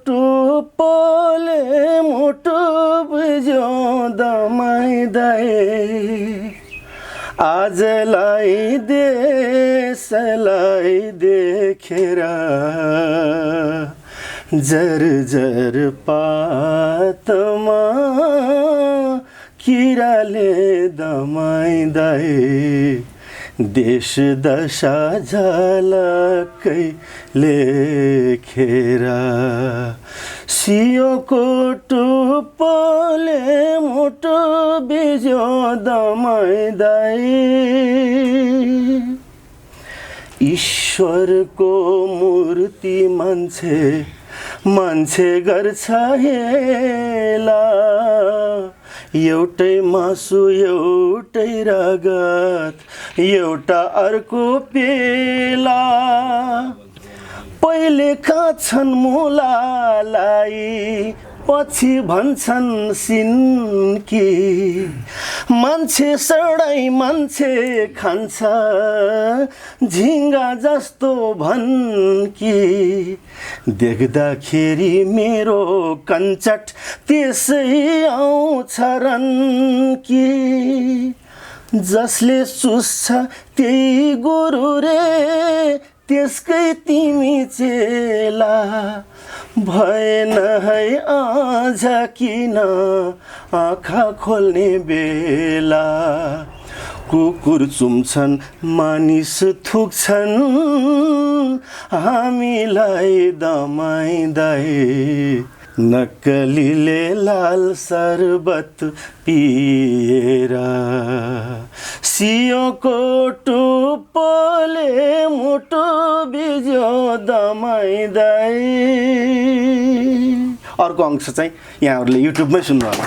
टुप्पोले मुटु बुझ्यो दमाइदाए आजलाई देशलाई देखेर जर पातमा किराले दमाइदाए देश दशा झलकै लेखेर सियोको टुप्पोले मुटु बिज्यो दमाइदाए ईश्वरको मूर्ति मान्छे गर्छ हेला एउटै मासु एउटै रगत एउटा अर्को पेला पहिले खान्छन् मुलालाई पछि भन्छन् सिन्की मान्छे सडाई मान्छे खान्छ झिङ्गा जस्तो भन्की देख्दाखेरि मेरो कञ्चट त्यसै आउँछ रन्की जसले चुस्छ त्यही गुरु रे त्यसकै तिमी चेला भएन है आज किन आँखा खोल्ने बेला कुकुर चुम्छन् मानिस थुक्छन् हामीलाई दमाइदाए नक्कलीले लाल शरबत पिएर सियोको टुप्पोले मुटु बिज्यो दमाइदाए। अर्को अंश चाहिँ यहाँहरूले युट्युबमै सुन्नु होला।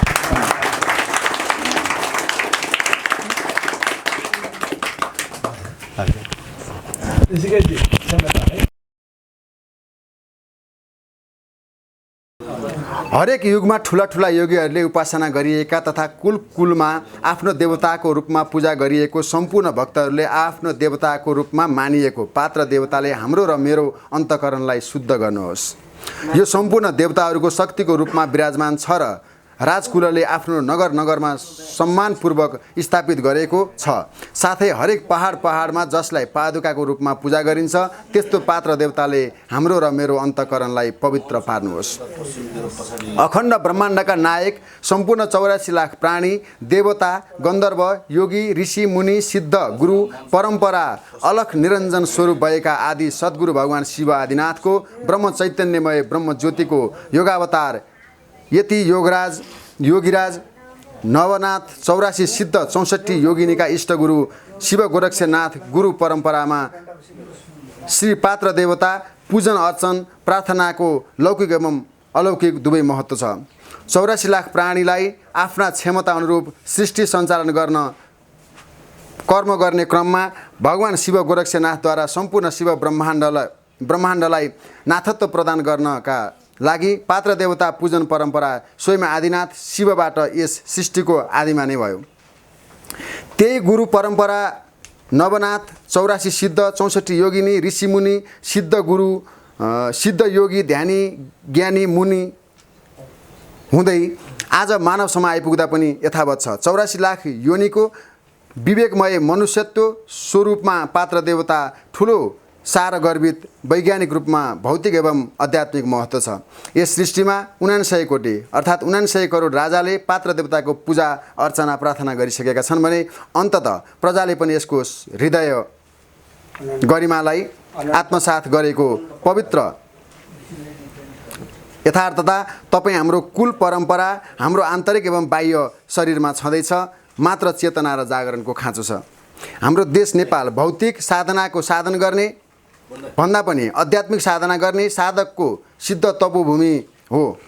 हरेक युगमा ठुला ठुला योगीहरूले उपासना गरिएका तथा कुलमा आफ्नो देवताको रूपमा पूजा गरिएको सम्पूर्ण भक्तहरूले आफ्नो देवताको रूपमा मानिएको पात्र देवताले हाम्रो र मेरो अन्तःकरणलाई शुद्ध गर्नुहोस्। यो सम्पूर्ण देवताहरूको शक्तिको रूपमा विराजमान छ र राजकुलले आफ्नो नगरमा सम्मानपूर्वक स्थापित गरेको छ। साथै हरेक पहाडमा जसलाई पादुकाको रूपमा पूजा गरिन्छ त्यस्तो पात्र देवताले हाम्रो र मेरो अन्तःकरणलाई पवित्र पार्नुहोस्। अखण्ड ब्रह्माण्डका नायक सम्पूर्ण 84 लाख प्राणी देवता गन्धर्व योगी ऋषि मुनि सिद्ध गुरु परम्परा अलख निरञ्जन स्वरूप भएका आदि सद्गुरु भगवान शिव आदिनाथको ब्रह्म चैतन्यमय ब्रह्म ज्योतिको योगावतार यति योगीराज नवनाथ 84 सिद्ध 64 योगिनीका इष्टगुरु शिव गोरक्षनाथ गुरु परम्परामा श्री पात्र देवता पूजन अर्चन प्रार्थनाको लौकिक एवं अलौकिक दुवै महत्त्व छ। 84 लाख प्राणीलाई आफ्ना क्षमता अनुरूप सृष्टि सञ्चालन गर्न कर्म गर्ने क्रममा भगवान शिव गोरक्षनाथद्वारा सम्पूर्ण शिव ब्रह्माण्डलाई नाथत्व प्रदान गर्नका लागि पात्र देवता पूजन परम्परा स्वयं आदिनाथ शिवबाट यस सृष्टिको आदिमा नै भयो। त्यही गुरु परम्परा नवनाथ 84 सिद्ध 64 योगिनी ऋषिमुनि सिद्ध गुरु सिद्ध योगी ध्यानी ज्ञानी मुनि हुँदै आज मानवसम्म आइपुग्दा पनि यथावत छ। 84 लाख योनिको विवेकमय मनुष्यत्व स्वरूपमा पात्र देवता ठुलो सार गर्भित वैज्ञानिक रूपमा भौतिक एवं आध्यात्मिक महत्त्व छ। यस सृष्टिमा 79 कोटी अर्थात् 79 करोड राजाले पात्र देवताको पूजा अर्चना प्रार्थना गरिसकेका छन् भने अन्ततः प्रजाले पनि यसको हृदय गरिमालाई आत्मसात गरेको पवित्र यथार्थता तपाईँ हाम्रो कुल परम्परा हाम्रो आन्तरिक एवं बाह्य शरीरमा छँदैछ। मात्र चेतना र जागरणको खाँचो छ। हाम्रो देश नेपाल भौतिक साधनाको साधन गर्ने भन्दा पनि आध्यात्मिक साधना गर्ने साधकको सिद्ध तपोभूमि हो।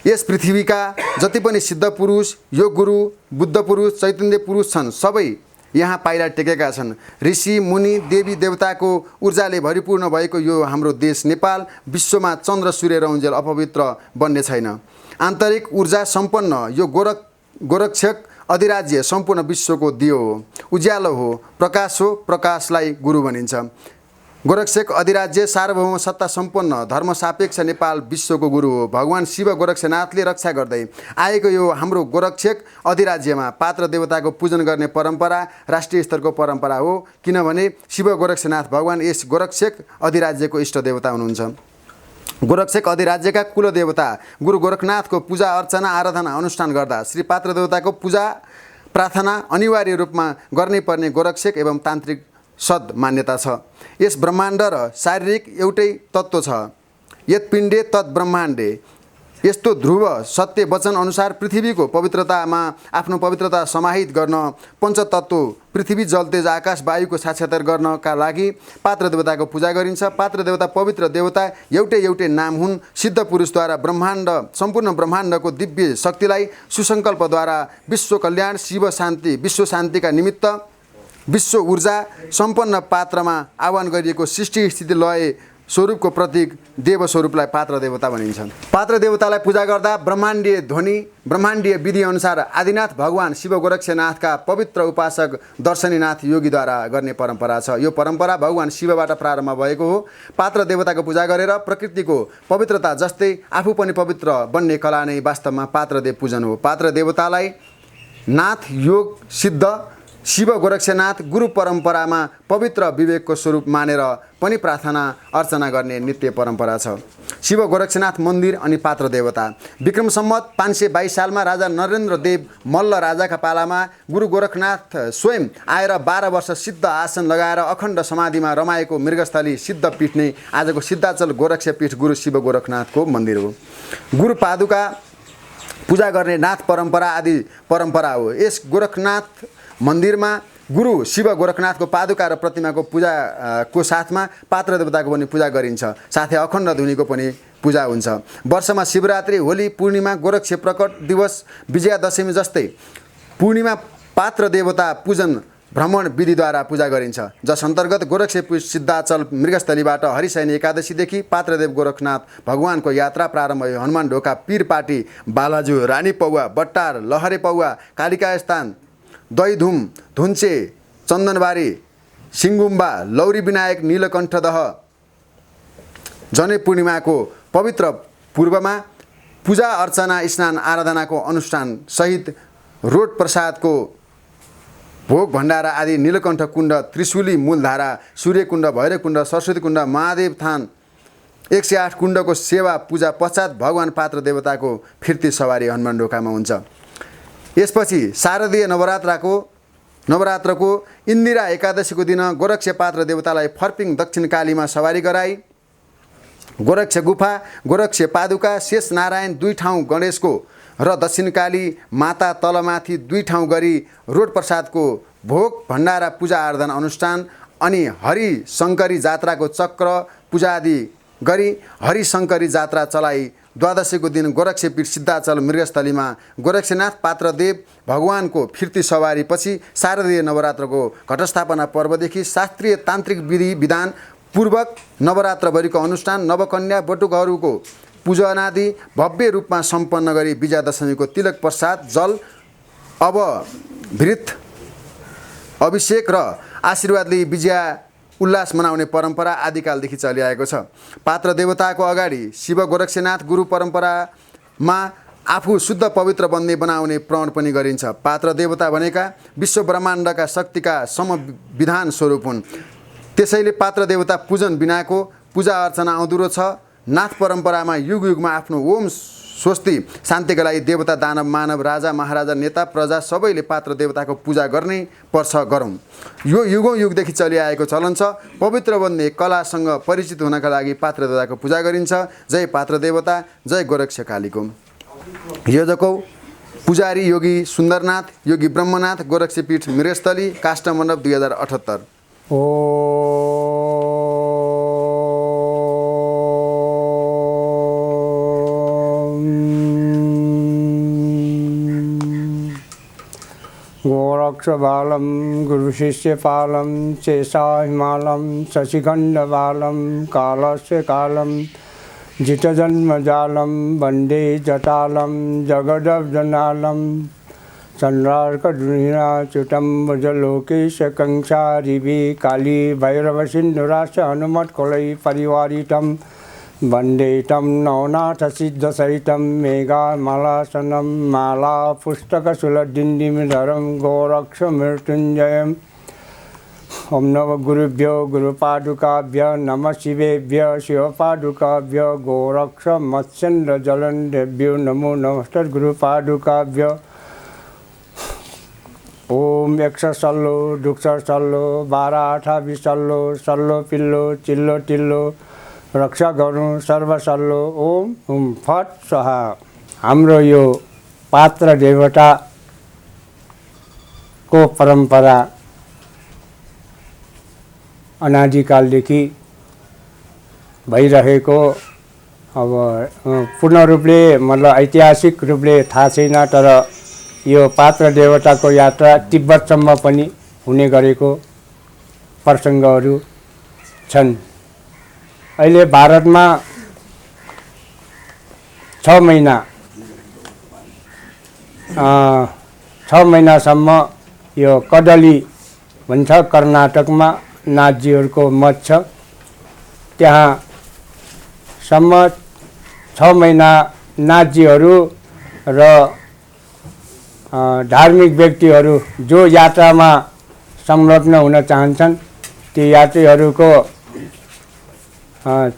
यस पृथ्वीका जति पनि सिद्ध पुरुष योग गुरु बुद्ध पुरुष चैतन्य पुरुष छन् सबै यहाँ पाइला टेकेका छन्। ऋषि मुनि देवी देवताको ऊर्जाले भरिपूर्ण भएको यो हाम्रो देश नेपाल विश्वमा चन्द्र सूर्य रौन्जेल अपवित्र बन्ने छैन। आन्तरिक ऊर्जा सम्पन्न यो गोरक्षक अधिराज्य सम्पूर्ण विश्वको दियो हो उज्यालो हो प्रकाश हो। प्रकाशलाई गुरु भनिन्छ। गोरक्षक अधिराज्य सार्वभौम सत्ता सम्पन्न धर्मसापेक्ष नेपाल विश्वको गुरु हो। भगवान शिव गोरक्षनाथले रक्षा गर्दै आएको यो हाम्रो गोरक्षक अधिराज्यमा पात्र देवताको पूजन गर्ने परम्परा राष्ट्रिय स्तरको परम्परा हो, किनभने शिव गोरक्षनाथ भगवान यस गोरक्षक अधिराज्यको इष्ट देवता हुनुहुन्छ। गोरक्षक अधिराज्यका कुलदेवता गुरु गोरखनाथको पूजा अर्चना आराधना अनुष्ठान गर्दा श्री पात्र देवताको पूजा प्रार्थना अनिवार्य रूपमा गर्नै पर्ने गोरक्षक एवं तान्त्रिक सद मान्यता छ। यस ब्रह्माण्ड र शारीरिक एउटै तत्त्व छ, यत पिण्डे तत् ब्रह्माण्डे। यस्तो ध्रुव सत्य वचन अनुसार पृथ्वीको पवित्रतामा आफ्नो पवित्रता समाहित गर्न पञ्चतत्त्व पृथ्वी जल तेज आकाश वायुको साक्षात्कार गर्नका लागि पात्र देवताको पूजा गरिन्छ। पात्र देवता पवित्र देवता एउटै नाम हुन्। सिद्ध पुरुषद्वारा ब्रह्माण्ड सम्पूर्ण ब्रह्माण्डको दिव्य शक्तिलाई सुसङ्कल्पद्वारा विश्व कल्याण शिव शान्ति विश्व शान्तिका निमित्त विश्व ऊर्जा सम्पन्न पात्रमा आह्वान गरिएको सृष्टि स्थिति लय स्वरूपको प्रतीक देव स्वरूपलाई पात्र देवता भनिन्छ। पात्र देवतालाई पूजा गर्दा ब्रह्माण्डीय ध्वनि ब्रह्माण्डीय विधि अनुसार आदिनाथ भगवान शिव गोरक्षनाथका पवित्र उपासक दर्शनीनाथ योगीद्वारा गर्ने परम्परा छ। यो परम्परा भगवान शिवबाट प्रारम्भ भएको हो। पात्र देवताको पूजा गरेर प्रकृतिको पवित्रता जस्तै आफू पनि पवित्र बन्ने कला नै वास्तवमा पात्रदेव पूजन हो। पात्र देवतालाई नाथ योग सिद्ध शिव गोरक्षनाथ गुरु परम्परामा पवित्र विवेकको स्वरूप मानेर पनि प्रार्थना अर्चना गर्ने नित्य परम्परा छ। शिव गोरक्षनाथ मन्दिर अनि पात्र देवता विक्रम सम्वत 522 सालमा राजा नरेन्द्र देव मल्ल राजाका पालामा गुरु गोरखनाथ स्वयं आएर 12 वर्ष सिद्ध आसन लगाएर अखण्ड समाधिमा रमाएको मृगस्थली सिद्ध पीठ नै आजको सिद्धाचल गोरक्ष पीठ गुरु शिव गोरखनाथको मन्दिर हो। गुरु पादुका पूजा गर्ने नाथ परम्परा आदि परम्परा हो। यस गोरखनाथ मन्दिरमा गुरु शिव गोरखनाथको पादुका र प्रतिमाको पूजाको साथमा पात्र देवताको पनि पूजा गरिन्छ। साथै अखण्ड धुनीको पनि पूजा हुन्छ। वर्षमा शिवरात्रि, होली, पूर्णिमा, गोरक्ष प्रकट दिवस, विजयादशमी जस्तै पूर्णिमा पात्र देवता पूजन भ्रमण विधिद्वारा पूजा गरिन्छ, जस अन्तर्गत गोरक्ष सिद्धाचल मृगस्थलीबाट हरिशयनी एकादशीदेखि पात्रदेव गोरखनाथ भगवानको यात्रा प्रारम्भ भयो। हनुमान ढोका, पीरपाटी, बालाजु, रानी पौवा, बट्टार, लहरे पौवा, कालिका स्थान, दहीधुम, धुन्चे, चन्दनबारी, सिङ्गुम्बा, लौरी विनायक, नीलकण्ठदह, जनै पूर्णिमाको पवित्र पूर्वमा पूजा अर्चना स्नान आराधनाको अनुष्ठान सहित रोट प्रसादको भोग भण्डारा आदि नीलकण्ठ कुण्ड, त्रिशूली, मूलधारा, सूर्यकुण्ड, भैरवकुण्ड, सरस्वती कुण्ड, महादेव थान 108 कुण्डको सेवा पूजा पश्चात भगवान पात्र देवताको फिर्ती सवारी हनुमान ढोकामा हुन्छ। यसपछि शारदीय नवरात्रको इन्दिरा एकादशीको दिन गोरक्ष पात्र देवतालाई फर्पिङ दक्षिण कालीमा सवारी गराई गोरक्ष गुफा, गोरक्ष पादुका, शेष नारायण 2 ठाउँ गणेशको र दक्षिणकाली माता तलमाथि 2 ठाउँ गरी रोट प्रसादको भोग भण्डारा पूजा आराधना अनुष्ठान अनि हरिशङ्करी जात्राको चक्र पूजा आदि गरी हरिशङ्करी जात्रा चलाई द्वादशीको दिन गोरक्षपीठ सिद्धाचल मृगस्थलीमा गोरक्षनाथ पात्रदेव भगवानको फिर्ती सवारीपछि शारदीय नवरात्रको घटस्थापना पर्वदेखि शास्त्रीय तान्त्रिक विधि विधान पूर्वक नवरात्रभरिको अनुष्ठान नवकन्या बटुकहरूको पूजनादि भव्य रूपमा सम्पन्न गरी विजयादशमीको तिलक प्रसाद जल अवभृत अभिषेक र आशीर्वादले विजया उल्लास मनाउने परम्परा आदिकालदेखि चलिआएको छ। पात्र देवताको अगाडि शिव गोरक्षनाथ गुरु परम्परामा आफू शुद्ध पवित्र बन्ने बनाउने प्रण पनि गरिन्छ। पात्र देवता भनेका विश्व ब्रह्माण्डका शक्तिका समविधान स्वरूप हुन्। त्यसैले पात्र देवता पूजन बिनाको पूजा अर्चना अधुरो छ। नाथ परम्परामा युग युगमा आफ्नो ओम स्वस्ति शान्तिका लागि देवता दानव मानव राजा महाराजा नेता प्रजा सबैले पात्र देवताको पूजा गर्नै पर्छ, गरौँ। यो युगौँ युगदेखि चलिआएको चलन छ। पवित्र बन्ने कलासँग परिचित हुनका लागि पात्र देवताको पूजा गरिन्छ। जय पात्र देवता, जय गोरक्ष कालीको। योजकौ पुजारी योगी सुन्दरनाथ, योगी ब्रह्मनाथ, गोरक्षपीठ मृगस्थली, काष्ठमण्डप 2078। गोरक्षबालं गुरुशिष्यपालं शेषाहिमालं शशिखण्डबालं कालस्य कालं जितजन्मजालं वन्दे जटालं जगदब्जनालं चन्द्रार्कद्रुहिणाच्युतं भुजलोकेश कंसारिभि काली भैरवसिन्धुराश हनुमत्कुलै परिवारितं वन्दे तं नवनाथसिद्धसहितं मेघामालासनं माला पुस्तकशूलदिण्डिमधरं गोरक्षमृत्युञ्जयम् ओम नमः गुरुभ्यो गुरुपादुकाभ्य नमः शिवेभ्य शिवपादुकाभ्य गोरक्ष मत्स्येन्द्र जलन्देभ्यो नमो नमस्ते गुरुपादुकाभ्य ओम 100 सल्लो 200 सल्लो 12 8 20 सल्लो सल्लो पिल्लो चिल्लो टिल्लो रक्षा गरौँ सर्व सल्लो ओम हुम फट स्वाहा। हाम्रो यो पात्र देवताको परम्परा अनादिकालदेखि भइरहेको अब पूर्ण रूपले मतलब ऐतिहासिक रूपले थाहा छैन, तर यो पात्र देवताको यात्रा तिब्बतसम्म पनि हुने गरेको प्रसङ्गहरू छन्। अहिले भारतमा 6 महिनासम्म यो कदली भन्छ, कर्नाटकमा नाथजीहरूको मठ छ। त्यहाँसम्म 6 महिना नाथजीहरू र धार्मिक व्यक्तिहरू जो यात्रामा संलग्न हुन चाहन्छन् ती यात्रीहरूको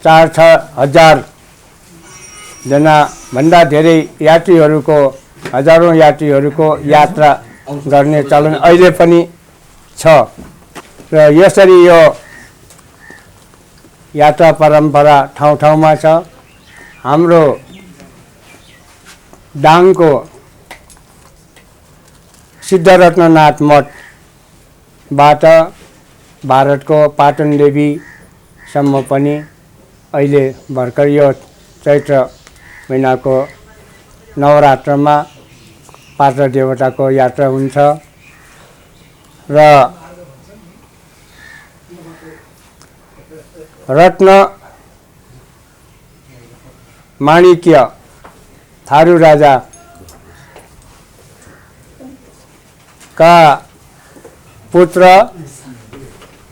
4-6 हजार जना भन्दा धेरै यात्रीहरूको हजारौं यात्रीहरूको यात्रा गर्ने चलन अहिले पनि छ। र यसरी यो यात्रा परम्परा ठाउँ ठाउँमा छ। हाम्रो दाङको सिद्धरत्ननाथ मठबाट भारतको पाटन देवीसम्म पनि अहिले भर्खर यो चैत्र महिनाको नवरात्रमा पात्र देवताको यात्रा हुन्छ। र रत्न माणिक्य थारू राजा का पुत्र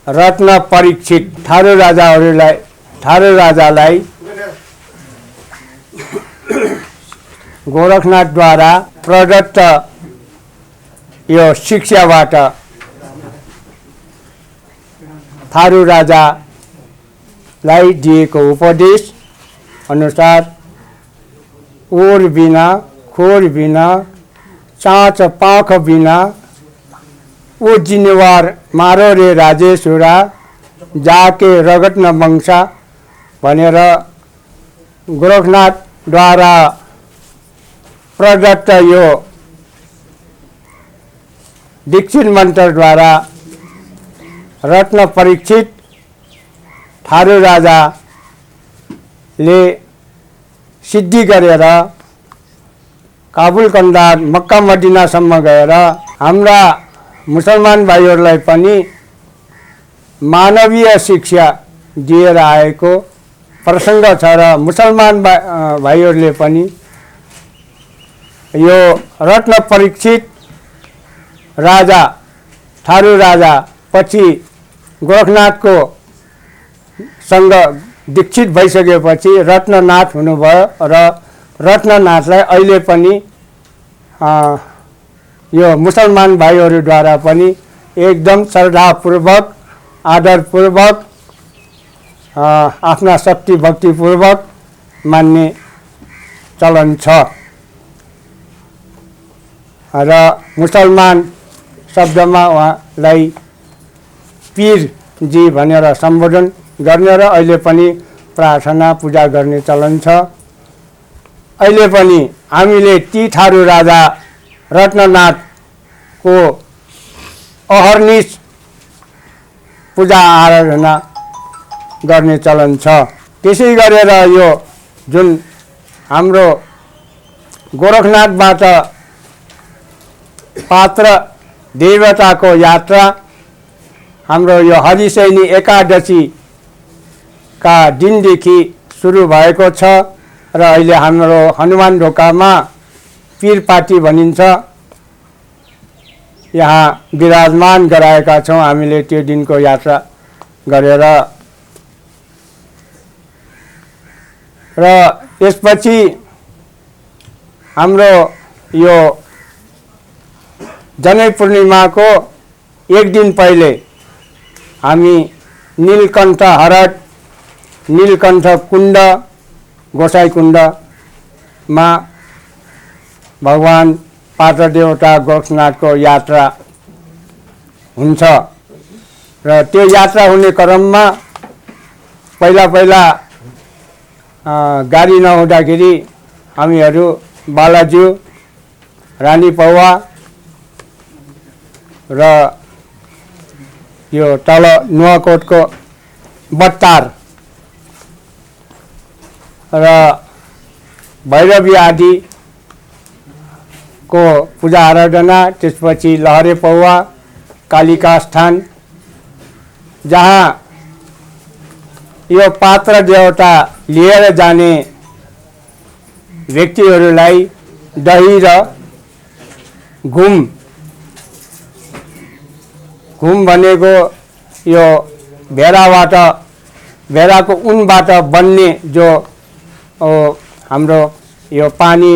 रत्न परीक्षित थारू राजालाई गोरखनाथद्वारा प्रदत्त यो शिक्षाबाट थारू राजालाई दिएको उपदेश अनुसार ओर बिना खोर बिना चाँच पाख बिना ओ जिनेवार मारो रे राजेश्वरा जाके रगत न वंशा भनेर गोरखनाथद्वारा प्रदत्त यो दीक्षित मन्त्रद्वारा रत्न परीक्षित थारू राजाले सिद्धि गरेर काबुल कन्दार मक्का मदिनासम्म गएर हाम्रा मुसलमान भाइहरूलाई पनि मानवीय शिक्षा दिएर आएको प्रसङ्ग छ। र मुसलमान भाइहरूले पनि यो रत्न परीक्षित राजा थारू राजा पछि गोरखनाथको सँग दीक्षित भइसकेपछि रत्ननाथ हुनुभयो र रत्ननाथलाई अहिले पनि यो मुसलमान भाइहरूद्वारा पनि एकदम श्रद्धापूर्वक आदरपूर्वक आफ्ना शक्ति भक्तिपूर्वक मान्ने चलन छ। र मुसलमान शब्दमा उहाँलाई पीरजी भनेर सम्बोधन गर्ने र अहिले पनि प्रार्थना पूजा गर्ने चलन छ। अहिले पनि हामीले ती थारू राजा रत्ननाथको अहर्निश पूजा आराधना गर्ने चलन छ। त्यसै गरेर यो जुन हाम्रो गोरखनाथबाट पात्र देवताको यात्रा हाम्रो यो हरिशयनी एकादशीका दिनदेखि सुरु भएको छ र अहिले हाम्रो हनुमान ढोकामा पीरपाटी भनिन्छ यहाँ विराजमान गराएका छौँ। हामीले त्यो दिनको यात्रा गरेर र यसपछि हाम्रो यो जनै पूर्णिमाको एक दिन पहिले हामी नीलकण्ठ हरट नीलकण्ठ कुण्ड गोसाई कुण्डमा भगवान पात्र देवता गोरखनाथको यात्रा हुन्छ र त्यो यात्रा हुने क्रममा पहिला गाडी नहुँदाखेरि हामीहरू बालाज्यू रानी पौवा र यो तल नुवाकोटको बट्टार र भैरवी आदिको पूजा आराधना, त्यसपछि लहरे पौवा कालिका स्थान, जहाँ यो पात्र देवता लिएर जाने व्यक्तिहरूलाई दही र घुम भनेको यो भेडाको ऊनबाट बन्ने जो हाम्रो यो पानी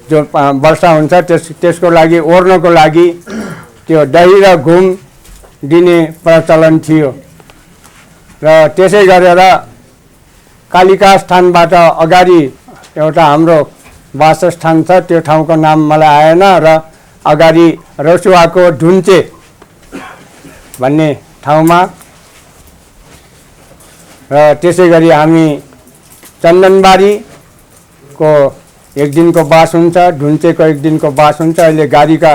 जो वर्षा हुन्छ त्यसको लागि ओर्नको लागि त्यो दही र घुम दिने प्रचलन थियो र त्यसै गरेर कालिका स्थानबाट अगाडि एउटा हाम्रो वासस्थान छ, त्यो ठाउँको नाम मलाई आएन, र अगाडि रसुवाको ढुन्चे भन्ने ठाउँमा र त्यसै गरी हामी चन्दनबारीको एक दिनको बास हुन्छ, ढुन्चेको एक दिनको बास हुन्छ। अहिले गाडीका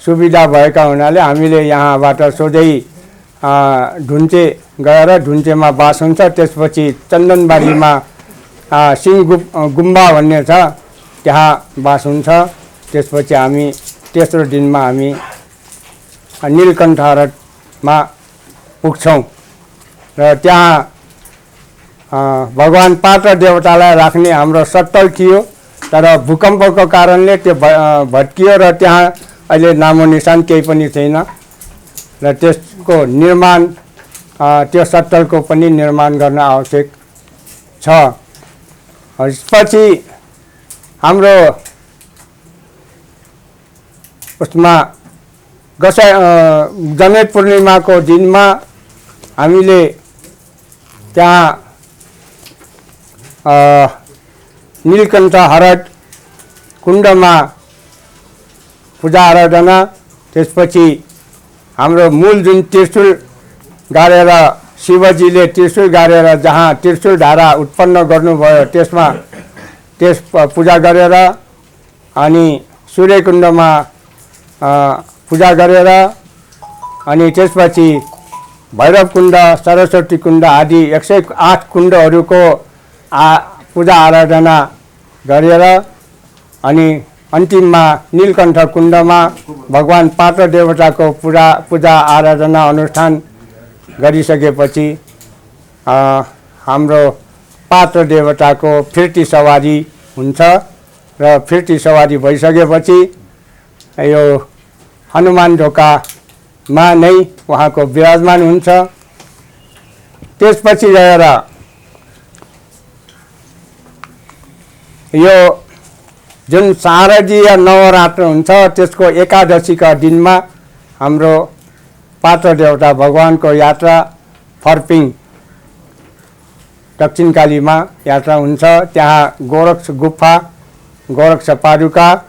सुविधा भएका हुनाले हामीले यहाँबाट सोझै ढुन्चे गएर ढुन्चेमा बास हुन्छ। त्यसपछि चन्दनबारीमा सिंह गुम्बा भन्ने छ, त्यहाँ बास हुन्छ। त्यसपछि हामी तेस्रो दिनमा हामी नीलकण्ठ हरटमा पुग्छौँ र त्यहाँ भगवान पात्र देवतालाई राख्ने हाम्रो सट्टल थियो, तर भूकम्पको कारणले त्यो भत्कियो र त्यहाँ अहिले नामो निशान केही पनि छैन र त्यसको निर्माण त्यो सट्टलको पनि निर्माण गर्न आवश्यक छ। त्यसपछि हाम्रो उसमा जनै पूर्णिमाको दिनमा हामीले त्यहाँ नीलकण्ठ हरट कुण्डमा पूजा आराधना, त्यसपछि हाम्रो मूल जुन त्रिशूल गाडेर शिवजीले त्रिशूल गाडेर जहाँ त्रिशूल धारा उत्पन्न गर्नुभयो त्यस पूजा गरेर अनि सूर्यकुण्डमा पूजा गरेर अनि त्यसपछि भैरव कुण्ड, सरस्वती कुण्ड आदि 108 कुण्डहरूको पूजा आराधना गरेर अनि अन्तिममा नीलकण्ठ कुण्डमा भगवान पात्र देवताको पूजा आराधना अनुष्ठान गरिसकेपछि हाम्रो पात्र देवताको फिर्ती सवारी हुन्छ र फिर्ती सवारी भइसकेपछि यो हनुमान ढोकामा नै उहाँको विराजमान हुन्छ। त्यसपछि गएर यो जुन शारदीय नवरात्र हुन्छ त्यसको एकादशीका दिनमा हाम्रो पात्र देवता भगवानको यात्रा फर्पिङ दक्षिणकालीमा यात्रा हुन्छ। त्यहाँ गोरक्ष गुफा, गोरक्ष पादुकाको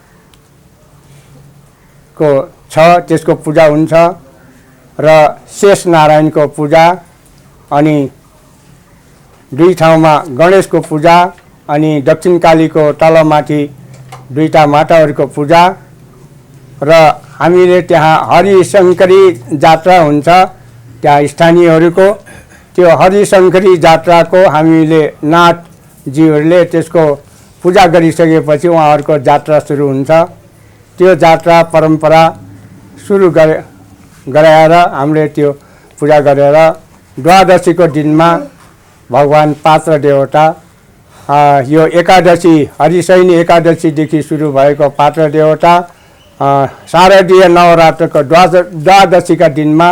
छ, त्यसको पूजा हुन्छ र शेष नारायणको पूजा, अनि दुई ठाउँमा गणेशको पूजा, अनि दक्षिणकालीको तलमाथि दुईटा माताहरूको पूजा र हामीले त्यहाँ हरिशङ्करी जात्रा हुन्छ त्यहाँ स्थानीयहरूको। त्यो हरिशङ्करी जात्राको हामीले नाथजीहरूले त्यसको पूजा गरिसकेपछि उहाँहरूको जात्रा सुरु हुन्छ। त्यो जात्रा परम्परा सुरु गराएर हामीले त्यो पूजा गरेर द्वादशीको दिनमा भगवान पात्र देवता यो एकादशी हरिशयनी एकादशीदेखि सुरु भएको पात्र देवता शारदीय नवरात्रको द्वादशीका दिनमा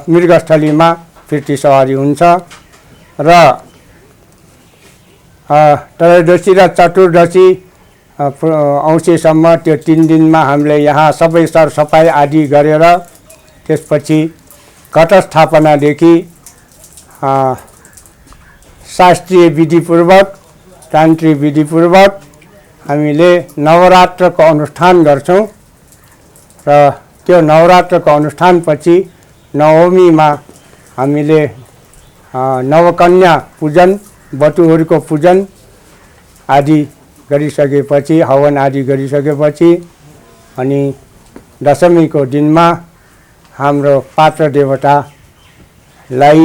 मृगस्थलीमा फिर्ती सवारी हुन्छ र त्रयोदशी र चतुर्दशी औँसीसम्म त्यो 3 दिनमा हामीले यहाँ सबै सरसफाइ आदि गरेर त्यसपछि घटस्थापनादेखि शास्त्रीय विधिपूर्वक तान्त्रिक विधिपूर्वक हामीले नवरात्रको अनुष्ठान गर्छौँ र त्यो नवरात्रको अनुष्ठानपछि नवमीमा हामीले नवकन्या पूजन बटुहरूको पूजन आदि गरिसकेपछि हवन आदि गरिसकेपछि अनि दशमीको दिनमा हाम्रो पात्र देवतालाई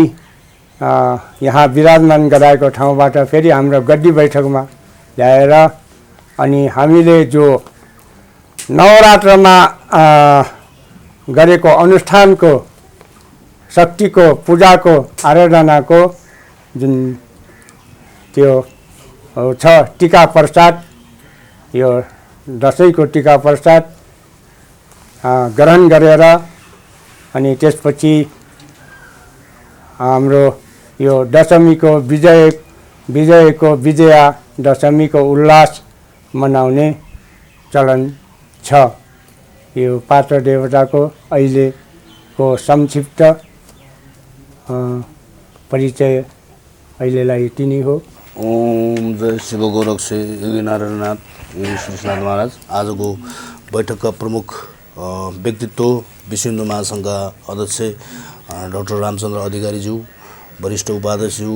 यहाँ विराजमान गराएको ठाउँबाट फेरि हाम्रो गद्दी बैठकमा ल्याएर अनि हामीले जो नवरात्रमा गरेको अनुष्ठानको शक्तिको पूजाको आराधनाको जुन त्यो छ टीका प्रसाद यो दसैँको टीका प्रसाद ग्रहण गरेर अनि त्यसपछि हाम्रो यो दशमीको विजयको विजया दशमीको उल्लास मनाउने चलन छ। यो पात्र देवताको अहिलेको संक्षिप्त परिचय अहिलेलाई यति नै हो। ओम जय शिव गोरक्ष योगी नारायणनाथ योगी श्रीनाथ महाराज। आजको बैठकका प्रमुख व्यक्तित्व विश्व हिन्दू महासङ्घका अध्यक्ष डाक्टर रामचन्द्र अधिकारीज्यू, वरिष्ठ उपाध्यक्षज्यू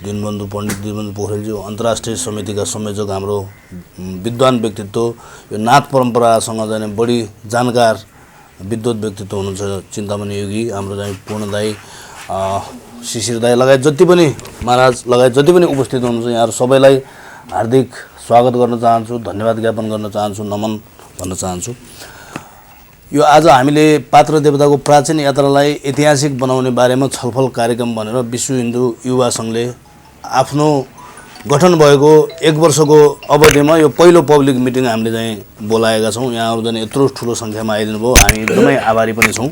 दीनबन्धु पण्डित दीनबन्धु पोखरेलज्यू, अन्तर्राष्ट्रिय समितिका संयोजक हाम्रो विद्वान व्यक्तित्व, यो नाथ परम्परासँग जाने बढी जानकार विद्वत व्यक्तित्व हुनुहुन्छ चिन्तामणि योगी, हाम्रो चाहिँ पूर्ण दाई, शिशिर दाई लगायत जति पनि महाराज लगायत जति पनि उपस्थित हुनुहुन्छ यहाँहरू सबैलाई हार्दिक स्वागत गर्न चाहन्छु, धन्यवाद ज्ञापन गर्न चाहन्छु, नमन भन्न चाहन्छु। यो आज हामीले पात्र देवताको प्राचीन यात्रालाई ऐतिहासिक बनाउने बारेमा छलफल कार्यक्रम भनेर विश्व हिन्दू युवा सङ्घले आफ्नो गठन भएको 1 वर्षको अवधिमा यो पहिलो पब्लिक मिटिङ हामीले चाहिँ बोलाएका छौँ। यहाँहरू चाहिँ यत्रो ठुलो सङ्ख्यामा आइदिनु भयो, हामी एकदमै आभारी पनि छौँ।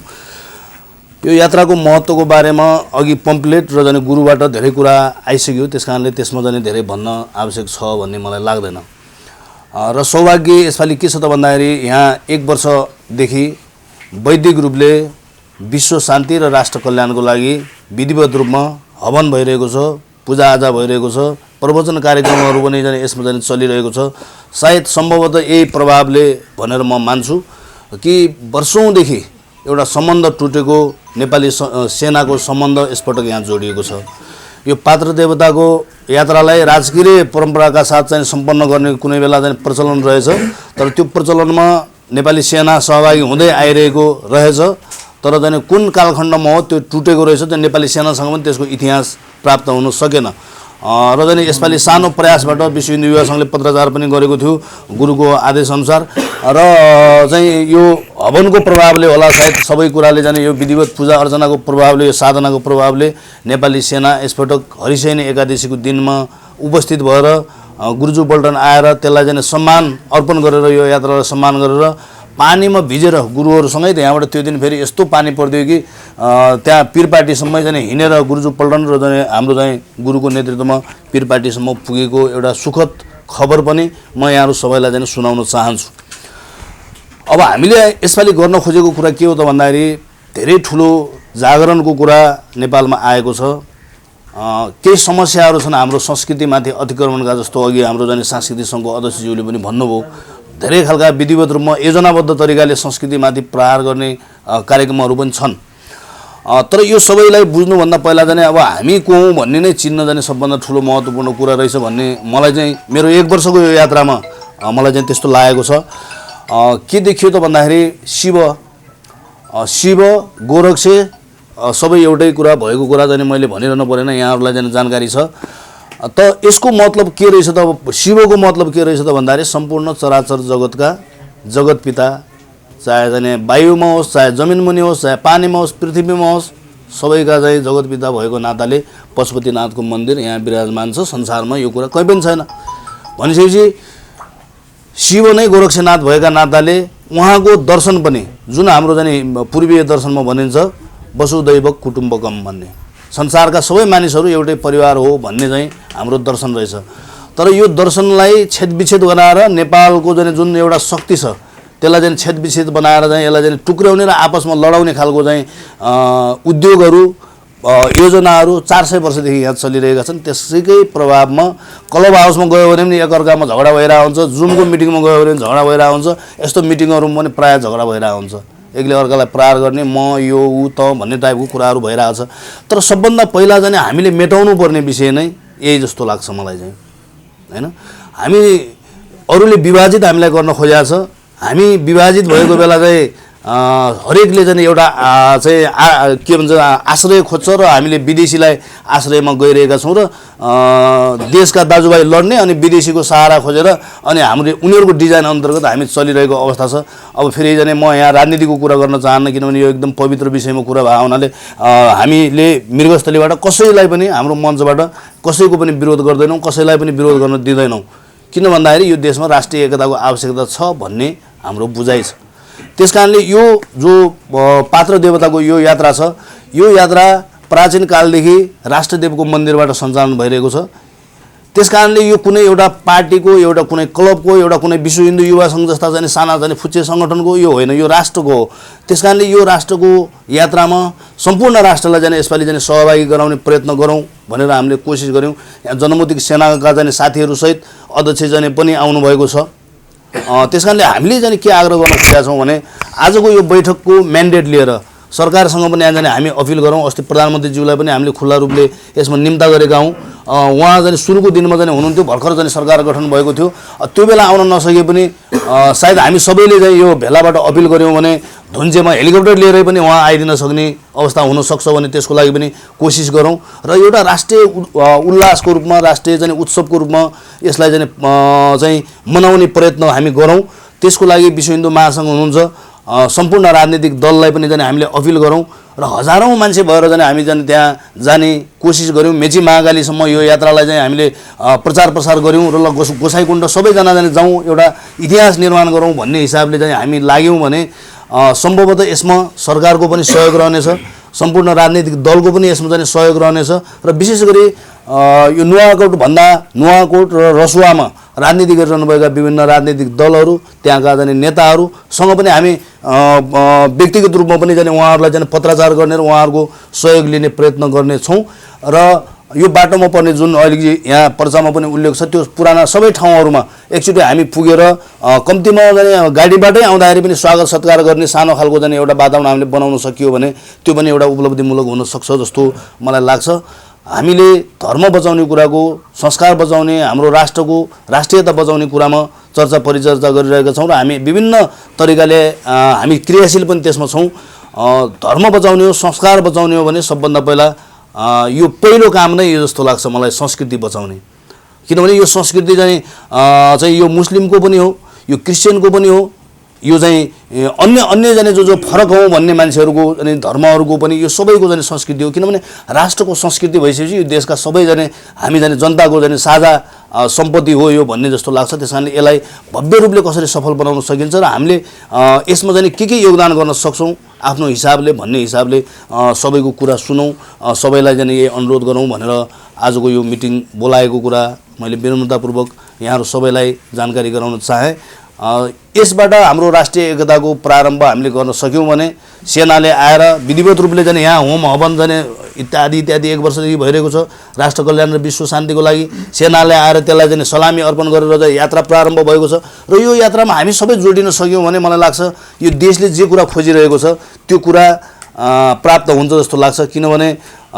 यो यात्राको महत्त्वको बारेमा अघि पम्पलेट र जाने गुरुबाट धेरै कुरा आइसक्यो, त्यसकारणले त्यसमा जाने धेरै भन्न आवश्यक छ भन्ने मलाई लाग्दैन। र सौभाग्य यसपालि के छ त भन्दाखेरि यहाँ 1 वर्षदेखि वैदिक रूपले विश्व शान्ति र राष्ट्र कल्याणको लागि विधिवत रूपमा हवन भइरहेको छ, पूजाआजा भइरहेको छ, प्रवचन कार्यक्रमहरू पनि जाने यसमा जाने चलिरहेको छ। सायद सम्भवतः यही प्रभावले भनेर म मान्छु कि वर्षौँदेखि एउटा सम्बन्ध टुटेको नेपाली सेनाको सम्बन्ध यसपटक यहाँ जोडिएको छ। यो पात्र देवताको यात्रालाई राजकीय परम्पराका साथ चाहिँ सम्पन्न गर्ने कुनै बेला चाहिँ प्रचलन रहेछ, तर त्यो प्रचलनमा नेपाली सेना सहभागी हुँदै आइरहेको रहेछ, तर चाहिँ कुन कालखण्डमा हो त्यो टुटेको रहेछ, त्यो नेपाली सेनासँग पनि त्यसको इतिहास प्राप्त हुन सकेन। र चाहिँ यसपालि सानो प्रयासबाट विश्व हिन्दू युवा सङ्घले पत्रचार पनि गरेको थियो गुरुको आदेशअनुसार, र चाहिँ यो हवनको प्रभावले होला सायद सबै कुराले जाने यो विधिवत पूजा अर्चनाको प्रभावले, यो साधनाको प्रभावले नेपाली सेना यसपटक हरिशयनी एकादशीको दिनमा उपस्थित भएर गुरुजू पल्टन आएर त्यसलाई चाहिँ सम्मान अर्पण गरेर यो यात्रालाई सम्मान गरेर पानीमा भिजेर गुरुहरूसँगै त्यहाँबाट त्यो दिन फेरि यस्तो पानी परिदियो कि त्यहाँ पिरपाटीसम्म चाहिँ हिँडेर गुरुजू पल्टन र चाहिँ हाम्रो चाहिँ गुरुको नेतृत्वमा पिरपाटीसम्म पुगेको एउटा सुखद खबर पनि म यहाँहरू सबैलाई चाहिँ सुनाउन चाहन्छु। अब हामीले यसपालि गर्न खोजेको कुरा के हो त भन्दाखेरि धेरै ठुलो जागरणको कुरा नेपालमा आएको छ। केही समस्याहरू छन् हाम्रो संस्कृतिमाथि अतिक्रमणका, जस्तो अघि हाम्रो जाने सांस्कृतिक सङ्घको अध्यक्षज्यूले पनि भन्नुभयो, धेरै खालका विधिवत रूपमा योजनाबद्ध तरिकाले संस्कृतिमाथि प्रहार गर्ने कार्यक्रमहरू पनि छन्। तर यो सबैलाई बुझ्नुभन्दा पहिला चाहिँ अब हामी को हौँ भन्ने नै चिन्न जाने सबभन्दा ठुलो महत्त्वपूर्ण कुरा रहेछ भन्ने मलाई चाहिँ मेरो 1 वर्षको यो यात्रामा मलाई चाहिँ त्यस्तो लागेको छ। के देखियो त भन्दाखेरि शिव गोरक्ष सबै एउटै कुरा भएको कुरा चाहिँ मैले भनिरहनु परेन, यहाँहरूलाई चाहिँ जानकारी छ। त यसको मतलब के रहेछ त, शिवको मतलब के रहेछ त भन्दाखेरि सम्पूर्ण चराचर जगतका जगत पिता, चाहे जाने वायुमा होस्, चाहे जमिन मुनि होस्, चाहे पानीमा होस्, पृथ्वीमा होस्, सबैका चाहिँ जगतपिता भएको नाताले पशुपतिनाथको मन्दिर यहाँ विराजमान छ। संसारमा यो कुरा कहीँ पनि छैन भनिसकेपछि शिव नै गोरक्षनाथ भएका नाताले उहाँको दर्शन पनि जुन हाम्रो चाहिँ पूर्वीय दर्शनमा भनिन्छ वसुदैव कुटुम्बकम भन्ने, संसारका सबै मानिसहरू एउटै परिवार हो भन्ने चाहिँ हाम्रो दर्शन रहेछ। तर यो दर्शनलाई छेदविच्छेद बनाएर नेपालको चाहिँ जुन एउटा शक्ति छ त्यसलाई चाहिँ छेदविच्छेद बनाएर चाहिँ यसलाई चाहिँ टुक्र्याउने र आपसमा लडाउने खालको चाहिँ उद्योगहरू योजनाहरू 400 वर्षदेखि यहाँ चलिरहेका छन्। त्यसैकै प्रभावमा क्लब हाउसमा गयो भने पनि एकअर्कामा झगडा भइरहेको हुन्छ, जुमको मिटिङमा गयो भने झगडा भइरहेको हुन्छ, यस्तो मिटिङहरूमा पनि प्रायः झगडा भइरहेको हुन्छ, एकले अर्कालाई प्रहार गर्ने म यो ऊ त भन्ने टाइपको कुराहरू भइरहेको छ। तर सबभन्दा पहिला चाहिँ हामीले मेटाउनु पर्ने विषय नै यही जस्तो लाग्छ मलाई चाहिँ, हैन? हामी अरूले विभाजित हामीलाई गर्न खोजेको छ, हामी विभाजित भएको बेला चाहिँ हरेकले चाहिँ एउटा चाहिँ के भन्छ आश्रय खोज्छ र हामीले विदेशीलाई आश्रयमा गइरहेका छौँ र देशका दाजुभाइ लड्ने अनि विदेशीको सहारा खोजेर अनि हामीले उनीहरूको डिजाइन अन्तर्गत हामी चलिरहेको अवस्था छ। अब फेरि जाने म यहाँ राजनीतिको कुरा गर्न चाहन्न किनभने यो एकदम पवित्र विषयमा कुरा भएको हुनाले हामीले मृगस्थलीबाट कसैलाई पनि हाम्रो मञ्चबाट कसैको पनि विरोध गर्दैनौँ, कसैलाई पनि विरोध गर्न दिँदैनौँ। किन भन्दाखेरि यो देशमा राष्ट्रिय एकताको आवश्यकता छ भन्ने हाम्रो बुझाइ छ। त्यसकारणले यो जो पात्र देवताको यो यात्रा छ, यो यात्रा प्राचीन कालदेखि राष्ट्रदेवको मन्दिरबाट सञ्चालन भइरहेको छ। त्यसकारणले यो कुनै एउटा पार्टीको, एउटा कुनै क्लबको, एउटा कुनै विश्व हिन्दू युवा सङ्घ जस्ता चाहिँ साना चाहिँ फुच्चे सङ्गठनको यो होइन, यो राष्ट्रको हो। त्यसकारणले यो राष्ट्रको यात्रामा सम्पूर्ण राष्ट्रलाई चाहिँ यसपालि चाहिँ सहभागी गराउने प्रयत्न गरौँ भनेर हामीले कोसिस गऱ्यौँ। यहाँ जनमुक्ति सेनाका चाहिँ साथीहरूसहित अध्यक्ष चाहिँ पनि आउनुभएको छ। त्यसकारणले हामीले चाहिँ के आग्रह गर्न खोजेका छौँ भने आजको यो बैठकको म्यान्डेट लिएर सरकारसँग पनि यहाँ जाने हामी अपिल गरौँ। अस्ति प्रधानमन्त्रीज्यूलाई पनि हामीले खुल्ला रूपले यसमा निम्ता गरेका हौँ। उहाँ चाहिँ सुरुको दिनमा चाहिँ हुनुहुन्थ्यो, भर्खर चाहिँ सरकार गठन भएको थियो, त्यो बेला आउन नसके पनि सायद हामी सबैले चाहिँ यो भेलाबाट अपिल गऱ्यौँ भने धुन्चेमा हेलिकप्टर लिएरै पनि उहाँ आइदिन सक्ने अवस्था हुनसक्छ भने त्यसको लागि पनि कोसिस गरौँ र एउटा राष्ट्रिय उल्लासको रूपमा, राष्ट्रिय चाहिँ उत्सवको रूपमा यसलाई चाहिँ मनाउने प्रयत्न हामी गरौँ। त्यसको लागि विश्व हिन्दू महासङ्घ हुनुहुन्छ, सम्पूर्ण राजनीतिक दललाई पनि जाने हामीले अपिल गरौँ र हजारौँ मान्छे भएर जाने हामी जाने त्यहाँ जाने कोसिस गऱ्यौँ। मेची महाकालीसम्म यो यात्रालाई चाहिँ हामीले प्रचार प्रसार गऱ्यौँ र ल गोसाइकुण्ड सबैजना जाने जाउँ, एउटा इतिहास निर्माण गरौँ भन्ने हिसाबले चाहिँ हामी लाग्यौँ भने सम्भवतः यसमा सरकारको पनि सहयोग रहनेछ, सम्पूर्ण राजनीतिक दलको पनि यसमा चाहिँ सहयोग रहनेछ र विशेष गरी यो नुवाकोट र रसुवामा राजनीति गरिरहनुभएका विभिन्न राजनीतिक दलहरू, त्यहाँका जाने नेताहरूसँग पनि हामी व्यक्तिगत रूपमा पनि जाने उहाँहरूलाई जाने पत्राचार गर्ने र उहाँहरूको सहयोग लिने प्रयत्न गर्नेछौँ। र यो बाटोमा पर्ने जुन अहिले यहाँ पर्चामा पनि उल्लेख छ त्यो पुराना सबै ठाउँहरूमा एकचोटि हामी पुगेर कम्तीमा जाने गाडीबाटै आउँदाखेरि पनि स्वागत सत्कार गर्ने सानो खालको जाने एउटा वातावरण हामीले बनाउन सकियो भने त्यो पनि एउटा उपलब्धिमूलक हुनसक्छ जस्तो मलाई लाग्छ। हामीले धर्म बचाउने कुराको, संस्कार बचाउने, हाम्रो राष्ट्रको राष्ट्रियता बचाउने कुरामा चर्चा परिचर्चा गरिरहेका छौँ र हामी विभिन्न तरिकाले हामी क्रियाशील पनि त्यसमा छौँ। धर्म बचाउने हो, संस्कार बचाउने हो भने सबभन्दा पहिला यो पहिलो काम नै यो जस्तो लाग्छ मलाई, संस्कृति बचाउने। किनभने यो संस्कृति चाहिँ यो मुस्लिमको पनि हो, यो क्रिस्चियनको पनि हो, यो चाहिँ अन्य जाने जो फरक हो भन्ने मान्छेहरूको अनि धर्महरूको पनि यो सबैको जाने संस्कृति हो। किनभने राष्ट्रको संस्कृति भइसकेपछि यो देशका सबै जाने हामी जाने जनताको जाने साझा सम्पत्ति हो यो भन्ने जस्तो लाग्छ। त्यसकारणले यसलाई भव्य रूपले कसरी सफल बनाउन सकिन्छ र हामीले यसमा जाने के योगदान गर्न सक्छौँ आफ्नो हिसाबले भन्ने हिसाबले सबैको कुरा सुनौँ, सबैलाई जाने यही अनुरोध गरौँ भनेर आजको यो मिटिङ बोलाएको कुरा मैले विनम्रतापूर्वक यहाँहरू सबैलाई जानकारी गराउन चाहेँ। यसबाट हाम्रो राष्ट्रिय एकताको प्रारम्भ हामीले गर्न सक्यौँ भने सेनाले आएर विधिवत रूपले जाने यहाँ होम हवन जाने इत्यादि 1 वर्षदेखि भइरहेको छ राष्ट्र कल्याण र विश्व शान्तिको लागि। सेनाले आएर त्यसलाई जाने सलामी अर्पण गरेर चाहिँ यात्रा प्रारम्भ भएको छ र यो यात्रामा हामी सबै जोडिन सक्यौँ भने मलाई लाग्छ यो देशले जे कुरा खोजिरहेको छ त्यो कुरा प्राप्त हुन्छ जस्तो लाग्छ। किनभने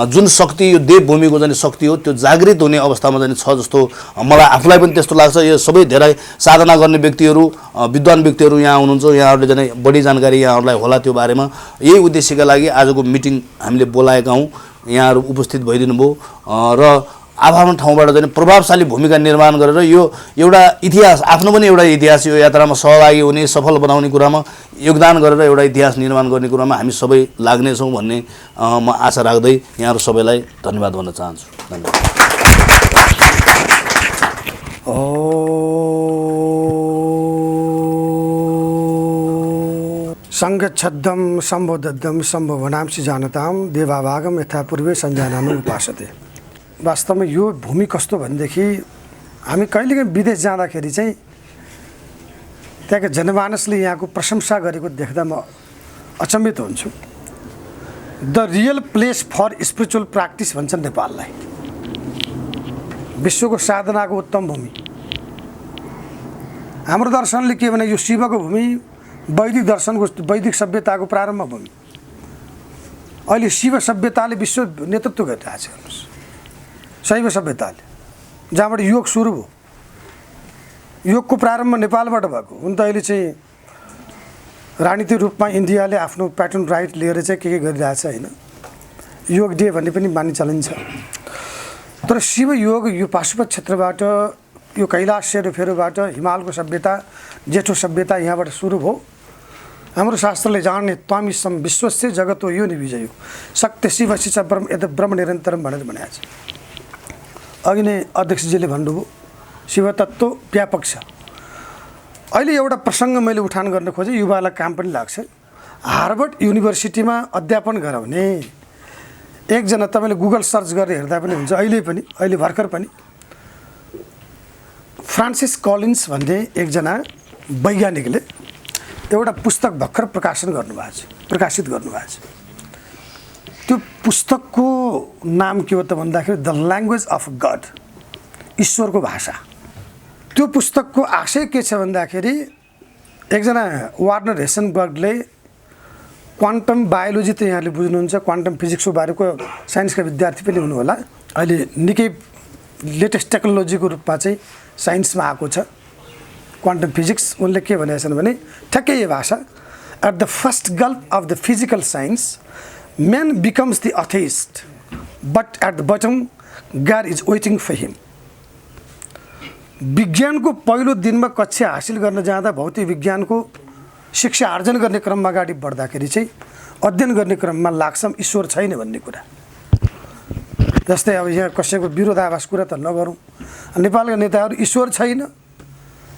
जुन शक्ति यो देवभूमिको जाने शक्ति हो त्यो जागृत हुने अवस्थामा जाने छ जस्तो मलाई आफूलाई पनि त्यस्तो लाग्छ। यो सबै धेरै साधना गर्ने व्यक्तिहरू, विद्वान व्यक्तिहरू यहाँ हुनुहुन्छ, यहाँहरूले जाने बढी जानकारी यहाँहरूलाई होला त्यो बारेमा। यही उद्देश्यका लागि आजको मिटिङ हामीले बोलाएका हौँ, यहाँहरू उपस्थित भइदिनु भयो र आफ्नो ठाउँबाट चाहिँ प्रभावशाली भूमिका निर्माण गरेर यो एउटा इतिहास आफ्नो पनि एउटा इतिहास यो यात्रामा सहभागी हुने सफल बनाउने कुरामा योगदान गरेर एउटा इतिहास निर्माण गर्ने कुरामा हामी सबै लाग्नेछौँ भन्ने म आशा राख्दै यहाँहरू सबैलाई धन्यवाद भन्न चाहन्छु। धन्यवाद। सङ्गच्छद्दं सम्बोधद्दं सम्भवनांसि जानतां देवाभागम यथा पूर्वे सञ्जानानु उपासते। वास्तवमा यो भूमि कस्तो भनेदेखि हामी कहिलेकाहीँ विदेश जाँदाखेरि चाहिँ त्यहाँको जनमानसले यहाँको प्रशंसा गरेको देख्दा म अचम्मित हुन्छु। The real place for spiritual practice भन्छन् नेपाललाई, विश्वको साधनाको उत्तम भूमि। हाम्रो दर्शनले के भने यो शिवको भूमि, वैदिक दर्शनको वैदिक सभ्यताको प्रारम्भ भूमि। अहिले शिव सभ्यताले विश्व नेतृत्व गरिरहेको छ। हेर्नुहोस्, शैव सभ्यताले जहाँबाट योग सुरु भयो, योगको प्रारम्भ नेपालबाट भएको हुन त अहिले चाहिँ राजनीतिक रूपमा इन्डियाले आफ्नो प्याटर्न राइट लिएर चाहिँ के गरिरहेछ होइन, योग डे भन्ने पनि मानि चलिन्छ। तर शिव योग यो पाशुपत क्षेत्रबाट, यो कैलाश सेरोफेरोबाट हिमालको सभ्यता, जेठो सभ्यता यहाँबाट सुरु भयो। हाम्रो शास्त्रले जान्ने त्वामिसम विश्वस्य जगतो यो निविजयो सत्य शिव शिच ब्रह्म यद ब्रह्म निरन्तरम भनेर भनेको छ। अघि नै अध्यक्षजीले भन्नुभयो शिव तत्त्व व्यापक छ। अहिले एउटा प्रसङ्ग मैले उठान गर्न खोजेँ, युवालाई काम पनि लाग्छ। हार्वर्ड युनिभर्सिटीमा अध्यापन गराउने एकजना, तपाईँले गुगल सर्च गरेर हेर्दा पनि हुन्छ, अहिले भर्खर पनि फ्रान्सिस कलिन्स भन्ने एकजना वैज्ञानिकले एउटा पुस्तक भर्खर प्रकाशित गर्नुभएको छ। त्यो पुस्तकको नाम के हो त भन्दाखेरि द ल्याङ्ग्वेज अफ गड, ईश्वरको भाषा। त्यो पुस्तकको आशय के छ भन्दाखेरि एकजना वार्नर हेसेनबर्गले क्वान्टम बायोलोजी त यहाँले बुझ्नुहुन्छ, क्वान्टम फिजिक्सको बारेको साइन्सका विद्यार्थी पनि हुनुहोला। अहिले निकै लेटेस्ट टेक्नोलोजीको रूपमा चाहिँ साइन्समा आएको छ क्वान्टम फिजिक्स। उनले के भनेका छन् भने ठ्याक्कै यो भाषा, at the first gulp of the physical science man becomes the atheist but at the bottom God is waiting for him. विज्ञानको पहिलो दिनमा कक्षा हासिल गर्न जाँदा भौतिक विज्ञानको शिक्षा आर्जन गर्ने क्रममा अगाडि बढ्दाखेरि चाहिँ अध्ययन गर्ने क्रममा लाग्छौँ ईश्वर छैन भन्ने कुरा। जस्तै अब यहाँ कसैको विरोधाभास कुरा त नगरौँ, नेपालका नेताहरू ईश्वर छैन,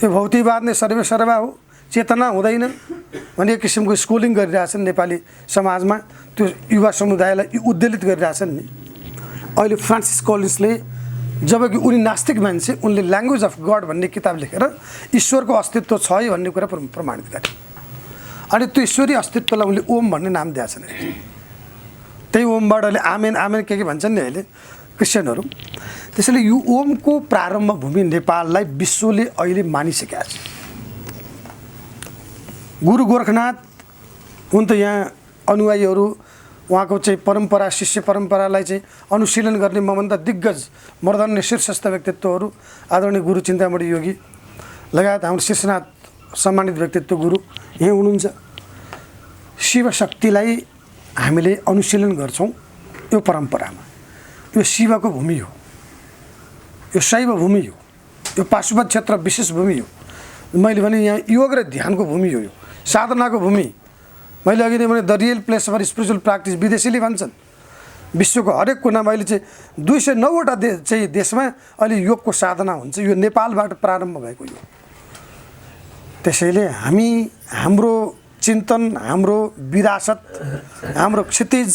यो भौतिकवाद नै सर्वे सर्वा हो, चेतना हुँदैन भन्ने किसिमको स्कुलिङ गरिरहेछन् नेपाली समाजमा। त्यो युवा समुदायलाई उद्वेलित गरिरहेछन् नि। अहिले फ्रान्सिस कलिन्सले, जबकि उनी नास्तिक मान्छे, उनले ल्याङ्ग्वेज अफ गड भन्ने किताब लेखेर ईश्वरको अस्तित्व छ है भन्ने कुरा प्रमाणित गरे। अनि त्यो ईश्वरीय अस्तित्वलाई उनले ओम भन्ने नाम दिएका छन्। त्यही ओमबाट अहिले आमेन आमेन के भन्छन् नि अहिले क्रिस्चियनहरू। त्यसैले यो ओमको प्रारम्भ भूमि नेपाललाई विश्वले अहिले मानिसकेका छ। गुरु गोरखनाथ हुन त यहाँ अनुयायीहरू, उहाँको चाहिँ परम्परा, शिष्य परम्परालाई चाहिँ अनुशीलन गर्ने मभन्दा दिग्गज मर्दन्य शीर्षस्थ व्यक्तित्वहरू आदरणीय गुरु चिन्तामणि योगी लगायत हाम्रो शीर्षनाथ सम्मानित व्यक्तित्व गुरु यहीँ हुनुहुन्छ। शिव शक्तिलाई हामीले अनुशीलन गर्छौँ यो परम्परामा। यो शिवको भूमि हो, यो शैव भूमि हो, यो पाशुपत क्षेत्र विशेष भूमि हो। मैले भने यहाँ योग र ध्यानको भूमि हो, यो साधनाको भूमि। मैले अघि नै भने the real place for spiritual practice विदेशीले भन्छन्। विश्वको हरेक कुनामा अहिले चाहिँ 209वटा चाहिँ देशमा अहिले योगको साधना हुन्छ। यो नेपालबाट प्रारम्भ भएको यो। त्यसैले हामी, हाम्रो चिन्तन, हाम्रो विरासत, हाम्रो क्षितिज,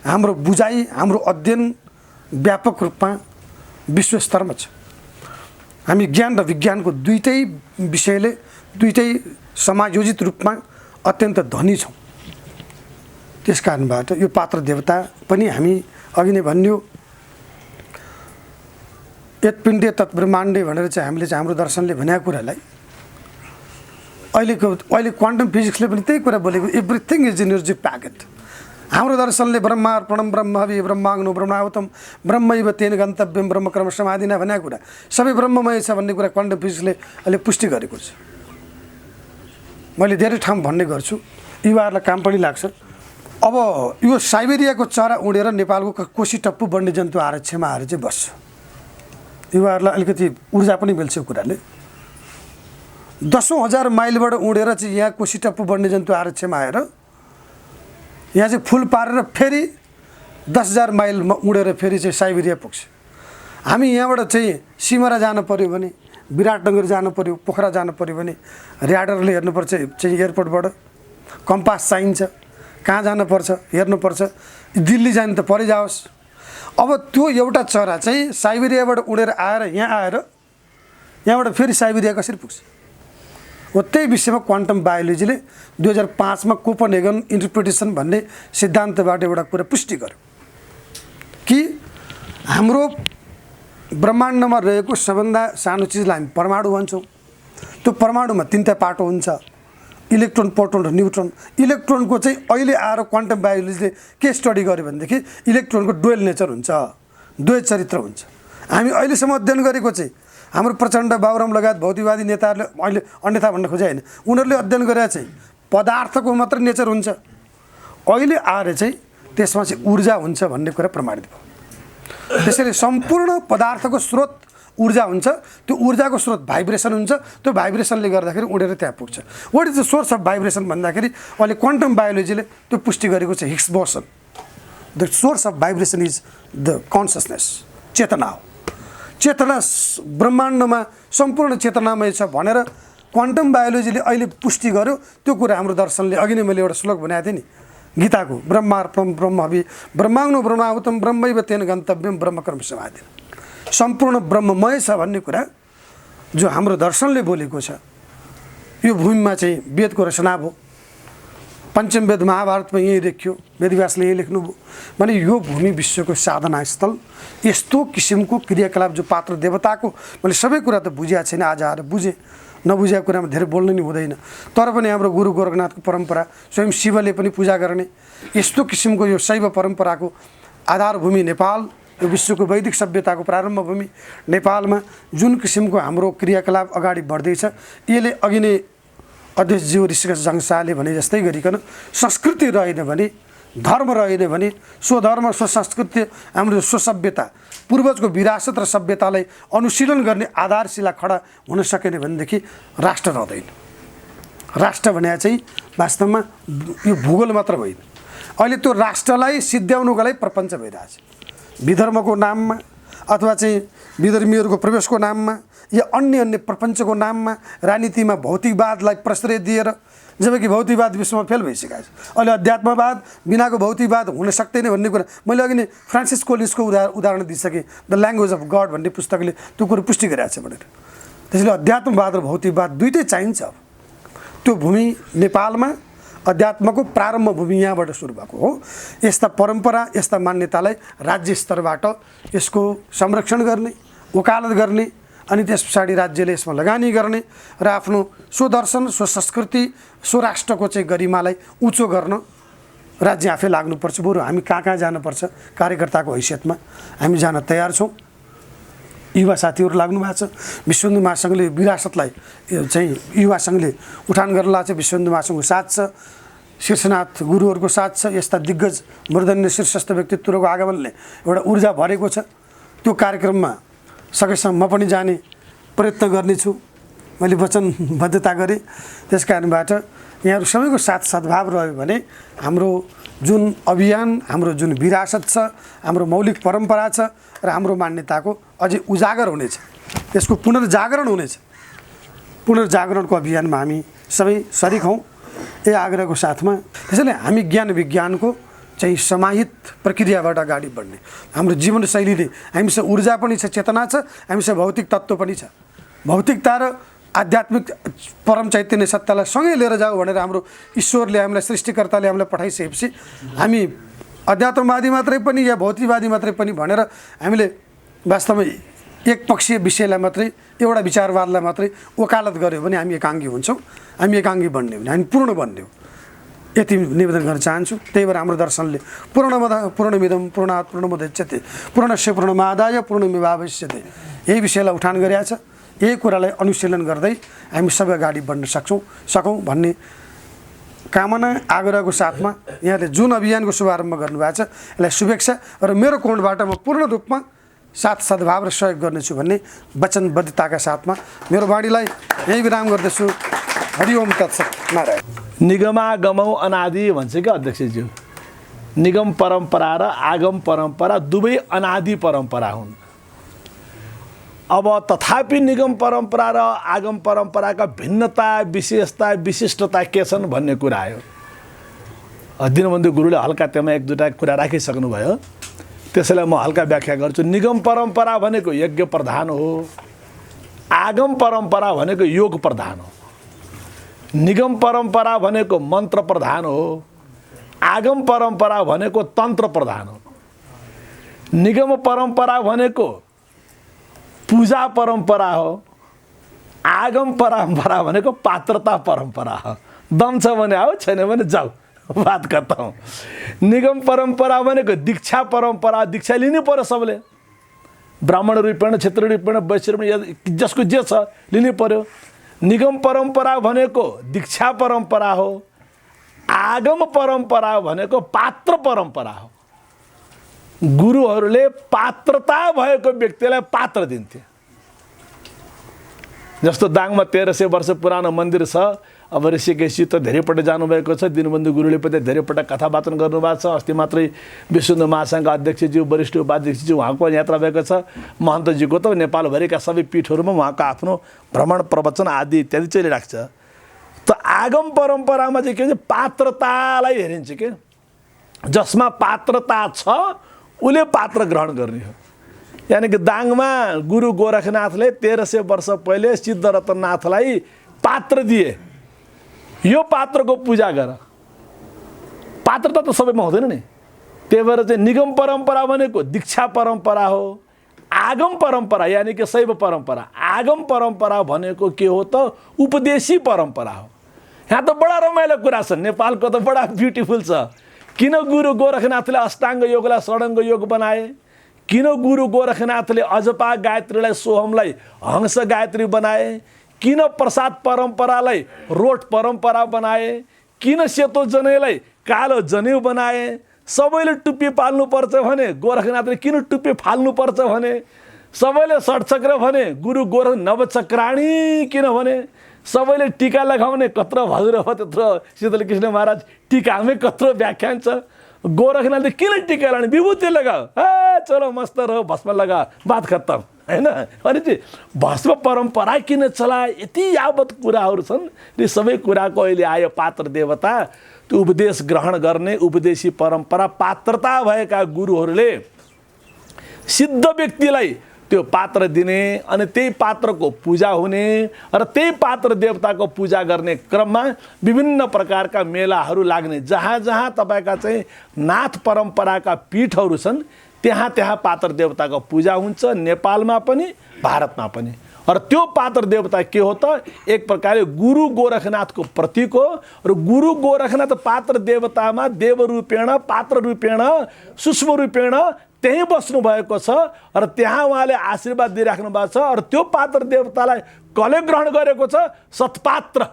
हाम्रो बुझाइ, हाम्रो अध्ययन व्यापक रूपमा विश्व स्तरमा छ। हामी ज्ञान र विज्ञानको दुईटै विषयले, दुईटै समायोजित रूपमा अत्यन्त धनी छौँ। त्यस कारणबाट यो पात्र देवता पनि हामी अघि नै भन्यो यत्पिण्डे तत्ब्रह्माण्डे भनेर चाहिँ हामीले चाहिँ हाम्रो दर्शनले भनेको कुरालाई अहिले क्वान्टम फिजिक्सले पनि त्यही कुरा बोलेको, एभ्रिथिङ इज एनर्जी प्याकेट। हाम्रो दर्शनले ब्रह्मार्पणम ब्रह्महवि ब्रह्माग्नो ब्रह्माहुतम ब्रह्मैव तेन गन्तव्यम ब्रह्मकर्म समाधिना भनेको कुरा सबै ब्रह्ममय छ भन्ने कुरा क्वान्टम फिजिक्सले अहिले पुष्टि गरेको छ। मैले धेरै ठाउँ भन्ने गर्छु, युवाहरूलाई काम पनि लाग्छ। अब यो साइबेरियाको चरा उडेर नेपालको कोशी टप्पु वन्यजन्तु आरक्षमा आएर चाहिँ बस्छ। युवाहरूलाई अलिकति ऊर्जा पनि मिल्छ यो कुराले। 10,000 माइलबाट उडेर चाहिँ यहाँ कोसीटप्पु वन्यजन्तु आरक्षमा आएर यहाँ चाहिँ फुल पारेर फेरि 10,000 माइलमा उडेर फेरि चाहिँ साइबेरिया पुग्छ। हामी यहाँबाट चाहिँ सिमरा जानु पऱ्यो भने, विराटनगर जानु पऱ्यो, पोखरा जानु पऱ्यो भने र्याडरले हेर्नुपर्छ चाहिँ एयरपोर्टबाट, कम्पास चाहिन्छ, कहाँ जानुपर्छ हेर्नुपर्छ, दिल्ली जानु त परै जाओस्। अब त्यो एउटा चरा चाहिँ साइबेरियाबाट उडेर आएर यहाँ आएर यहाँबाट फेरि साइबेरिया कसरी पुग्छ? हो त्यही विषयमा क्वान्टम बायोलोजीले 2005 मा कोपनहेगन इन्टरप्रिटेसन भन्ने सिद्धान्तबाट एउटा कुरा पुष्टि गर्यो कि हाम्रो ब्रह्माण्डमा रहेको सबभन्दा सानो चिजलाई हामी परमाणु भन्छौँ। त्यो परमाणुमा तीनटा पाटो हुन्छ, इलेक्ट्रोन, प्रोटोन र न्युट्रोन। इलेक्ट्रोनको चाहिँ अहिले आएर क्वान्टम बायोलोजीले के स्टडी गर्यो भनेदेखि इलेक्ट्रोनको डुएल नेचर हुन्छ, द्वै चरित्र हुन्छ। हामी अहिलेसम्म अध्ययन गरेको चाहिँ हाम्रो प्रचण्ड, बाबुराम लगायत भौतिकवादी नेताहरूले अहिले अन्यथा भन्न खोजे होइन, उनीहरूले अध्ययन गरेर चाहिँ पदार्थको मात्र नेचर हुन्छ। अहिले आएर चाहिँ त्यसमा चाहिँ ऊर्जा हुन्छ भन्ने कुरा प्रमाणित भयो। त्यसैले सम्पूर्ण पदार्थको स्रोत ऊर्जा हुन्छ, त्यो ऊर्जाको स्रोत भाइब्रेसन हुन्छ, त्यो भाइब्रेसनले गर्दाखेरि उडेर त्यहाँ पुग्छ। What is the source of vibration भन्दाखेरि अहिले क्वान्टम बायोलोजीले त्यो पुष्टि गरेको छ, Higgs boson. The source of vibration is the consciousness, चेतना हो। चेतना ब्रह्माण्डमा सम्पूर्ण चेतनामय छ भनेर क्वान्टम बायोलोजीले अहिले पुष्टि गर्यो। त्यो कुरा हाम्रो दर्शनले, अघि नै मैले एउटा श्लोक भनेको थिएँ नि गीताको, ब्रह्मार्पण ब्रह्मभि ब्रह्माग्नो ब्रह्माहुतम ब्रह्मैव तेन गन्तव्यम ब्रह्मकर्म समाधि। सम्पूर्ण ब्रह्ममय छ भन्ने कुरा जो हाम्रो दर्शनले बोलेको छ। यो भूमिमा चाहिँ वेदको रचना भयो, पञ्चम वेद महाभारतमा यही लेख्यो, वेदव्यासले यही लेख्नुभयो भने यो भूमि विश्वको साधना स्थल। यस्तो किसिमको क्रियाकलाप जो पात्र देवताको, मैले सबै कुरा त बुझेको छैन, आज आएर बुझेँ। नबुझेको कुरामा धेरै बोल्नु नि हुँदैन, तर पनि हाम्रो गुरु गोरखनाथको परम्परा, स्वयं शिवले पनि पूजा गर्ने यस्तो किसिमको यो शैव परम्पराको आधारभूमि नेपाल, यो विश्वको वैदिक सभ्यताको प्रारम्भ भूमि नेपालमा जुन किसिमको हाम्रो क्रियाकलाप अगाडि बढ्दैछ, यसले अघि नै अध्यक्षज्यू ऋषिकेश जङशाहले भने जस्तै गरिकन संस्कृति रहेन भने, धर्म रहेन भने, स्वधर्म स्वसंस्कृति हाम्रो स्वसभ्यता पूर्वजको विरासत र सभ्यतालाई अनुशीलन गर्ने आधारशिला खडा हुन सकेन भनेदेखि राष्ट्र रहँदैन। राष्ट्र भने चाहिँ वास्तवमा यो भूगोल मात्र होइन, अहिले त्यो राष्ट्रलाई सिद्ध्याउनुको लागि प्रपञ्च भइरहेछ। विधर्मको नाममा अथवा चाहिँ विधर्मीहरूको प्रवेशको नाममा या अन्य अन्य प्रपञ्चको नाममा राजनीतिमा भौतिकवादलाई प्रश्रय दिएर, जबकि भौतिकवाद विश्वमा फेल भइसकेको छ। अहिले अध्यात्मवाद बिनाको भौतिकवाद हुन सक्दैन भन्ने कुरा मैले अघि नै फ्रान्सिस कोलिन्सको उदाहरण दिइसकेँ, द ल्याङ्ग्वेज अफ गड भन्ने पुस्तकले त्यो कुरो पुष्टि गरिरहेको छ भनेर। त्यसैले अध्यात्मवाद र भौतिकवाद दुइटै चाहिन्छ। त्यो भूमि नेपालमा अध्यात्मको प्रारम्भ भूमि यहाँबाट सुरु भएको हो। यस्ता परम्परा, यस्ता मान्यतालाई राज्य स्तरबाट यसको संरक्षण गर्ने, वकालत गर्ने, अनि त्यस पछाडि राज्यले यसमा लगानी गर्ने र आफ्नो स्वदर्शन, स्वसंस्कृति, स्वराष्ट्रको चाहिँ गरिमालाई उँचो गर्न राज्य आफै लाग्नुपर्छ। बरु हामी कहाँ कहाँ जानुपर्छ कार्यकर्ताको हैसियतमा हामी जान तयार छौँ। युवा साथीहरू लाग्नु भएको छ। विश्व हिन्दू महासङ्घले विरासतलाई चाहिँ युवा सङ्घले उठान गर्न लाग्छ। विश्व हिन्दू महासङ्घको साथ छ, शीर्षनाथ गुरुहरूको साथ छ। यस्ता दिग्गज मूर्धन्य शीर्षस्थ व्यक्तित्वहरूको आगमनले एउटा ऊर्जा भरेको छ। त्यो कार्यक्रममा सकेसम्म म पनि जाने प्रयत्न गर्नेछु, मैले वचनबद्धता गरेँ। त्यस कारणबाट यहाँहरू सबैको साथ सद्भाव रह्यो भने हाम्रो जुन अभियान, हाम्रो जुन विरासत छ, हाम्रो मौलिक परम्परा छ र हाम्रो मान्यताको अझै उजागर हुनेछ, त्यसको पुनर्जागरण हुनेछ। पुनर्जागरणको अभियानमा हामी सबै सरिक हौँ, यही आग्रहको साथमा। त्यसैले हामी ज्ञान विज्ञानको चाहिँ समाहित प्रक्रियाबाट अगाडि बढ्ने, हाम्रो जीवनशैलीले हामीसँग ऊर्जा पनि छ, चेतना छ, हामीसँग भौतिक तत्त्व पनि छ। भौतिकता र आध्यात्मिक परम चैतन्य सत्तालाई सँगै लिएर जाऊ भनेर हाम्रो ईश्वरले हामीलाई, सृष्टिकर्ताले हामीलाई पठाइसकेपछि हामी अध्यात्मवादी मात्रै पनि या भौतिकवादी मात्रै पनि भनेर हामीले वास्तवमा एकपक्षीय विषयलाई मात्रै, एउटा विचारवादलाई मात्रै वकालत गऱ्यो भने हामी एकाङ्गी हुन्छौँ। हामी एकाङ्गी बन्ने हो भने हामी पूर्ण बन्ने हो, यति निवेदन गर्न चाहन्छु। त्यही भएर हाम्रो दर्शनले पूर्णमिदं पूर्णात् पूर्णमुदच्यते पूर्णस्य पूर्णमादाय पूर्णमेवावशिष्यते यही विषयलाई उठान गरिएको छ। यही कुरालाई अनुशीलन गर्दै हामी सबै अगाडि बढ्न सकौँ भन्ने कामना आग्रहको साथमा यहाँले जुन अभियानको शुभारम्भ गर्नुभएको छ यसलाई शुभेच्छा र मेरो कोणबाट म पूर्ण रूपमा साथ सद्भाव र सहयोग गर्नेछु भन्ने वचनबद्धताका साथमा मेरो वाणीलाई यही विराम गर्दछु। हरिओम तत्सत नारायण। निगमागमौ अनादि भन्छ क्या अध्यक्षज्यू। निगम परम्परा र आगम परम्परा दुवै अनादि परम्परा हुन्। अब तथापि निगम परम्परा र आगम परम्पराका भिन्नता विशेषता विशिष्टता के छन् भन्ने कुरा आयो। दीनबन्धु गुरुले हल्का त्यसमा एक दुईवटा कुरा राखिसक्नुभयो, त्यसैलाई म हल्का व्याख्या गर्छु। निगम परम्परा भनेको यज्ञ प्रधान हो, आगम परम्परा भनेको योग प्रधान हो। निगम परम्परा भनेको मन्त्र प्रधान हो, आगम परम्परा भनेको तन्त्र प्रधान हो। निगम परम्परा भनेको पूजा परम्परा हो, आगम परम्परा भनेको पात्रता परम्परा हो। दम छ भने आओ, छैन भने जाऊ, बात करता हूँ। निगम परम्परा भनेको दीक्षा परम्परा, दीक्षा लिनु पर्यो सबले, ब्राह्मण रूपेण क्षेत्र रूपेण वैश्य रूपेण जसको जे छ लिनु पर्यो। निगम परम्परा भनेको दीक्षा परम्परा हो, आगम परम्परा भनेको पात्र परम्परा हो। गुरुहरूले पात्रता भएको व्यक्तिलाई पात्र दिन्थे। जस्तो दाङमा 1300 वर्ष पुरानो मन्दिर छ। अब ऋषिकेशी त धेरैपल्ट जानुभएको छ, दीनबन्धु गुरुले पनि धेरैपल्ट कथावाचन गर्नुभएको छ। अस्ति मात्रै विश्व हिन्दू महासङ्घका अध्यक्षज्यू, वरिष्ठ उपाध्यक्षज्यू उहाँको यात्रा भएको छ। महन्तजीको त नेपालभरिका सबै पीठहरूमा उहाँको आफ्नो भ्रमण प्रवचन आदि इत्यादि चलिरहेको छ। त आगम परम्परामा चाहिँ के भन्छ, पात्रतालाई हेरिन्छ के, जसमा पात्रता छ उसले पात्र ग्रहण गर्ने हो। यानि कि दाङमा गुरु गोरखनाथले 1300 वर्ष पहिले सिद्धरतननाथलाई पात्र दिए, यो पात्रको पूजा गर। पात्रता त सबैमा हुँदैन नि। त्यही भएर चाहिँ निगम परम्परा भनेको दीक्षा परम्परा हो, आगम परम्परा यानि कि शैव परम्परा, आगम परम्परा भनेको के हो त उपदेशी परम्परा हो। यहाँ त बडा रमाइलो कुरा छ, नेपालको त बडा ब्युटिफुल छ। किन गुरु गोरखनाथले अष्टाङ्ग योगलाई षडङ्ग योग बनाए, किन गुरु गोरखनाथले अजपा गायत्रीलाई सोहमलाई हंस गायत्री बनाए, किन प्रसाद परम्परालाई रोट परम्परा बनाए, किन सेतो जनेलाई कालो जनेऊ बनाए, सबैले टुप्पी पाल्नुपर्छ भने गोरखनाथले किन टुप्पी फाल्नुपर्छ भने, सबैले षट्चक्र भने गुरु गोरख नवचक्राणी किन भने, सबैले टीका लगाउने कत्रो हजुर हो त्यत्रो शीतल कृष्ण महाराज टीकामै कत्रो व्याख्यान छ। गोरखनाथले किन टीका लगाउने, विभूति लगाओ, चलो मस्त रहो, भस्म लगा, बात खत्तम, हैन। अनि चाहिँ भस्म परम्परा किन चलाए, यति यावत कुराहरू छन्। यी सबै कुराको अहिले आयो पात्र देवता, त्यो उपदेश ग्रहण गर्ने उपदेशी परम्परा, पात्रता भएका गुरुहरूले सिद्ध व्यक्तिलाई त्यो पात्र दिने, अनि त्यही पात्रको पूजा हुने र त्यही पात्र देवताको पूजा गर्ने क्रममा विभिन्न प्रकारका मेलाहरू लाग्ने। जहाँ जहाँ तपाईँका चाहिँ नाथ परम्पराका पीठहरू छन् त्यहाँ त्यहाँ पात्र देवताको पूजा हुन्छ, नेपालमा पनि भारतमा पनि। र त्यो पात्र देवता के हो त, एक प्रकारले गुरु गोरखनाथको प्रतीक हो। र गुरु गोरखनाथ पात्र देवतामा देव रूपेण, पात्र रूपेण, सूक्ष्म रूपेण त्यहीँ बस्नु भएको छ र त्यहाँ उहाँले आशीर्वाद दिइराख्नु भएको छ। र त्यो पात्र देवतालाई कसले ग्रहण गरेको छ, सत्पात्र।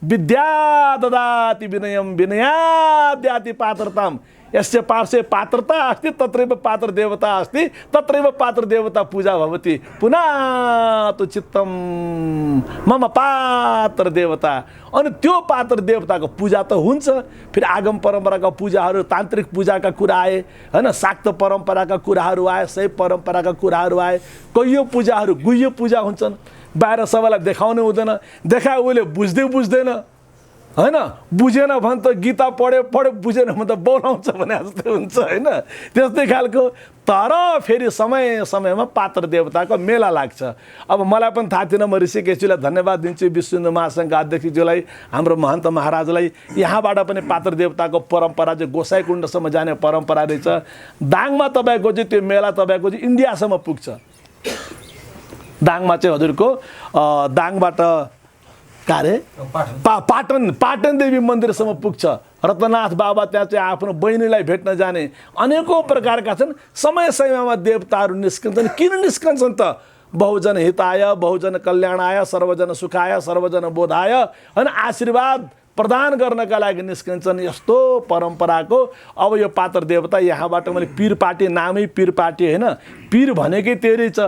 विद्या ददाति विनयम विनयाद्याति पात्रताम, यस्य पार्श्वे पात्रता अस्ति तत्रैव पात्र देवता अस्ति तत्रैव पात्र देवता पूजा भवति पुनः तो चित्तम मम पात्र देवता। अनि त्यो पात्र देवताको पूजा त हुन्छ। फेरि आगम परम्पराका पूजाहरू, तान्त्रिक पूजाका कुरा आए, हैन, शाक्त परम्पराका कुराहरू आए, शैव परम्पराका कुराहरू आए। कैयौँ पूजाहरू गुह्य पूजा हुन्छन्, बाहिर सबैलाई देखाउनु हुँदैन, देखाए उसले बुझ्दैन, हैन। बुझेन भने त गीता पढ्यो बुझेन भने त बोलाउँछ भने जस्तै हुन्छ, हैन, त्यस्तै खालको। तर फेरि समय समयमा पात्र देवताको मेला लाग्छ। अब मलाई पनि थाहा थिएन, म ऋषिकेशजीलाई धन्यवाद दिन्छु, विश्व हिन्दू महासङ्घका अध्यक्षज्यूलाई, हाम्रो महन्त महाराजलाई। यहाँबाट पनि पात्र देवताको परम्परा चाहिँ गोसाइकुण्डसम्म जाने परम्परा रहेछ। दाङमा तपाईँको चाहिँ त्यो मेला तपाईँको चाहिँ इन्डियासम्म पुग्छ। दाङमा चाहिँ हजुरको दाङबाट पाटन देवी मन्दिरसम्म पुग्छ। रत्ननाथ बाबा त्यहाँ चाहिँ आफ्नो बहिनीलाई भेट्न जाने अनेकौँ प्रकारका छन्। समय समयमा देवताहरू निस्कन्छन्। किन निस्कन्छन् त? बहुजन हिताय, बहुजन कल्याणाय, सर्वजन सुखाय, सर्वजन बोधाय, अनि आशीर्वाद प्रदान गर्नका लागि निस्किन्छन्। यस्तो परम्पराको अब यो पात्र देवता यहाँबाट मैले पीर पार्टी नामै पीर पार्टी होइन, पीर भनेकै त्यही छ,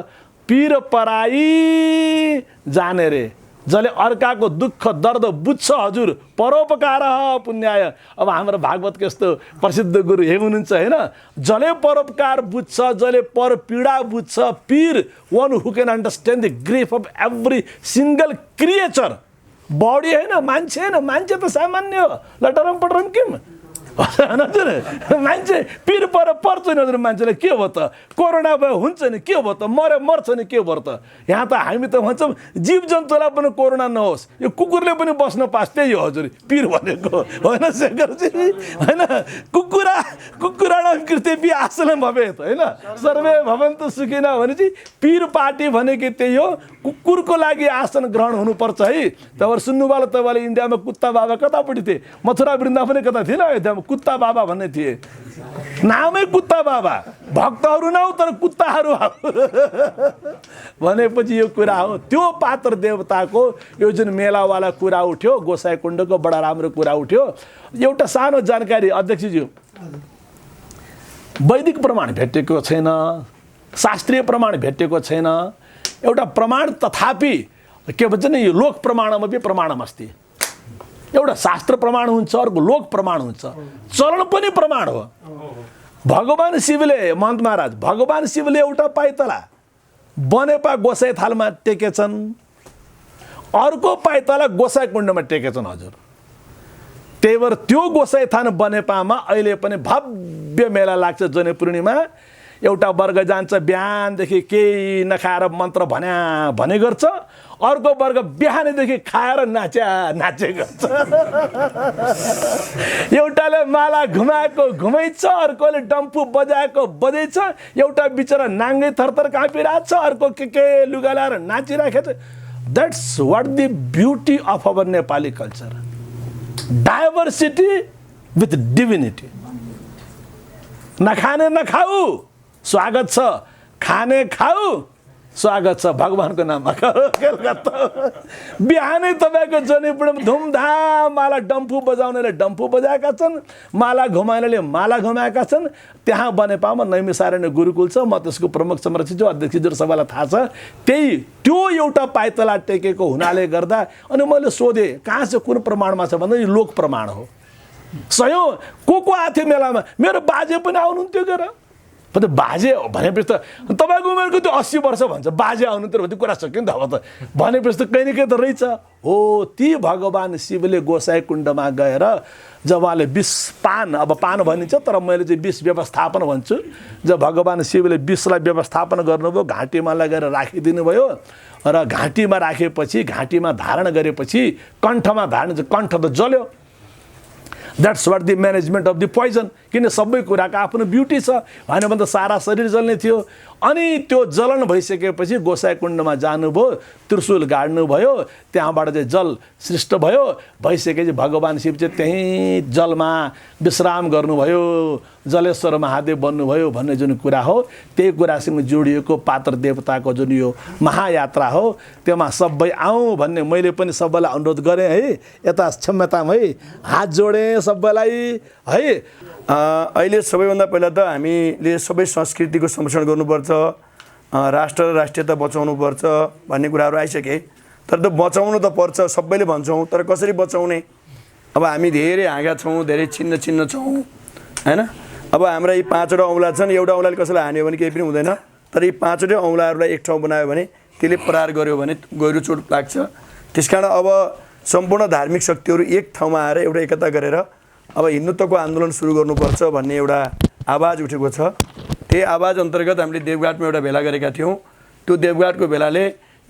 पीर पराई जाने रे, जसले अर्काको दुःख दर्द बुझ्छ हजुर परोपकार पुण्याय। अब हाम्रो भागवतको यस्तो प्रसिद्ध गुरु हे हुनुहुन्छ होइन, जसले परोपकार बुझ्छ, जसले पर पीडा बुझ्छ, पीर one who can understand the grief of every single creature. Body होइन, मान्छे होइन, मान्छे त सामान्य हो, लटरम पटरम किम हजुर, मान्छे पीर पर पर्छ नि हजुर, मान्छेलाई के भयो त, कोरोना भयो हुन्छ नि, के भयो त, मर्यो मर्छ नि, के भयो त। यहाँ त हामी त भन्छौँ जीव जन्तुलाई पनि कोरोना नहोस्, यो कुकुरले पनि बस्न पास, त्यही हो हजुर पीर भनेको होइन शेखरजी होइन। कुकुराणाम कृतेपि आसनं भवेत् होइन, सर्वे भवन्तु सुखिनः भनेपछि पीर पार्टी भनेको त्यही हो, कुकुरको लागि आसन ग्रहण हुनुपर्छ है। तपाईँहरू सुन्नुभयो तपाईँले इन्डियामा कुत्ता बाबा कतापट्टि थिए, मथुरा वृन्दावन कता थिएन, अयोध्यामा कुत्ता बाबा भन्ने थिए, नामै कुत्ता बाबा, भक्तहरू नौ तर कुत्ताहरू भनेपछि यो कुरा हो। त्यो पात्र देवताको यो जुन मेलावाला कुरा उठ्यो, गोसाई कुण्डको बडा राम्रो कुरा उठ्यो। एउटा सानो जानकारी अध्यक्षज्यू, वैदिक प्रमाण भेटेको छैन, शास्त्रीय प्रमाण भेटेको छैन, एउटा प्रमाण तथापि के भन्छ नि, यो लोक प्रमाणमा पनि प्रमाणम अस्ति। एउटा शास्त्र प्रमाण हुन्छ, अर्को लोक प्रमाण हुन्छ, चलन पनि प्रमाण हो। भगवान शिवले, महन्त महाराज भगवान शिवले एउटा पाइतला बनेपा गोसाई थालमा टेकेछन्, अर्को पाइतला गोसाई कुण्डमा टेकेछन् हजुर। त्यही भएर त्यो गोसाई थान बनेपामा अहिले पनि भव्य मेला लाग्छ जने पूर्णिमा। एउटा वर्ग जान्छ बिहानदेखि केही नखाएर मन्त्र भने गर्छ, अर्को वर्ग बिहानदेखि खाएर नाचे गर्छ। एउटाले माला घुमाएको घुमाइछ, अर्कोले डम्फु बजाएको बजाइछ, एउटा बिचरा नाङ्गै थरथर काँपिरहेको छ, अर्को के लुगा लाएर नाचिराखेको छ। That's what the beauty of our Nepali culture, diversity with divinity. नखाने नखाऊ स्वागत छ, खाने खाऊ स्वागत छ, भगवानको नाममा बिहानै तपाईँको जनेपुरमा धुमधाम माला डम्फु बजाउनेले डम्फु बजाएका छन्, माला घुमाउनेले माला घुमाएका छन्। त्यहाँ बनेपामा नैमिसारण्य गुरुकुल छ, म त्यसको प्रमुख संरक्षक छु, अध्यक्षज्यू सबैलाई थाहा छ। त्यो एउटा पाइतला टेकेको हुनाले गर्दा अनि मैले सोधेँ कहाँ चाहिँ कुन प्रमाणमा छ भन्दा यो लोक प्रमाण हो। सयौँ को आएको थियो मेलामा, मेरो बाजे पनि आउनुहुन्थ्यो गएर, बाजे भनेपछि त तपाईँको उमेरको त्यो 80 वर्ष भन्छ, बाजे आउनुहुन्थ्यो भने कुरा सक्यो नि त। अब त भनेपछि त कहीँ न कहीँ त रहेछ हो। ती भगवान शिवले गोसाई कुण्डमा गएर जब उहाँले विष पान, अब पान भनिन्छ तर मैले चाहिँ विष व्यवस्थापन भन्छु, जब भगवान शिवले विषलाई व्यवस्थापन गर्नुभयो, घाँटीमा लगेर राखिदिनु भयो र घाँटीमा राखेपछि, घाँटीमा धारण गरेपछि कण्ठमा धारण, कण्ठ त जल्यो। That's what the management of the poison. किन सबै कुराको आफ्नो ब्युटी छ, होइन भने त सारा शरीर जल्ने थियो। अनि त्यो जलन भइसकेपछि गोसाई कुण्डमा जानुभयो, त्रिशूल गाड्नुभयो, त्यहाँबाट चाहिँ जल सृष्ट भयो, भइसकेपछि भगवान शिव चाहिँ त्यहीँ जलमा विश्राम गर्नुभयो, जलेश्वर महादेव बन्नुभयो भन्ने जुन कुरा हो, त्यही कुरासँग जोडिएको पात्र देवताको जुन यो महायात्रा हो, त्यसमा सबै आउँ भन्ने मैले पनि सबैलाई अनुरोध गरेँ है। यता क्षमताम है, हात जोडेँ सबैलाई है। अहिले सबैभन्दा पहिला त हामीले सबै संस्कृतिको संरक्षण गर्नुपर्छ, राष्ट्र र राष्ट्रियता बचाउनुपर्छ भन्ने कुराहरू आइसके। तर त बचाउनु त पर्छ, सबैले भन्छौँ, तर कसरी बचाउने? अब हामी धेरै हाँगा छौँ, धेरै छिन्न छौँ होइन। अब हाम्रा यी 5वटा औँला छन्, एउटा औँलाले कसैलाई हान्यो भने केही पनि हुँदैन, तर यी 5वटै औँलाहरूलाई एक ठाउँ बनायो भने, त्यसले प्रहार गर्यो भने गहिरो चोट लाग्छ। त्यसकारण अब सम्पूर्ण धार्मिक शक्तिहरू एक ठाउँमा आएर एउटा एकता गरेर अब हिन्दुत्वको आन्दोलन सुरु गर्नुपर्छ भन्ने एउटा आवाज उठेको छ। त्यही आवाज अन्तर्गत हामीले देवघाटमा एउटा भेला गरेका थियौँ। त्यो देवघाटको भेलाले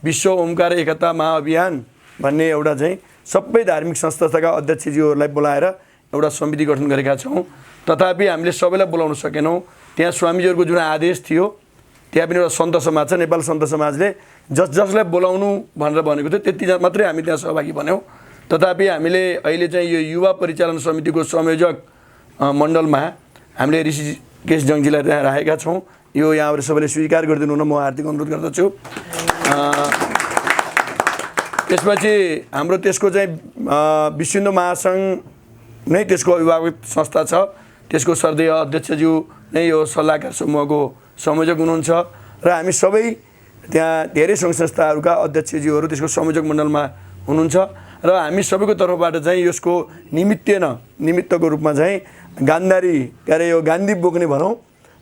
विश्व ओमकार एकता महाअभियान भन्ने एउटा चाहिँ सबै धार्मिक संस्थाका अध्यक्षज्यूहरूलाई बोलाएर एउटा समिति गठन गरेका छौँ। तथापि हामीले सबैलाई बोलाउन सकेनौँ। त्यहाँ स्वामीजीहरूको जुन आदेश थियो, त्यहाँ पनि एउटा सन्त समाज छ, नेपाल सन्त समाजले जसलाई बोलाउनु भनेर भनेको थियो त्यति मात्रै हामी त्यहाँ सहभागी बन्यौँ। तथापि हामीले अहिले चाहिँ यो युवा परिचालन समितिको संयोजक मण्डलमा हामीले ऋषिकेश जङ्गजीलाई त्यहाँ राखेका छौँ। यो यहाँहरू सबैले स्वीकार गरिदिनु हुन म हार्दिक अनुरोध गर्दछु। त्यसपछि हाम्रो त्यसको चाहिँ विश्व हिन्दू महासङ्घ नै त्यसको अभिभावक संस्था छ। त्यसको सर्देय अध्यक्षज्यू नै यो सल्लाहकार समूहको संयोजक हुनुहुन्छ र हामी सबै त्यहाँ धेरै सङ्घ संस्थाहरूका अध्यक्षज्यूहरू त्यसको संयोजक मण्डलमा हुनुहुन्छ र हामी सबैको तर्फबाट चाहिँ यसको निमित्तको रूपमा चाहिँ गान्धारी के अरे यो गान्धी बोक्ने भनौँ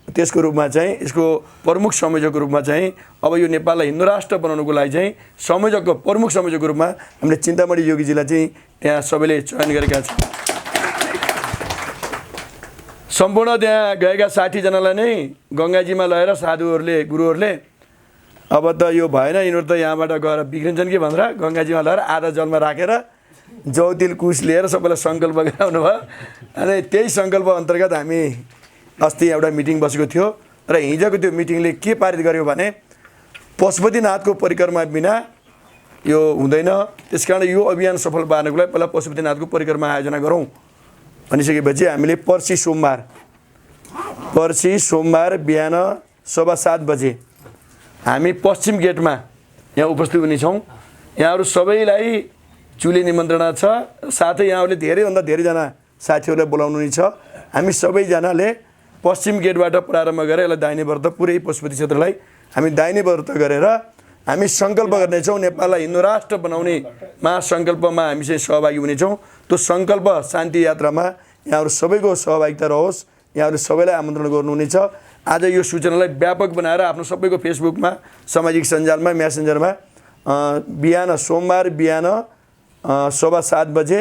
त्यसको रूपमा चाहिँ यसको प्रमुख संयोजकको रूपमा चाहिँ अब यो नेपाललाई हिन्दू राष्ट्र बनाउनुको लागि चाहिँ संयोजकको प्रमुख संयोजकको रूपमा हामीले चिन्तामणि योगीजीलाई चाहिँ त्यहाँ सबैले चयन गरेका छौँ। सम्पूर्ण त्यहाँ गएका 60 जनालाई नै गङ्गाजीमा लगेर साधुहरूले गुरुहरूले अब त यो भएन यिनीहरू त यहाँबाट गएर बिग्रिन्छन् कि भनेर गङ्गाजीमा लगेर आधा जलमा राखेर जौतिल कुश लिएर सबैलाई सङ्कल्प गराउनु भयो। अनि त्यही सङ्कल्प अन्तर्गत हामी अस्ति एउटा मिटिङ बसेको थियो र हिजोको त्यो मिटिङले के पारित गर्यो भने पशुपतिनाथको परिक्रमा बिना यो हुँदैन। त्यसकारण यो अभियान सफल पार्नको लागि पहिला पशुपतिनाथको परिक्रमा आयोजना गरौँ भनिसकेपछि हामीले पर्सि सोमबार बिहान 7:15 बजे हामी पश्चिम गेटमा यहाँ उपस्थित हुनेछौँ। यहाँहरू सबैलाई चुली निमन्त्रणा छ, साथै यहाँहरूले धेरैभन्दा धेरैजना साथीहरूलाई बोलाउनु नै छ। हामी सबैजनाले पश्चिम गेटबाट प्रारम्भ गरेर यसलाई दाहिने व्रत पुरै पशुपति क्षेत्रलाई हामी दाहिने व्रत गरेर हामी सङ्कल्प गर्नेछौँ नेपाललाई हिन्दू राष्ट्र बनाउने महासङ्कल्पमा हामी चाहिँ सहभागी हुनेछौँ। त्यो सङ्कल्प शान्ति यात्रामा यहाँहरू सबैको सहभागिता रहोस्, यहाँहरूले सबैलाई आमन्त्रण गर्नुहुनेछ। आज यो सूचनालाई व्यापक बनाएर आफ्नो सबैको फेसबुकमा सामाजिक सञ्जालमा मेसेन्जरमा सोमबार बिहान 7:15 बजे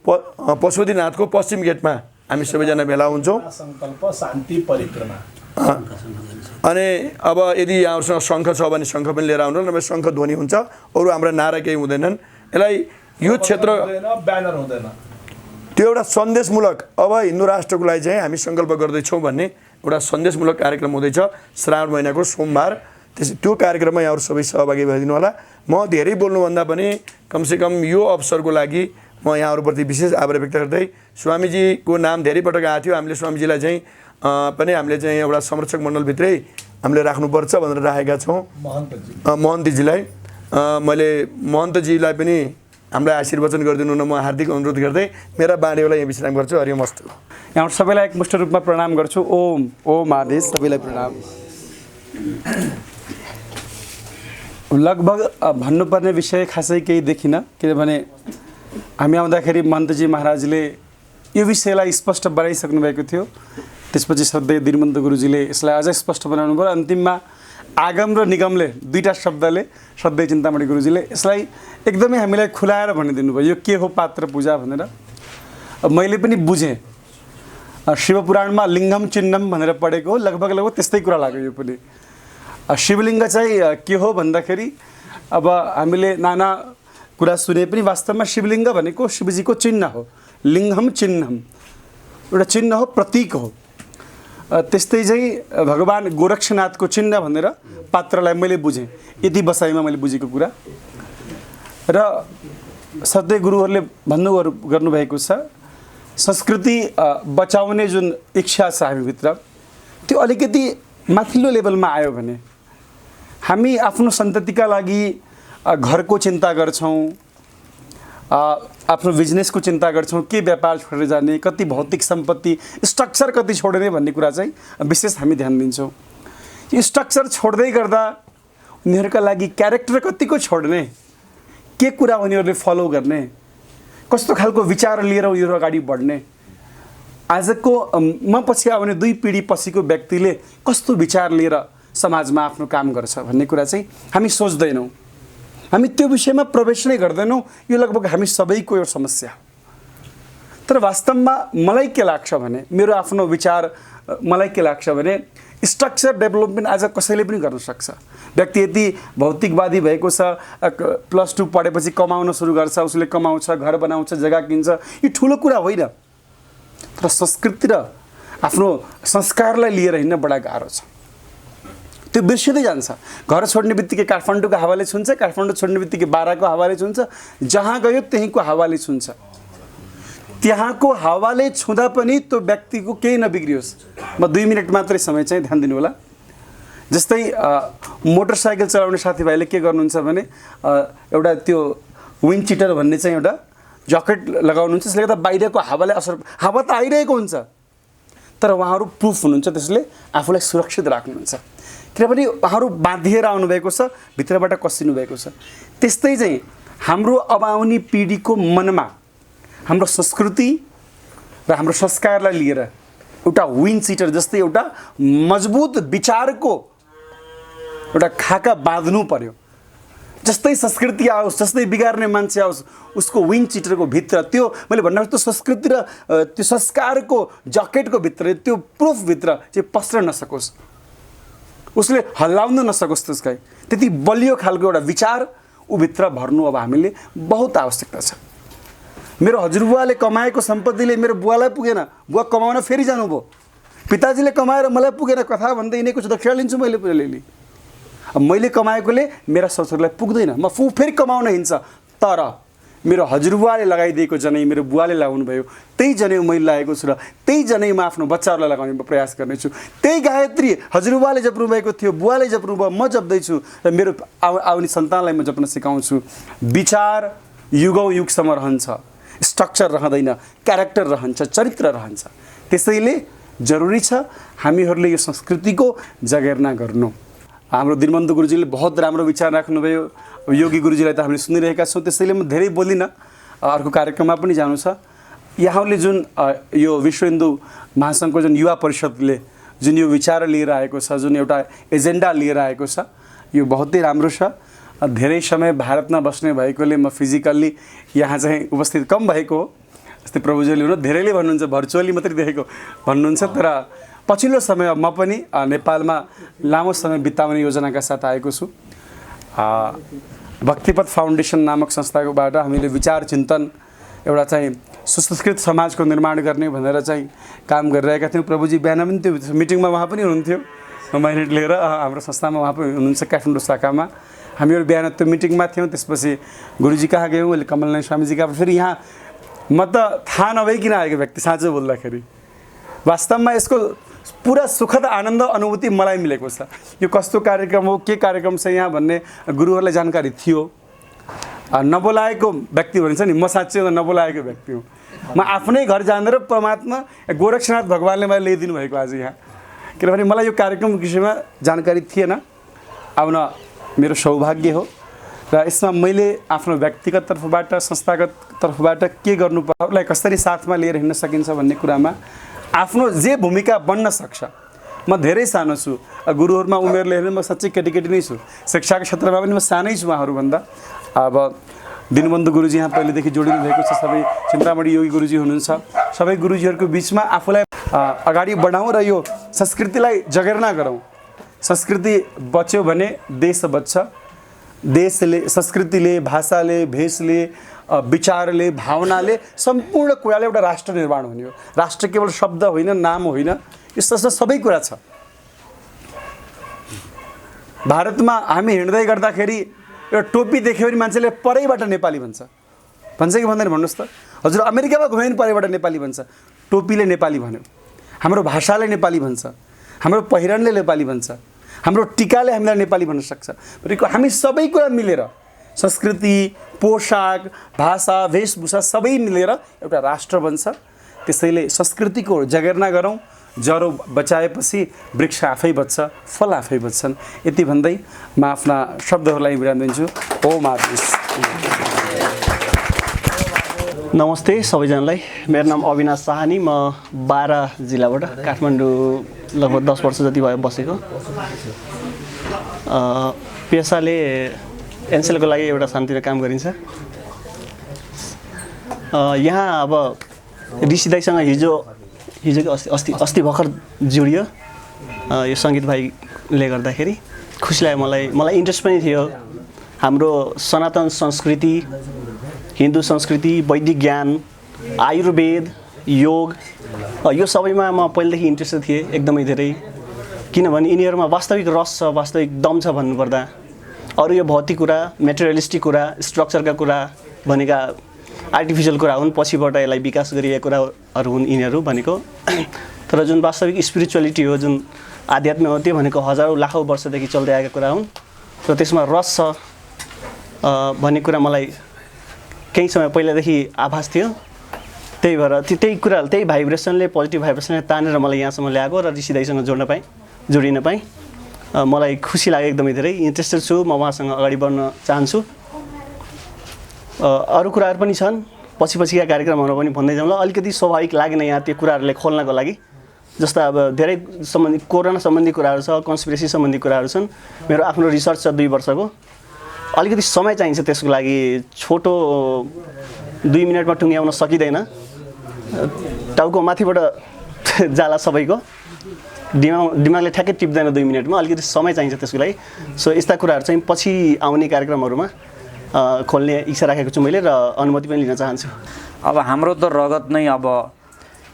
पशुपतिनाथको पश्चिम गेटमा हामी सबैजना भेला हुन्छौँ। सङ्कल्प शान्ति परिक्रमा। अनि अब यदि यहाँहरूसँग शङ्ख छ भने शङ्ख पनि लिएर आउनु, नभए शङ्ख ध्वनि हुन्छ, अरू हाम्रा नारा केही हुँदैनन्। यसलाई यो क्षेत्र ब्यानर हुँदैन, त्यो एउटा सन्देशमूलक अब हिन्दू राष्ट्रको लागि चाहिँ हामी सङ्कल्प गर्दैछौँ भन्ने एउटा सन्देशमूलक कार्यक्रम हुँदैछ श्रावण महिनाको सोमबार। त्यो कार्यक्रममा यहाँहरू सबै सहभागी भइदिनु होला। म धेरै बोल्नुभन्दा पनि कमसेकम यो अवसरको लागि म यहाँहरूप्रति विशेष आभार व्यक्त गर्दै स्वामीजीको नाम धेरै पटक आएको थियो। हामीले स्वामीजीलाई चाहिँ पनि हामीले चाहिँ एउटा संरक्षक मण्डलभित्रै हामीले राख्नुपर्छ भनेर राखेका छौँ। महन्तजीलाई मैले महन्तजीलाई पनि हामीलाई आशीर्वचन गरिदिनु न म हार्दिक अनुरोध गर्दै मेरा बाणीलाई यहाँ विश्राम गर्छु। हरिओमस्तु। यहाँहरू सबैलाई एकमुष्ट रूपमा प्रणाम गर्छु। ओम ओम आदेश सबैलाई प्रणाम। लगभग भन्नुपर्ने विषय खासै केही देखिनँ, किनभने हामी आउँदाखेरि महन्तजी महाराजले यो विषयलाई स्पष्ट बनाइसक्नु भएको थियो। त्यसपछि श्रद्धेय दिनबन्धु गुरुजीले यसलाई अझै स्पष्ट बनाउनु भयो। अन्तिममा आगम र निगमले दुईवटा शब्दले श्रद्धेय चिन्तामणि गुरुजीले यसलाई एकदमै हामीलाई खुलाएर भनिदिनु भयो, यो के हो पात्र पूजा भनेर। मैले पनि बुझेँ, शिवपुराणमा लिङ्गम चिन्हम भनेर पढेको हो, लगभग त्यस्तै कुरा लाग्यो। यो पनि शिवलिङ्ग चाहिँ के हो भन्दाखेरि अब हामीले नाना कुरा सुने पनि वास्तवमा शिवलिङ्ग भनेको शिवजीको चिन्ह हो। लिङ्गम चिन्हम एउटा चिन्ह हो, प्रतीक हो। त्यस्तै चाहिँ भगवान् गोरक्षनाथको चिन्ह भनेर पात्रलाई मैले बुझेँ, यति बसाइमा मैले बुझेको कुरा। र सधैँ गुरुहरूले गर्नुभएको छ संस्कृति बचाउने जुन इच्छा छ हामीभित्र, त्यो अलिकति माथिल्लो लेभलमा आयो भने हामी आफ्नो सन्ततिका लागि घरको चिन्ता गर्छौँ, आफ्नो बिजनेसको चिन्ता गर्छौँ, के व्यापार छोडेर जाने, कति भौतिक सम्पत्ति, स्ट्रक्चर कति छोड्ने भन्ने कुरा चाहिँ विशेष हामी ध्यान दिन्छौँ। यो स्ट्रक्चर छोड्दै गर्दा उनीहरूका लागि क्यारेक्टर कतिको छोड्ने, के कुरा उनीहरूले फलो गर्ने, कस्तो खालको विचार लिएर उनीहरू अगाडि बढ्ने, आजको म पछि आउने 2 पिँढी पछिको व्यक्तिले कस्तो विचार लिएर समाजमा आफ्नो काम गर्छ भन्ने कुरा चाहिँ हामी सोच्दैनौँ। हामी त्यो विषयमा प्रवेश नै गर्दैनौँ। यो लगभग हामी सबैको यो समस्या हो। तर वास्तवमा मलाई के लाग्छ भने, मेरो आफ्नो विचार मलाई के लाग्छ भने, स्ट्रक्चर डेभलपमेन्ट आज कसैले पनि गर्न सक्छ। व्यक्ति यति भौतिकवादी भएको छ, +2 पढेपछि कमाउन सुरु गर्छ, उसले कमाउँछ, घर बनाउँछ, जग्गा किन्छ, यो ठुलो कुरा होइन। तर संस्कृति र आफ्नो संस्कारलाई लिएर हिँड्न बडा गाह्रो छ। त्यो बिर्सिँदै जान्छ। घर छोड्ने बित्तिकै काठमाडौँको हावाले छुन्छ, काठमाडौँ छोड्ने बित्तिकै बाराको हावाले छुन्छ, जहाँ गयो त्यहीँको हावाले छुन्छ। त्यहाँको हावाले छुँदा पनि त्यो व्यक्तिको केही नबिग्रियोस्। म 2 मिनट मात्रै समय चाहिँ ध्यान दिनु होला। जस्तै मोटरसाइकल चलाउने साथीभाइले के गर्नुहुन्छ भने एउटा त्यो विन्ड चिटर भन्ने चाहिँ एउटा ज्याकेट लगाउनुहुन्छ, त्यसले गर्दा बाहिरको हावाले असर, हावा त आइरहेको हुन्छ तर उहाँहरू प्रुफ हुनुहुन्छ, त्यसले आफूलाई सुरक्षित राख्नुहुन्छ किनभने उहाँहरू बाँधिएर आउनुभएको छ, भित्रबाट कसिनु भएको छ। त्यस्तै चाहिँ हाम्रो अब आउने पिँढीको मनमा हाम्रो संस्कृति र हाम्रो संस्कारलाई लिएर एउटा विन्ड चिटर जस्तै एउटा मजबुत विचारको एउटा खाका बाँध्नु पर्यो। जस्तै संस्कृति आओस्, जस्तै बिगार्ने मान्छे आओस्, उसको विन्ड चिटरको भित्र त्यो मैले भन्नु त्यो संस्कृति र त्यो संस्कारको ज्याकेटको भित्र त्यो प्रुफभित्र चाहिँ पस्न नसकोस्, उसले हल्लाउन नसकोस्, त्यसलाई त्यति बलियो खालको एउटा विचार भित्र भर्नु अब हामीले बहुत आवश्यकता छ। मेरो हजुरबुवाले कमाएको सम्पत्तिले मेरो बुवालाई पुगेन, बुवा कमाउन फेरि जानुभयो, पिताजीले कमाएर मलाई पुगेन, कथा भन्दै यिनीको दक्षिणा लिन्छु मैले अलिअलि, अब मैले कमाएकोले मेरा ससुरलाई पुग्दैन, म फेरि कमाउन हिँड्छ, तर मेरो हजुरबुवाले लगाइदिएको जनै मेरो बुवाले लगाउनु भयो, त्यही जनै मैले लगाएको छु र त्यही जनै म आफ्नो बच्चाहरूलाई लगाउने प्रयास गर्नेछु। त्यही गायत्री हजुरबुवाले जप्नु भएको थियो, बुवाले जप्नु भयो, म जप्दैछु र मेरो आउने सन्तानलाई म जप्न सिकाउँछु। विचार युगौँ युगसम्म रहन्छ, स्ट्रक्चर रहँदैन, क्यारेक्टर रहन्छ, चरित्र रहन्छ। त्यसैले जरुरी छ हामीहरूले यो संस्कृतिको जगेर्ना गर्नु। हाम्रो दिनबन्धु गुरुजीले बहुत राम्रो विचार राख्नुभयो, योगी गुरुजीलाई त हामीले सुनिरहेका छौँ, त्यसैले म धेरै बोलिनँ, अर्को कार्यक्रममा पनि जानु छ। यहाँहरूले जुन यो विश्व हिन्दू महासङ्घको जुन युवा परिषदले जुन यो विचार लिएर आएको छ, जुन एउटा एजेन्डा लिएर आएको छ, यो बहुतै राम्रो छ। धेरै समय भारतमा बस्ने भएकोले म फिजिकल्ली यहाँ चाहिँ उपस्थित कम भएको हो, जस्तै प्रभुजीले हुनु धेरैले भन्नुहुन्छ भर्चुअली मात्रै देखेको भन्नुहुन्छ, तर पछिल्लो समय म पनि नेपालमा लामो समय बिताउने योजनाका साथ आएको छु। भक्तिपथ फाउन्डेसन नामक संस्थाकोबाट हामीले विचार चिन्तन एउटा चाहिँ सुसंस्कृत समाजको निर्माण गर्ने भनेर चाहिँ काम गरिरहेका थियौँ। प्रभुजी बिहान पनि त्यो मिटिङमा उहाँ पनि हुनुहुन्थ्यो, माइनेट लिएर हाम्रो संस्थामा उहाँ पनि हुनुहुन्छ काठमाडौँ शाखामा। हामीहरू बिहान त्यो मिटिङमा थियौँ, त्यसपछि गुरुजी कहाँ गयौँ, अहिले कमलनारायण स्वामीजी कहाँ, फेरि यहाँ म त थाहा नभइकन आएको व्यक्ति साँचो बोल्दाखेरि। वास्तवमा यसको पुरा सुखद आनन्द अनुभूति मलाई मिलेको छ। यो कस्तो कार्यक्रम हो, के कार्यक्रम छ यहाँ भन्ने गुरुहरूलाई जानकारी थियो। नबोलाएको व्यक्ति भनिन्छ नि, म साँच्चै नबोलाएको व्यक्ति हुँ। म आफ्नै घर जाँदा परमात्मा गोरक्षनाथ भगवान्ले मलाई ल्याइदिनु भएको आज यहाँ, किनभने मलाई यो कार्यक्रमको विषयमा जानकारी थिएन। आउन मेरो सौभाग्य हो र यसमा मैले आफ्नो व्यक्तिगत तर्फबाट संस्थागत तर्फबाट के गर्नुपर्छ, कसरी साथमा लिएर हिँड्न सकिन्छ भन्ने कुरामा आफ्नो जे भूमिका बन्न सक्छ। म धेरै सानो छु, गुरुहरूमा उमेरले हेर्ने म साँच्चै केटी नै छु, शिक्षाको क्षेत्रमा पनि म सानै छु उहाँहरूभन्दा। अब दिनबन्धु गुरुजी यहाँ पहिलेदेखि जोडिनु भएको छ, सबै चिन्तामणी योगी गुरुजी हुनुहुन्छ, सबै गुरुजीहरूको बिचमा आफूलाई अगाडि बढाउँ र यो संस्कृतिलाई जगेर्ना गरौँ। संस्कृति बच्यो भने देश बच्छ, देशले, संस्कृतिले, भाषाले, भेषले, विचारले, भावनाले, सम्पूर्ण कुराले एउटा राष्ट्र निर्माण हुने हो। राष्ट्र केवल शब्द होइन, नाम होइन, यसमा सबै कुरा छ। भारतमा हामी हिँड्दै गर्दाखेरि एउटा टोपी देख्यो भने मान्छेले परैबाट नेपाली भन्छ कि भन्दैन भन्नुहोस् त? हजुर अमेरिकामा घुम्यो भने परैबाट नेपाली भन्छ, टोपीले नेपाली भन्यो, हाम्रो भाषाले नेपाली भन्छ, हाम्रो पहिरनले नेपाली भन्छ, हाम्रो टिकाले हामीलाई नेपाली भन्न सक्छ। हामी सबै कुरा मिलेर संस्कृति, पोसाक, भाषा, वेशभूषा सबै मिलेर एउटा राष्ट्र बन्छ। त्यसैले संस्कृतिको जगेर्ना गरौँ। जरो बचाएपछि वृक्ष आफै बच्छ, फल आफै बच्छन्। यति भन्दै म आफ्ना शब्दहरूलाई विराम दिन्छु। ओम आदेश। नमस्ते सबैजनालाई, मेरो नाम अविनाश साहानी, म बारा जिल्लाबाट काठमाडौँ लगभग 10 वर्ष जति भयो बसेको। पेसाले एनसेलको लागि एउटा शान्तिर काम गरिन्छ। यहाँ अब ऋषि दाइसँग हिजो अस्ति भर्खर जोडियो यो सङ्गीत भाइले गर्दाखेरि खुसी लाग्यो। मलाई इन्ट्रेस्ट पनि थियो। हाम्रो सनातन संस्कृति, हिन्दू संस्कृति, वैदिक ज्ञान, आयुर्वेद, योग, यो सबैमा म पहिलेदेखि इन्ट्रेस्टेड थिएँ एकदमै धेरै। किनभने यिनीहरूमा वास्तविक रस छ, वास्तविक दम छ भन्नुपर्दा। अरू यो भौतिक कुरा, मेटेरियलिस्टिक कुरा, स्ट्रक्चरका कुरा भनेका आर्टिफिसियल कुरा हुन्, पछिबाट यसलाई विकास गरिएका कुराहरू हुन् यिनीहरू भनेको। तर जुन वास्तविक स्पिरिचुअलिटी हो, जुन आध्यात्म हो, त्यो भनेको हजारौँ लाखौँ वर्षदेखि चल्दै आएका कुरा हुन् र त्यसमा रस छ भन्ने कुरा मलाई केही समय पहिलादेखि आभास थियो। त्यही भएर त्यही कुराहरू त्यही भाइब्रेसनले पोजिटिभ भाइब्रेसनले तानेर मलाई यहाँसम्म ल्याएको र ऋषि दाइसँग जोडिन पाएँ। मलाई खुसी लाग्यो, एकदमै धेरै इन्ट्रेस्टेड छु म उहाँसँग अगाडि बढ्न चाहन्छु। अरू कुराहरू पनि छन्, पछिका कार्यक्रमहरू पनि भन्दै जाउँला। अलिकति स्वाभाविक लागेन यहाँ त्यो कुराहरूलाई खोल्नको लागि। जस्ता अब धेरै कोरोना सम्बन्धी कुराहरू छ, कन्स्पिरेसी सम्बन्धी कुराहरू छन्। मेरो आफ्नो रिसर्च छ 2 वर्षको, अलिकति समय चाहिन्छ त्यसको लागि। छोटो 2 मिनटमा टुङ्ग्याउन सकिँदैन, टाउको माथिबाट जाला सबैको, दिमागले ठ्याक्कै टिप्दैन 2 मिनटमा, अलिकति समय चाहिन्छ त्यसको लागि। सो यस्ता कुराहरू चाहिँ पछि आउने कार्यक्रमहरूमा खोल्ने इच्छा राखेको छु मैले र अनुमति पनि लिन चाहन्छु। अब हाम्रो त रगत नै अब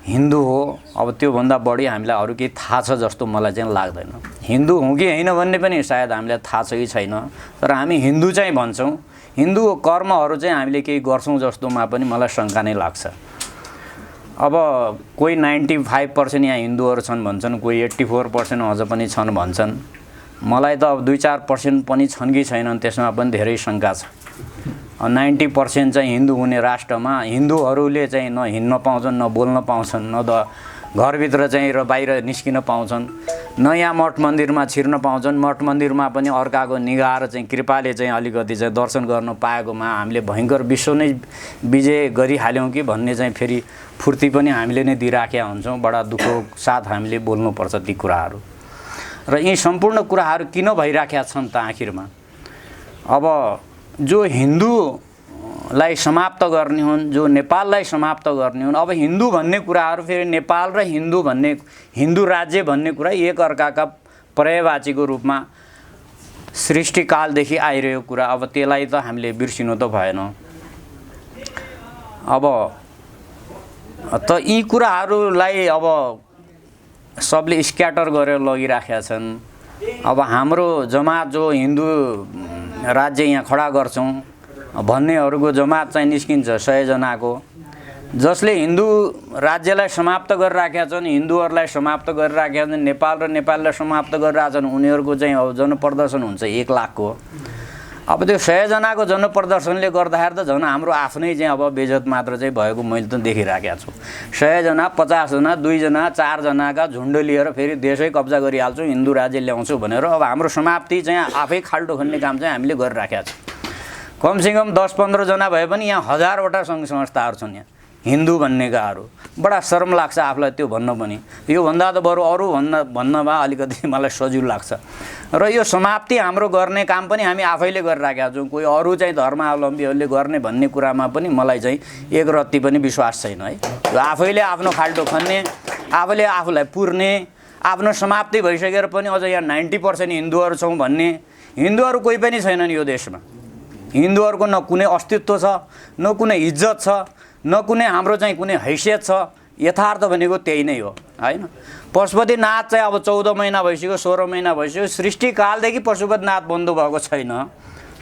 हिन्दू हो, अब त्योभन्दा बढी हामीलाई अरू केही थाहा छ जस्तो मलाई चाहिँ लाग्दैन। हिन्दू हुँ कि होइन भन्ने पनि सायद हामीलाई थाहा छ कि छैन, तर हामी हिन्दू चाहिँ भन्छौँ। हिन्दू कर्महरू चाहिँ हामीले केही गर्छौँ जस्तोमा पनि मलाई शङ्का नै लाग्छ। अब कोही 95% यहाँ हिन्दूहरू छन् भन्छन्, कोही 84% अझ पनि छन् भन्छन्। मलाई त अब 2-4% पनि छन् कि छैनन् त्यसमा पनि धेरै शङ्का छ। 90% चाहिँ हिन्दू हुने राष्ट्रमा हिन्दूहरूले चाहिँ न हिँड्न पाउँछन्, न बोल्न पाउँछन्, न घरभित्र चाहिँ र बाहिर निस्किन पाउँछन्, न यहाँ मठ मन्दिरमा छिर्न पाउँछन्। मठ मन्दिरमा पनि अर्काको निगाह र चाहिँ कृपाले चाहिँ अलिकति चाहिँ दर्शन गर्न पाएकोमा हामीले भयङ्कर विश्व नै विजय गरिहाल्यौँ कि भन्ने चाहिँ फेरि फुर्ती पनि हामीले नै दिइराखेका हुन्छौँ। बडा दुःखको साथ हामीले बोल्नुपर्छ ती कुराहरू। र यी सम्पूर्ण कुराहरू किन भइराखेका छन् त आखिरमा? अब जो हिन्दूलाई समाप्त गर्ने हुन्, जो नेपाललाई समाप्त गर्ने हुन्, अब हिन्दू भन्ने कुराहरू फेरि नेपाल र हिन्दू भन्ने हिन्दू राज्य भन्ने कुरा एक अर्काका पर्यायवाचीको रूपमा सृष्टिकालदेखि आइरहेको कुरा। अब त्यसलाई त हामीले बिर्सिनु त भएन। अब त यी कुराहरूलाई अब सबले स्क्याटर गरेर लगिराखेका छन्। अब हाम्रो जमात जो हिन्दू राज्य यहाँ खडा गर्छौँ भन्नेहरूको जमात चाहिँ निस्किन्छ 100 जनाको, जसले हिन्दू राज्यलाई समाप्त गरिराखेका छन्, हिन्दूहरूलाई समाप्त गरिराखेका छन्, नेपाल र नेपाललाई समाप्त गरिरहेका छन्। उनीहरूको चाहिँ अब जनप्रदर्शन हुन्छ 1 लाखको। अब त्यो 100 जनाको जनप्रदर्शनले गर्दाखेरि त झन् हाम्रो आफ्नै चाहिँ अब बेइज्जत मात्र चाहिँ भएको मैले त देखिराखेको छु। 100 जना, 50 जना, 2 जना, 4 जनाका झुन्ड लिएर फेरि देशै कब्जा गरिहाल्छु, हिन्दू राज्य ल्याउँछु भनेर अब हाम्रो समाप्ति चाहिँ आफै खाल्डो खन्ने काम चाहिँ हामीले गरिराखेका छौँ। कमसेकम 10-15 जना भए पनि यहाँ 1000वटा सङ्घ संस्थाहरू छन् यहाँ हिन्दू भन्नेकाहरू। बडा शर्म लाग्छ आफूलाई त्यो भन्न पनि। योभन्दा त बरु अरू भन्नमा अलिकति मलाई सजिलो लाग्छ। र यो समाप्ति हाम्रो गर्ने काम पनि हामी आफैले गरिराखेका छौँ। कोही अरू चाहिँ धर्मावलम्बीहरूले गर्ने भन्ने कुरामा पनि मलाई चाहिँ एक रत्ती पनि विश्वास छैन है। यो आफैले आफ्नो खाल्डो खन्ने, आफैले आफूलाई पुर्ने, आफ्नो समाप्ति भइसकेर पनि अझ यहाँ 90% हिन्दूहरू छौँ भन्ने। हिन्दूहरू कोही पनि छैनन् यो देशमा। हिन्दूहरूको न कुनै अस्तित्व छ, न कुनै इज्जत छ, न कुनै हाम्रो चाहिँ कुनै हैसियत छ। यथार्थ भनेको त्यही नै हो हैन। पशुपतिनाथ चाहिँ अब 14 महिना भइसक्यो, 16 महिना भइसक्यो। सृष्टिकालदेखि पशुपतिनाथ बन्द भएको छैन,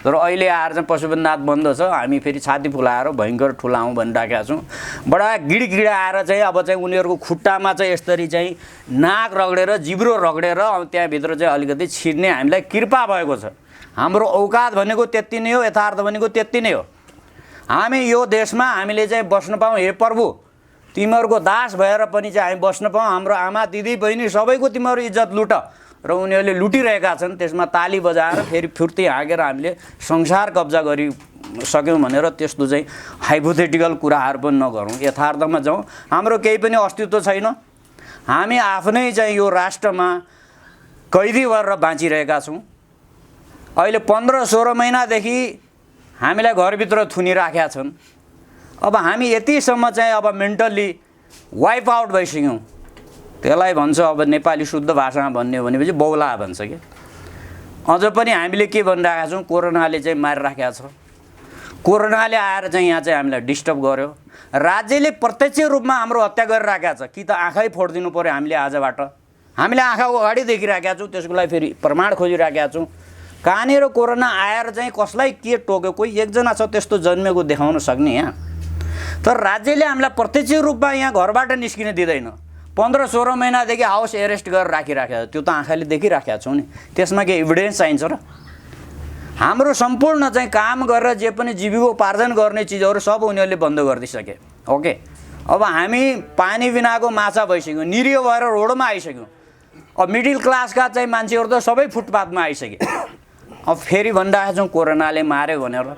तर अहिले आएर चाहिँ पशुपतिनाथ बन्द छ। हामी फेरि छाती फुलाएर भयङ्कर ठुलाउँ भनिराखेका छौँ। बडा गिडगिडा आएर चाहिँ अब चाहिँ उनीहरूको खुट्टामा चाहिँ यसरी चाहिँ नाक रगडेर जिब्रो रगडेर अब त्यहाँभित्र चाहिँ अलिकति छिर्ने हामीलाई कृपा भएको छ। हाम्रो औकात भनेको त्यति नै हो, यथार्थ भनेको त्यति नै हो। हामी यो देशमा हामीले चाहिँ बस्न पाऊँ। हे प्रभु, तिमीहरूको दास भएर पनि चाहिँ हामी बस्न पाऊँ। हाम्रो आमा, दिदी, बहिनी सबैको तिमीहरू इज्जत लुट र उनीहरूले लुटिरहेका छन्। त्यसमा ताली बजाएर फेरि फुर्ती हाँकेर हामीले संसार कब्जा गरिसक्यौँ भनेर त्यस्तो चाहिँ हाइपोथेटिकल कुराहरू पनि नगरौँ। यथार्थमा जाउँ। हाम्रो केही पनि अस्तित्व छैन। हामी आफ्नै चाहिँ यो राष्ट्रमा कैदी गरेर बाँचिरहेका छौँ। अहिले 15-16 महिनादेखि हामीलाई घरभित्र थुनिराखेका छन्। अब हामी यतिसम्म चाहिँ अब मेन्टल्ली वाइप आउट भइसक्यौँ। त्यसलाई भन्छ अब नेपाली शुद्ध भाषामा भन्ने हो भनेपछि बौला भन्छ कि। अझ पनि हामीले के भनिरहेका छौँ, कोरोनाले चाहिँ मारिराखेका छ। कोरोनाले आएर चाहिँ यहाँ चाहिँ हामीलाई डिस्टर्ब गर्यो। राज्यले प्रत्यक्ष रूपमा हाम्रो हत्या गरिराखेका छ। कि त आँखै फोडिदिनु पऱ्यो हामीले आजबाट। हामीले आँखा अगाडि देखिराखेका छौँ, त्यसको लागि फेरि प्रमाण खोजिराखेका छौँ। कहाँनिर कोरोना आएर चाहिँ कसलाई के टोक्यो, कोही एकजना छ त्यस्तो जन्मेको देखाउन सक्ने यहाँ। तर राज्यले हामीलाई प्रत्यक्ष रूपमा यहाँ घरबाट निस्किन दिँदैन। 15-16 महिनादेखि हाउस एरेस्ट गरेर राखिराखेको छ। त्यो त आँखाले देखिराखेका छौँ नि। त्यसमा के एभिडेन्स चाहिन्छ र? हाम्रो सम्पूर्ण चाहिँ काम गरेर जे पनि जीविकोपार्जन गर्ने चिजहरू सब उनीहरूले बन्द गरिदिइसके। ओके, अब हामी पानी बिनाको माछा भइसक्यौँ, निरीह भएर रोडमा आइसक्यौँ। अब मिडल क्लासका चाहिँ मान्छेहरू त सबै फुटपाथमा आइसके। अब फेरि भनिरहेको छौँ कोरोनाले मार्यो भनेर,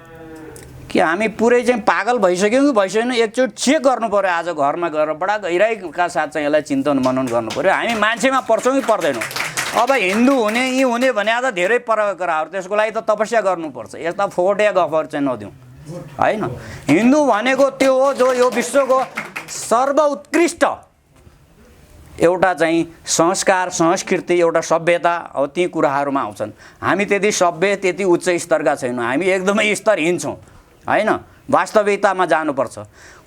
कि हामी पुरै चाहिँ पागल भइसक्यौँ कि भइसकेन एकचोटि चेक गर्नु पऱ्यो। आज घरमा गएर बडा गहिराइका साथ चाहिँ यसलाई चिन्तन मनन गर्नु पऱ्यो, हामी मान्छेमा पर्छौँ कि पर्दैनौँ। अब हिन्दू हुने यी हुने भने त धेरै परको कुराहरू, त्यसको लागि त तपस्या गर्नुपर्छ। यस्ता फोटे गफहरू चाहिँ नदिउँ होइन। हिन्दू भनेको त्यो हो जो यो विश्वको सर्वोत्कृष्ट एउटा चाहिँ संस्कार संस्कृति एउटा सभ्यता, अब ती कुराहरूमा आउँछन्। हामी त्यति सभ्य त्यति उच्च स्तरका छैनौँ, हामी एकदमै स्तरहीन छौँ होइन। वास्तविकतामा जानुपर्छ।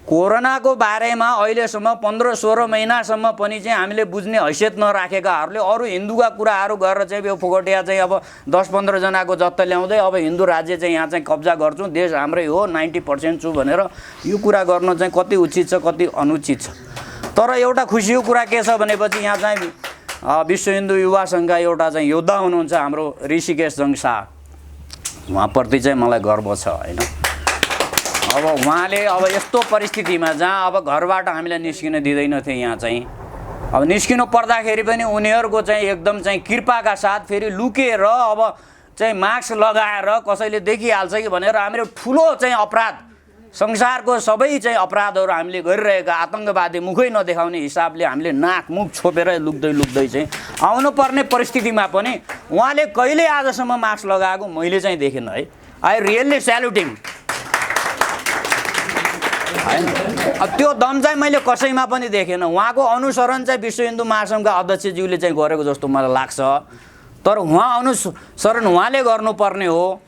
कोरोनाको बारेमा अहिलेसम्म 15-16 महिनासम्म पनि चाहिँ हामीले बुझ्ने हैसियत नराखेकाहरूले अरू हिन्दूका कुराहरू गरेर चाहिँ यो फोकटिया चाहिँ अब 10-15 जनाको जत्ता ल्याउँदै अब हिन्दू राज्य चाहिँ यहाँ चाहिँ कब्जा गर्छौँ, देश हाम्रै हो 90% छु भनेर यो कुरा गर्न चाहिँ कति उचित छ कति अनुचित छ। तर एउटा खुसीको कुरा के छ भनेपछि यहाँ चाहिँ विश्व हिन्दू युवा सङ्घका एउटा चाहिँ योद्धा हुनुहुन्छ हाम्रो ऋषिकेश जङ शाह, उहाँप्रति चाहिँ मलाई गर्व छ होइन। अब उहाँले अब यस्तो परिस्थितिमा जहाँ अब घरबाट हामीलाई निस्किन दिँदैनथे, यहाँ चाहिँ अब निस्किनु पर्दाखेरि पनि उनीहरूको चाहिँ एकदम चाहिँ कृपाका साथ फेरि लुकेर अब चाहिँ मास्क लगाएर कसैले देखिहाल्छ कि भनेर हामीले ठुलो चाहिँ अपराध संसारको सबै चाहिँ अपराधहरू हामीले गरिरहेका आतङ्कवादी मुखै नदेखाउने हिसाबले हामीले नाक मुख छोपेर लुक्दै चाहिँ आउनुपर्ने परिस्थितिमा पनि उहाँले कहिले आजसम्म मास्क लगाएको मैले चाहिँ देखेन है। आई रियल्ली स्याल्युटिङ होइन। अब त्यो दम चाहिँ मैले कसैमा पनि देखेन। उहाँको अनुसरण चाहिँ विश्व हिन्दू महासङ्घका अध्यक्षज्यूले चाहिँ गरेको जस्तो मलाई लाग्छ। तर उहाँ अनुसरण उहाँले गर्नुपर्ने हो,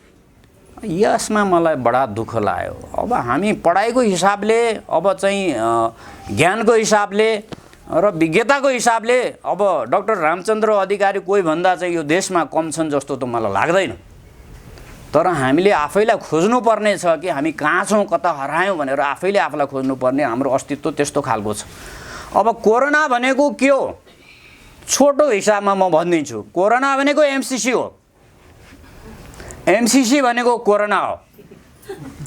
यसमा मलाई बडा दुःख लाग्यो। अब हामी पढाइको हिसाबले अब चाहिँ ज्ञानको हिसाबले र विज्ञताको हिसाबले अब डाक्टर रामचन्द्र अधिकारी कोही भन्दा चाहिँ यो देशमा कम छन् जस्तो त मलाई लाग्दैन। तर हामीले आफैलाई खोज्नुपर्ने छ कि हामी कहाँ छौँ कता हरायौँ भनेर आफैले आफूलाई खोज्नुपर्ने हाम्रो अस्तित्व त्यस्तो खालको छ। अब कोरोना भनेको के हो छोटो हिसाबमा म भनिदिन्छु। कोरोना भनेको एमसिसी हो, एमसिसी भनेको कोरोना हो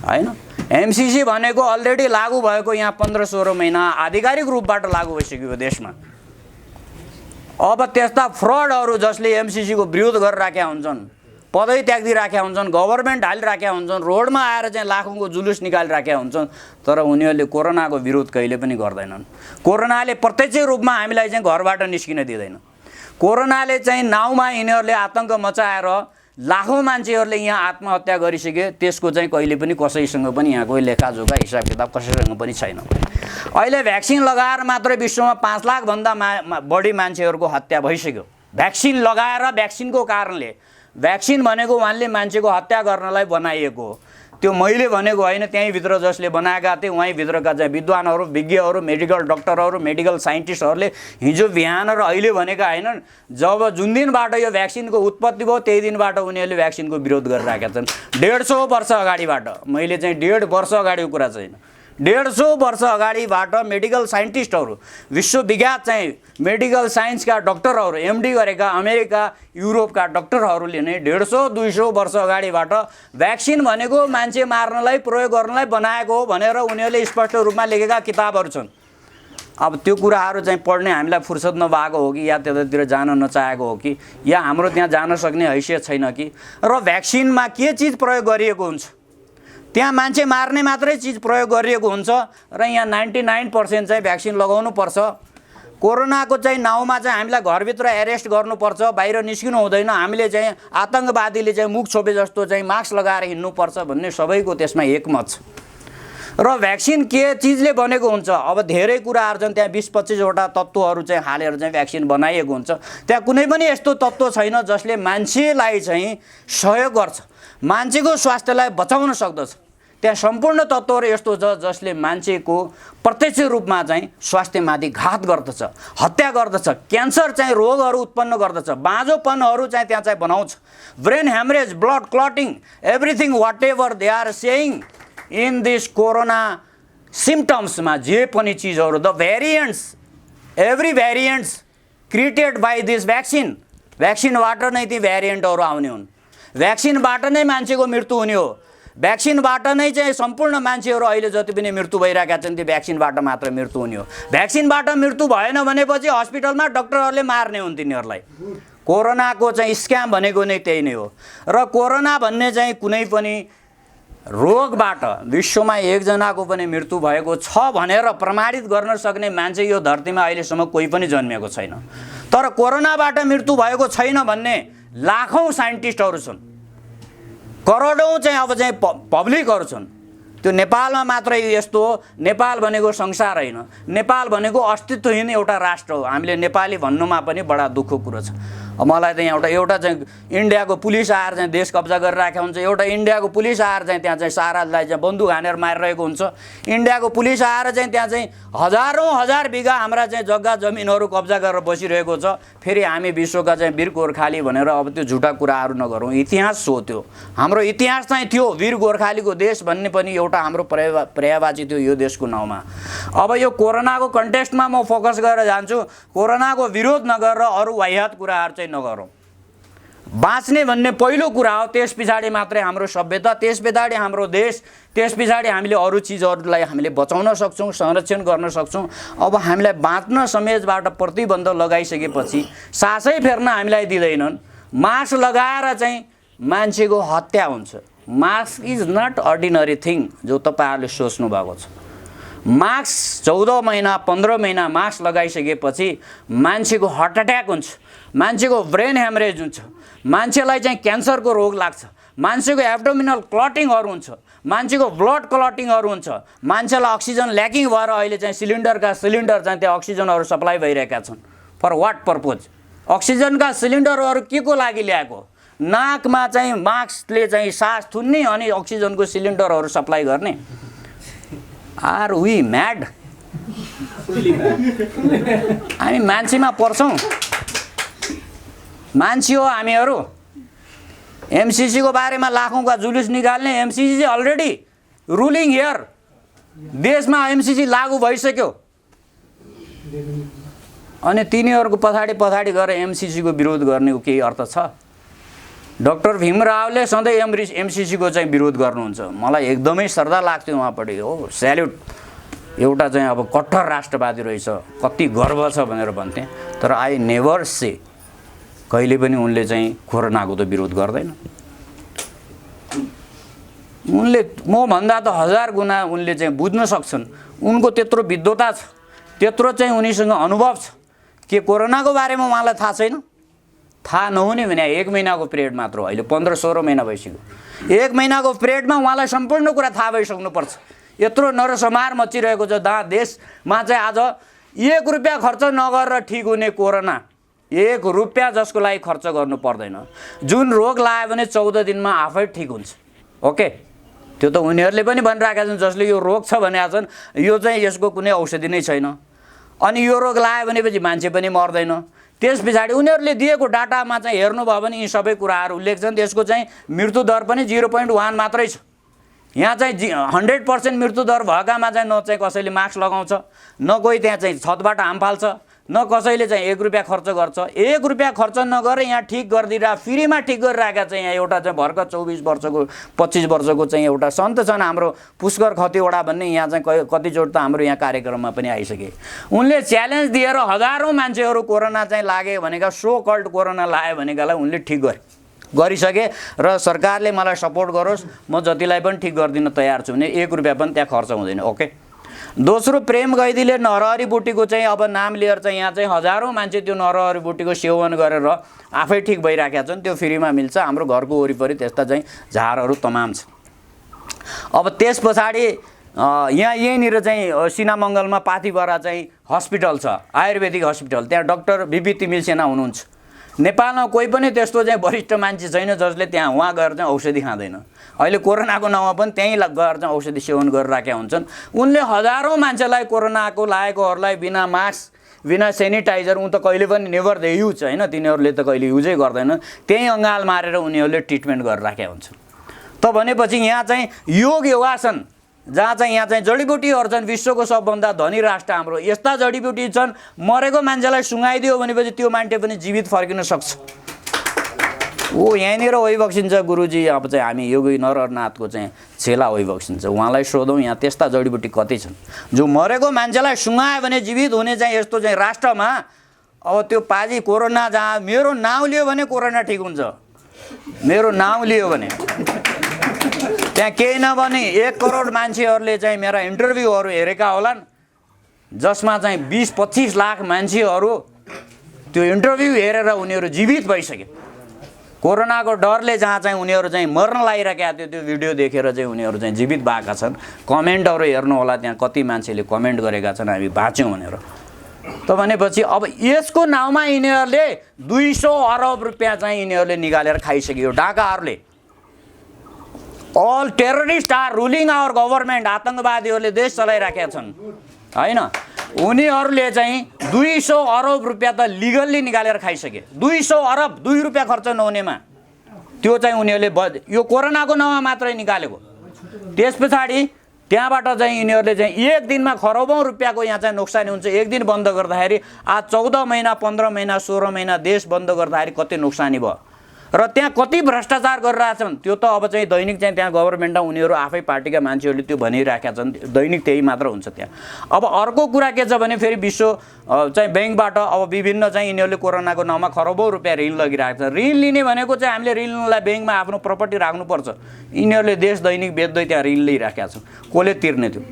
होइन। एमसिसी भनेको अलरेडी लागू भएको यहाँ 15-16 महिना आधिकारिक रूपबाट लागू भइसक्यो देशमा। अब त्यस्ता फ्रडहरू जसले एमसिसीको विरोध गरिराखेका हुन्छन्, पदै त्यागिदिइराखेका हुन्छन्, गभर्मेन्ट हालिराखेका हुन्छन्, रोडमा आएर चाहिँ लाखौँको जुलुस निकालिराखेका हुन्छन्, तर उनीहरूले कोरोनाको विरोध कहिले पनि गर्दैनन्। कोरोनाले प्रत्यक्ष रूपमा हामीलाई चाहिँ घरबाट निस्किन दिँदैन। कोरोनाले चाहिँ नाउँमा यिनीहरूले आतङ्क मचाएर लाखौँ मान्छेहरूले यहाँ आत्महत्या गरिसके, त्यसको चाहिँ कहिले पनि कसैसँग पनि यहाँ कोही लेखाजोखा हिसाब किताब कसैसँग पनि छैन। अहिले भ्याक्सिन लगाएर मात्रै विश्वमा 5 लाखभन्दा बढी मान्छेहरूको हत्या भइसक्यो। भ्याक्सिन लगाएर भ्याक्सिनको कारणले, भ्याक्सिन भनेको उहाँले मान्छेको हत्या गर्नलाई बनाइएको हो, त्यो मैले भनेको होइन। त्यहीँभित्र जसले बनाएका थिए उहीँभित्रका चाहिँ विद्वानहरू विज्ञहरू मेडिकल डक्टरहरू मेडिकल साइन्टिस्टहरूले हिजो बिहान र अहिले भनेका होइनन्। जब जुन दिनबाट यो भ्याक्सिनको उत्पत्ति भयो त्यही दिनबाट उनीहरूले भ्याक्सिनको विरोध गरिरहेका छन्। 150 वर्ष अगाडिबाट, मैले चाहिँ 1.5 वर्ष अगाडिको कुरा छैन, 150 वर्ष अगाडिबाट मेडिकल साइन्टिस्टहरू विश्वविख्यात चाहिँ मेडिकल साइन्सका डक्टरहरू एमडी गरेका अमेरिका युरोपका डक्टरहरूले नै 150-200 वर्ष अगाडिबाट भ्याक्सिन भनेको मान्छे मार्नलाई प्रयोग गर्नलाई बनाएको हो भनेर उनीहरूले स्पष्ट रूपमा लेखेका किताबहरू छन्। अब त्यो कुराहरू चाहिँ पढ्ने हामीलाई फुर्सद नभएको हो कि या त्यतातिर जान नचाहेको हो कि या हाम्रो त्यहाँ जान सक्ने हैसियत छैन कि, र भ्याक्सिनमा के चिज प्रयोग गरिएको हुन्छ त्यहाँ मान्छे मार्ने मात्रै चिज प्रयोग गरिएको हुन्छ र यहाँ 99% चाहिँ भ्याक्सिन लगाउनु पर्छ। कोरोनाको चाहिँ नाउँमा चाहिँ हामीलाई घरभित्र एरेस्ट गर्नुपर्छ, बाहिर निस्किनु हुँदैन, हामीले चाहिँ आतङ्कवादीले चाहिँ मुख छोपे जस्तो चाहिँ मास्क लगाएर हिँड्नुपर्छ भन्ने सबैको त्यसमा एकमत छ। र भ्याक्सिन के चिजले बनेको हुन्छ, अब धेरै कुराहरू छन् त्यहाँ 20-25 वटा तत्त्वहरू चाहिँ हालेर चाहिँ भ्याक्सिन बनाइएको हुन्छ। त्यहाँ कुनै पनि यस्तो तत्त्व छैन जसले मान्छेलाई चाहिँ सहयोग गर्छ, मान्छेको स्वास्थ्यलाई बचाउन सक्दछ। त्यहाँ सम्पूर्ण तत्त्वहरू यस्तो छ जसले मान्छेको प्रत्यक्ष रूपमा चाहिँ स्वास्थ्यमाथि घात गर्दछ, हत्या गर्दछ, क्यान्सर चाहिँ रोगहरू उत्पन्न गर्दछ, बाँझोपनहरू चाहिँ त्यहाँ चाहिँ बनाउँछ, brain haemorrhage, blood clotting, everything whatever they are saying in this corona सिम्टम्समा जे पनि चिजहरू the variants every variants created by this vaccine, भ्याक्सिनबाट नै ती भेरिएन्टहरू आउने हुन्। भ्याक्सिनबाट नै मान्छेको मृत्यु हुने हो। भ्याक्सिनबाट नै चाहिँ सम्पूर्ण मान्छेहरू अहिले जति पनि मृत्यु भइरहेका छन् त्यो भ्याक्सिनबाट मात्र मृत्यु हुने हो। भ्याक्सिनबाट मृत्यु भएन भनेपछि हस्पिटलमा डक्टरहरूले मार्ने हुन् तिनीहरूलाई। कोरोनाको चाहिँ स्क्याम भनेको नै त्यही नै हो। र कोरोना भन्ने चाहिँ कुनै पनि रोगबाट विश्वमा एकजनाको पनि मृत्यु भएको छ भनेर प्रमाणित गर्न सक्ने मान्छे यो धरतीमा अहिलेसम्म कोही पनि जन्मेको छैन। तर कोरोनाबाट मृत्यु भएको छैन भन्ने लाखौँ साइन्टिस्टहरू छन्, करोडौँ चाहिँ अब चाहिँ पब्लिकहरू छन्। त्यो नेपालमा मात्रै यस्तो हो। नेपाल भनेको संसार होइन, नेपाल भनेको अस्तित्वहीन एउटा राष्ट्र हो। हामीले नेपाली भन्नुमा पनि बडा दुःखको कुरो छ। मलाई चाहिँ एउटा चाहिँ इन्डियाको पुलिस आएर चाहिँ देश कब्जा गरिराखेको हुन्छ, एउटा इन्डियाको पुलिस आएर चाहिँ त्यहाँ चाहिँ सारालाई चाहिँ बन्दुक हानेर मारिरहेको हुन्छ, इन्डियाको पुलिस आएर चाहिँ त्यहाँ चाहिँ हजार बिघा हाम्रा चाहिँ जग्गा जमिनहरू कब्जा गरेर बसिरहेको छ। फेरि हामी विश्वका चाहिँ वीर गोर्खाली भनेर अब त्यो झुटा कुराहरू नगरौँ। इतिहास हो त्यो, हाम्रो इतिहास चाहिँ थियो वीर गोर्खालीको देश भन्ने पनि एउटा हाम्रो पर्यायवाची थियो यो देशको नाउँमा। अब यो कोरोनाको कन्टेक्स्टमा म फोकस गरेर जान्छु। कोरोनाको विरोध नगरेर अरू वाह्यात कुराहरू चाहिँ नगरौँ। बाँच्ने भन्ने पहिलो कुरा हो, त्यस पछाडि मात्रै हाम्रो सभ्यता, त्यस पछाडि हाम्रो देश, त्यस पछाडि हामीले अरू चिजहरूलाई हामीले बचाउन सक्छौँ, संरक्षण गर्न सक्छौँ। अब हामीलाई बाँच्न समेतबाट प्रतिबन्ध लगाइसकेपछि सासै फेर्न हामीलाई दिँदैनन्। मास्क लगाएर चाहिँ मान्छेको हत्या हुन्छ। Mask is not ordinary thing जो तपाईँहरूले सोच्नु भएको छ। मास्क 14 महिना 15 महिना मास्क लगाइसकेपछि मान्छेको हार्ट अट्याक हुन्छ, मान्छेको ब्रेन ह्यामरेज हुन्छ, मान्छेलाई चाहिँ क्यान्सरको रोग लाग्छ, मान्छेको एब्डोमिनल क्लटिङहरू हुन्छ, मान्छेको ब्लड क्लटिङहरू हुन्छ, मान्छेलाई अक्सिजन ल्याकिङ भएर अहिले चाहिँ सिलिन्डर चाहिँ त्यो अक्सिजनहरू सप्लाई भइरहेका छन्। For what purpose? अक्सिजनका सिलिन्डरहरू के को लागि ल्याएको? नाकमा चाहिँ मास्कले चाहिँ सास थुन्ने अनि अक्सिजनको सिलिन्डरहरू सप्लाई गर्ने। Are we mad? हामी मान्छेमा पर्छौँ? मान्छे हो हामीहरू। एमसिसीको बारेमा लाखौँका जुलुस निकाल्ने, एमसिसी अलरेडी रुलिङ हियर, देशमा एमसिसी लागू भइसक्यो। अनि तिनीहरूको पछाडि गएर एमसिसीको विरोध गर्नेको केही अर्थ छ? डाक्टर भीमरावले सधैँ एमसिसीको चाहिँ विरोध गर्नुहुन्छ। मलाई एकदमै श्रद्धा लाग्थ्यो उहाँपट्टि। हो स्याल्युट, एउटा चाहिँ अब कट्टर राष्ट्रवादी रहेछ, कति गर्व छ भनेर भन्थेँ। तर आई नेभर से कहिले पनि उनले चाहिँ कोरोनाको त विरोध गर्दैन। उनले मभन्दा त 1000 गुणा उनले चाहिँ बुझ्न सक्छन्। उनको त्यत्रो विद्वता छ, त्यत्रो चाहिँ उनीसँग अनुभव छ के कोरोनाको बारेमा उहाँलाई थाहा छैन? थाहा नहुने भने 1 महिनाको पिरियड मात्र हो, अहिले 15-16 महिना भइसक्यो। 1 महिनाको पिरियडमा उहाँलाई सम्पूर्ण कुरा थाहा भइसक्नुपर्छ। यत्रो नरसंहार मचिरहेको छ देशमा चाहिँ आज 1 रुपियाँ खर्च नगरेर ठिक हुने कोरोना, 1 रुपियाँ जसको लागि खर्च गर्नु पर्दैन। जुन रोग लाग्यो भने 14 दिनमा आफै ठिक हुन्छ। ओके, त्यो त उनीहरूले पनि भनिरहेका छन् जसले यो रोग छ भनेका छन् यो चाहिँ यसको कुनै औषधि नै छैन। अनि यो रोग लाग्यो भनेपछि मान्छे पनि मर्दैन। त्यस पछाडि उनीहरूले दिएको डाटामा चाहिँ हेर्नुभयो भने यी सबै कुराहरू उल्लेख छन्। त्यसको चाहिँ मृत्यु दर पनि 0.1 मात्रै छ। यहाँ चाहिँ 100% मृत्यु दर भएकामा चाहिँ न चाहिँ कसैले मास्क लगाउँछ, न कोही त्यहाँ चाहिँ छतबाट हाम फाल्छ, न कसैले चाहिँ 1 रुपियाँ खर्च गर्छ। 1 रुपियाँ खर्च नगरेर यहाँ ठिक गरिदिएर फ्रीमा ठिक गरिरहेका चाहिँ यहाँ एउटा चाहिँ भर्खर 24 वर्षको 25 वर्षको चाहिँ एउटा सन्त छन् हाम्रो पुष्कर खतिवडा भन्ने, यहाँ चाहिँ कतिचोटि त हाम्रो यहाँ कार्यक्रममा पनि आइसके। उनले च्यालेन्ज दिएर हजारौँ मान्छेहरू कोरोना चाहिँ लागे भनेका, सो कल्ड कोरोना लाग्यो भनेकालाई उनले ठिक गरिसके। र सरकारले मलाई सपोर्ट गरोस्, म जतिलाई पनि ठिक गरिदिन तयार छु भने 1 रुपियाँ पनि त्यहाँ खर्च हुँदैन। ओके। दोस्रो, प्रेम गैदीले नरहरी बुटीको चाहिँ अब नाम लिएर चाहिँ यहाँ चाहिँ हजारौँ मान्छे त्यो नरहरी बुटीको सेवन गरेर आफै ठिक भइराखेका छन्। त्यो फ्रीमा मिल्छ। हाम्रो घरको वरिपरि त्यस्ता चाहिँ झारहरू तमाम छ। अब त्यस पछाडि यहीँनिर चाहिँ सिनामङ्गलमा पाथिभरा चाहिँ हस्पिटल छ, आयुर्वेदिक हस्पिटल। त्यहाँ डाक्टर बिपी तिमिल सेना हुनुहुन्छ। नेपालमा कोही पनि त्यस्तो चाहिँ वरिष्ठ मान्छे छैन जसले त्यहाँ उहाँ गएर चाहिँ औषधि खाँदैन। अहिले कोरोनाको नाउँमा पनि त्यहीँ गएर चाहिँ औषधि सेवन गरिराखेका हुन्छन्। उनले हजारौँ मान्छेलाई कोरोनाको लागेकोहरूलाई बिना मास्क बिना सेनिटाइजर त कहिले पनि नेभर दे युज होइन, तिनीहरूले त कहिले युजै गर्दैन, त्यहीँ अँगाल मारेर उनीहरूले ट्रिटमेन्ट गरिराखेका हुन्छन्। त भनेपछि यहाँ चाहिँ योग योगासन जहाँ चाहिँ यहाँ चाहिँ जडीबुटीहरू छन्। विश्वको सबभन्दा धनी राष्ट्र हाम्रो, यस्ता जडीबुटी छन् मरेको मान्छेलाई सुँगाइदियो भनेपछि त्यो मान्छे पनि जीवित फर्किन सक्छ। ऊ यहीँनिर ओइबक्सिन्छ गुरुजी। अब चाहिँ हामी योगी नरहरनाथको चाहिँ चेला ओइबक्सिन्छ, उहाँलाई सोधौँ यहाँ त्यस्ता जडीबुटी कति छन् जो मरेको मान्छेलाई सुँघायो भने जीवित हुने चाहिँ यस्तो चाहिँ राष्ट्रमा। अब त्यो पाजी कोरोना जहाँ मेरो नाउँ लियो भने कोरोना ठिक हुन्छ, मेरो नाउँ लियो भने त्यहाँ केही नभने 1 करोड मान्छेहरूले चाहिँ मेरा इन्टरभ्यूहरू हेरेका होलान्, जसमा चाहिँ 20-25 लाख मान्छेहरू त्यो इन्टरभ्यू हेरेर उनीहरू जीवित भइसके। कोरोनाको डरले जहाँ चाहिँ उनीहरू चाहिँ मर्न लागिरहेका थियो त्यो भिडियो देखेर चाहिँ उनीहरू चाहिँ जीवित भएका छन्। कमेन्टहरू हेर्नु होला त्यहाँ कति मान्छेले कमेन्ट गरेका छन् हामी बाँच्यौँ भनेर। त भनेपछि अब यसको नाउँमा यिनीहरूले 200 अरब रुपियाँ चाहिँ यिनीहरूले निकालेर खाइसक्यो डाकाहरूले। All terrorist are ruling our government. आतङ्कवादीहरूले देश चलाइराखेका छन् होइन। उनीहरूले चाहिँ 200 अरब रुपियाँ त लिगल्ली निकालेर खाइसके। 200 अरब 2 रुपियाँ खर्च नहुनेमा त्यो चाहिँ उनीहरूले यो कोरोनाको नाउँमा मात्रै निकालेको। त्यस पछाडि त्यहाँबाट चाहिँ यिनीहरूले चाहिँ एक दिनमा खरबौँ रुपियाँको यहाँ चाहिँ नोक्सानी हुन्छ। एक दिन बन्द गर्दाखेरि आज 14 महिना 15 महिना 16 महिना देश बन्द गर्दाखेरि कति नोक्सानी भयो र त्यहाँ कति भ्रष्टाचार गरिरहेछन् त्यो त अब चाहिँ दैनिक चाहिँ त्यहाँ गभर्मेन्टमा उनीहरू आफै पार्टीका मान्छेहरूले त्यो भनिरहेका छन्। दैनिक त्यही मात्र हुन्छ त्यहाँ। अब अर्को कुरा के छ भने फेरि विश्व चाहिँ ब्याङ्कबाट अब विभिन्न चाहिँ यिनीहरूले कोरोनाको नाउँमा खरबौँ रुपियाँ ऋण लगिरहेको छ। ऋण लिने भनेको चाहिँ हामीले ऋण लिनलाई ब्याङ्कमा आफ्नो प्रपर्टी राख्नुपर्छ। यिनीहरूले देश दैनिक बेच्दै त्यहाँ ऋण लिइराखेका छन्, कसले तिर्ने त्यो?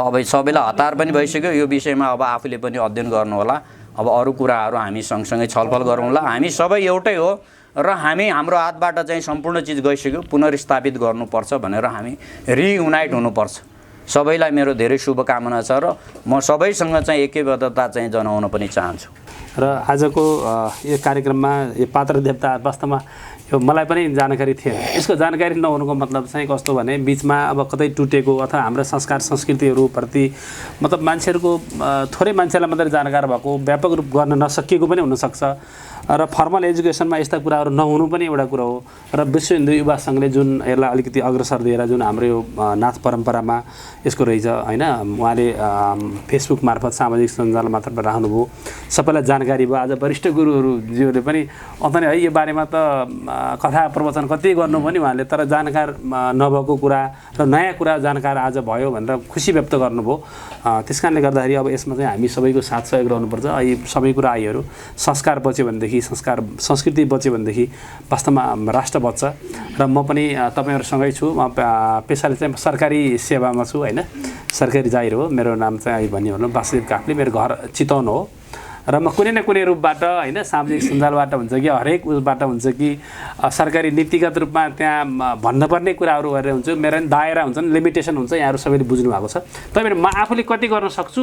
अब सबैलाई हतार पनि भइसक्यो यो विषयमा। अब आफूले पनि अध्ययन गर्नु होला। अब अरू कुराहरू हामी सँगसँगै छलफल गरौँला। हामी सबै एउटै हो र हामी हाम्रो हातबाट चाहिँ सम्पूर्ण चिज गइसक्यो, पुनर्स्थापित गर्नुपर्छ भनेर हामी रियुनाइट हुनुपर्छ। सबैलाई मेरो धेरै शुभकामना छ र म सबैसँग चाहिँ एकैबद्धता चाहिँ जनाउन पनि चाहन्छु। र आजको यो कार्यक्रममा यो पात्र देवता वास्तवमा यो मलाई पनि जानकारी थिएन। यसको जानकारी नहुनुको मतलब चाहिँ कस्तो भने बिचमा अब कतै टुटेको अथवा हाम्रो संस्कार संस्कृतिहरूप्रति मतलब मान्छेहरूको थोरै मान्छेलाई मात्रै जानकार भएको व्यापक रूप गर्न नसकिएको पनि हुनसक्छ र फर्मल एजुकेसनमा यस्ता कुराहरू नहुनु पनि एउटा कुरा हो। र विश्व हिन्दू युवा सङ्घले जुन यसलाई अलिकति अग्रसर दिएर जुन हाम्रो यो नाच परम्परामा यसको रहेछ होइन, उहाँले फेसबुक मार्फत सामाजिक सञ्जाल मार्फत राख्नुभयो, सबैलाई जानकारी भयो। आज वरिष्ठ गुरुहरूज्यूहरूले पनि अथवा है यो बारेमा त कथा प्रवचन कति गर्नु पनि उहाँले, तर जानकार नभएको कुरा र नयाँ कुरा जानकार आज भयो भनेर खुसी व्यक्त गर्नुभयो। त्यस कारणले गर्दाखेरि अब यसमा चाहिँ हामी सबैको साथ सहयोग रहनुपर्छ। यी सबै कुरा आइहरू संस्कार बच्यो भनेदेखि, संस्कार संस्कृति बच्यो भनेदेखि वास्तवमा राष्ट्र बच्छ। र म पनि तपाईँहरूसँगै छु। म पेसाले चाहिँ सरकारी सेवामा छु होइन, सरकारी जागिर हो। मेरो नाम चाहिँ भन्यो भने वासुदेव काफ्ले, मेरो घर चितवन हो र म कुनै न कुनै रूपबाट होइन सामाजिक सञ्जालबाट हुन्छ कि हरेक उसबाट हुन्छ कि सरकारी नीतिगत रूपमा त्यहाँ भन्नुपर्ने कुराहरू गरेर हुन्छ। मेरो पनि दायरा हुन्छ नि, लिमिटेसन हुन्छ, यहाँहरू सबैले बुझ्नु भएको छ। तपाईँहरू म आफूले कति गर्न सक्छु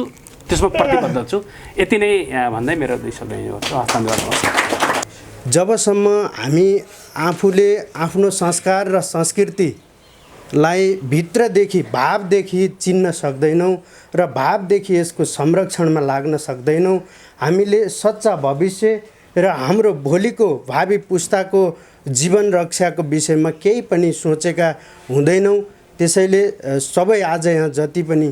त्यसमा प्रतिबद्ध छु। यति नै भन्दै मेरो 2 शब्द हस्तान्तरण गर्नुहोस्। जबसम्म हामी आफूले आफ्नो संस्कार र संस्कृतिलाई भित्रदेखि भावदेखि चिन्न सक्दैनौँ र भावदेखि यसको संरक्षणमा लाग्न सक्दैनौँ, हामीले सच्चा भविष्य र हाम्रो भोलिको भावी पुस्ताको जीवन रक्षाको विषयमा केही पनि सोचेका हुँदैनौँ। त्यसैले सबै आज यहाँ जति पनि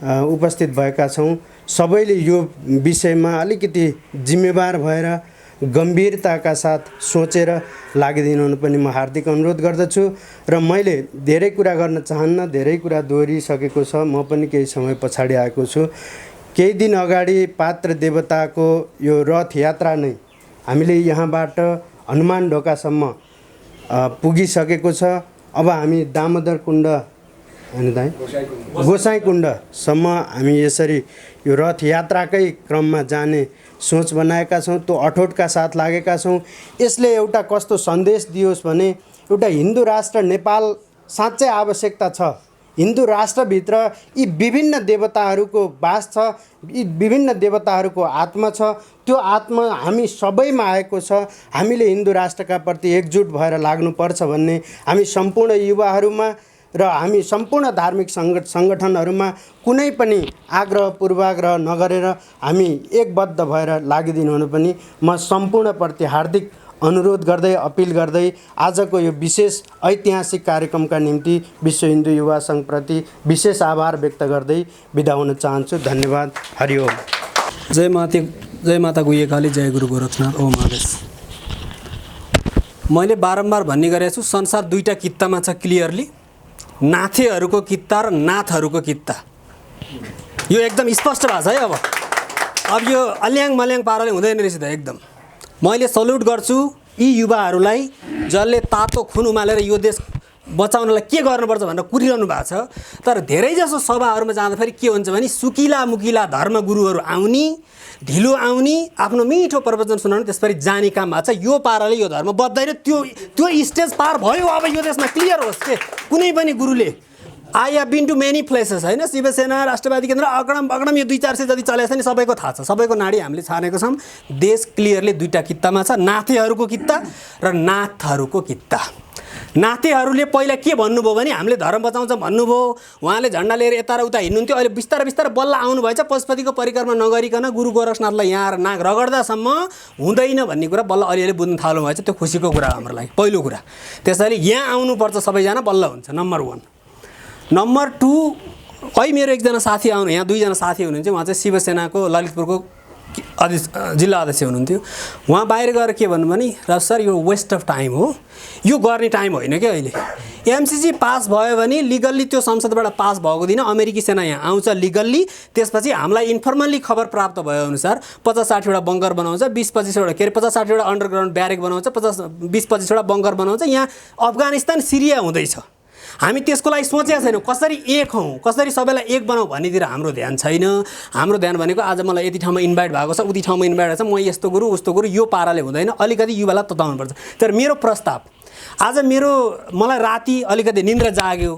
उपस्थित भएका छौँ सबैले यो विषयमा अलिकति जिम्मेवार भएर गम्भीरताका साथ सोचेर लागिदिनु पनि म हार्दिक अनुरोध गर्दछु। र मैले धेरै कुरा गर्न चाहन्न, धेरै कुरा दोहोरिसकेको छ। म पनि केही समय पछाडि आएको छु। केही दिन अगाडि पात्र देवताको यो रथ यात्रा नै हामीले यहाँबाट हनुमान ढोकासम्म पुगिसकेको छ। अब हामी दामोदर कुण्ड होइन दाइ गोसाई कुण्डसम्म हामी यसरी यो रथ यात्राकै क्रममा जाने सोच बनाएका छौँ। त्यो अठोटका साथ लागेका छौँ। यसले एउटा कस्तो सन्देश दियोस् भने एउटा हिन्दू राष्ट्र नेपाल साँच्चै आवश्यकता छ। हिन्दू राष्ट्रभित्र यी विभिन्न देवताहरूको वास छ, यी विभिन्न देवताहरूको आत्मा छ। त्यो आत्मा हामी सबैमा आएको छ। हामीले हिन्दू राष्ट्रका प्रति एकजुट भएर लाग्नुपर्छ भन्ने हामी सम्पूर्ण युवाहरूमा र हामी सम्पूर्ण धार्मिक सङ्गठनहरूमा कुनै पनि आग्रह पूर्वाग्रह नगरेर हामी एकबद्ध भएर लागिदिनु हुनु पनि म सम्पूर्णप्रति हार्दिक अनुरोध गर्दै अपिल गर्दै आजको यो विशेष ऐतिहासिक कार्यक्रमका निम्ति विश्व हिन्दू युवा सङ्घप्रति विशेष आभार व्यक्त गर्दै बिदा हुन चाहन्छु। धन्यवाद। हरिओम। जय माता गुह्यकाली, जय गुरु गोरखनाथ। ओम आदेश। मैले बारम्बार भन्ने गरेको छु, संसार दुईवटा कित्तामा छ क्लियरली, नाथेहरूको कित्ता र नाथहरूको कित्ता। यो एकदम स्पष्ट भएको छ है। अब यो अल्याङ मल्याङ पाराले हुँदैन रहेछ त एकदम। मैले सल्युट गर्छु यी युवाहरूलाई जसले तातो खुन उमालेर यो देश बचाउनलाई के गर्नुपर्छ भनेर कुरिरहनु भएको छ। तर धेरैजसो सभाहरूमा जाँदाखेरि के हुन्छ भने सुकिला मुकिला धर्मगुरुहरू आउने, ढिलो आउने, आफ्नो मिठो प्रवचन सुनाउनु, त्यसपछि जाने काम भएको छ। यो पाराले यो धर्म बच्दैन। त्यो स्टेज पार भयो। अब यो देशमा क्लियर होस् के कुनै पनि गुरुले I have been to many places होइन, शिवसेना, राष्ट्रवादी केन्द्र, अगडम यो 200-400 जति चलेको छ नि, सबैको थाहा छ, सबैको नाडी हामीले छानेको छौँ। देश क्लियरली दुईवटा कित्तामा छ, नाथेहरूको कित्ता र नाथहरूको कित्ता। नाथेहरूले पहिला के भन्नुभयो भने हामीले धर्म बचाउँछ भन्नुभयो, उहाँले झन्डा लिएर यता र उता हिँड्नुहुन्थ्यो। अहिले बिस्तारै बिस्तारै बल्ल आउनुभएछ, पशुपतिको परिक्रमा नगरिकन गुरु गोरखनाथलाई यहाँ आएर नाक रगड्दासम्म हुँदैन भन्ने कुरा बल्ल अलिअलि बुझ्न थाल्नु भएछ। त्यो खुसीको कुरा हाम्रो लागि पहिलो कुरा। त्यसैले यहाँ आउनुपर्छ सबैजना, बल्ल हुन्छ। नम्बर 1। नम्बर 2, अहिले मेरो एकजना साथी आउनु, यहाँ 2जना साथी हुनुहुन्छ। उहाँ चाहिँ शिवसेनाको ललितपुरको जिल्ला अध्यक्ष हुनुहुन्थ्यो। उहाँ बाहिर गएर के भन्नु भने, र सर यो वेस्ट अफ टाइम हो, यो गर्ने टाइम होइन क्या। अहिले एमसिसी पास भयो भने लिगल्ली त्यो संसदबाट पास भएको दिन अमेरिकी सेना यहाँ आउँछ लिगल्ली। त्यसपछि हामीलाई इन्फर्मल्ली खबर प्राप्त भयो अनुसार 50-60वटा बङ्कर बनाउँछ, 20-25वटा 50-60वटा अन्डरग्राउन्ड ब्यारेक बनाउँछ, 20-25वटा बङ्कर बनाउँछ। यहाँ अफगानिस्तान सिरिया हुँदैछ। हामी त्यसको लागि सोचेका छैनौँ कसरी एक हौँ, कसरी सबैलाई एक बनाऊ भन्नेतिर हाम्रो ध्यान छैन। हाम्रो ध्यान भनेको आज मलाई यति ठाउँमा इन्भाइट भएको छ, उति ठाउँमा इन्भाइट भएको छ, म यस्तो गुरु उस्तो गुरु, यो पाराले हुँदैन। अलिकति युवालाई तताउनुपर्छ। तर मेरो प्रस्ताव आज मलाई राति अलिकति निन्द्रा जाग्यो।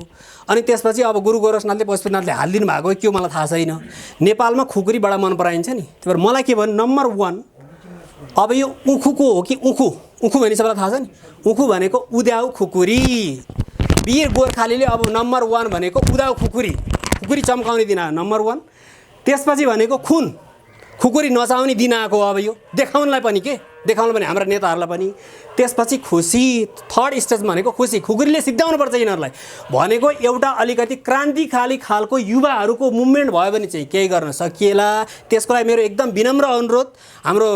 अनि त्यसपछि अब गुरु गोरखनाथले पशुपतिनाथले हालिदिनु भएको त्यो मलाई थाहा छैन। नेपालमा खुकुरी बडा मन पराइन्छ नि। त्यही भएर मलाई के भन्नु, नम्बर 1 अब यो उखुको हो कि उखु भन्ने सबैलाई थाहा छ नि। उखु भनेको उद्याउ खुकुरी। वीर गोर्खालीले अब नम्बर 1 भनेको उदाउ खुकुरी चम्काउने दिन आयो नम्बर 1। त्यसपछि भनेको खुकुरी नचाउने दिन आएको। अब यो देखाउनलाई पनि हाम्रा नेताहरूलाई पनि। त्यसपछि खुसी, थर्ड स्टेज भनेको खुसी, खुकुरीले सिद्ध्याउनुपर्छ यिनीहरूलाई भनेको एउटा अलिकति क्रान्तिकाली खालको युवाहरूको मुभमेन्ट भयो भने चाहिँ केही गर्न सकिएला। त्यसको लागि मेरो एकदम विनम्र अनुरोध हाम्रो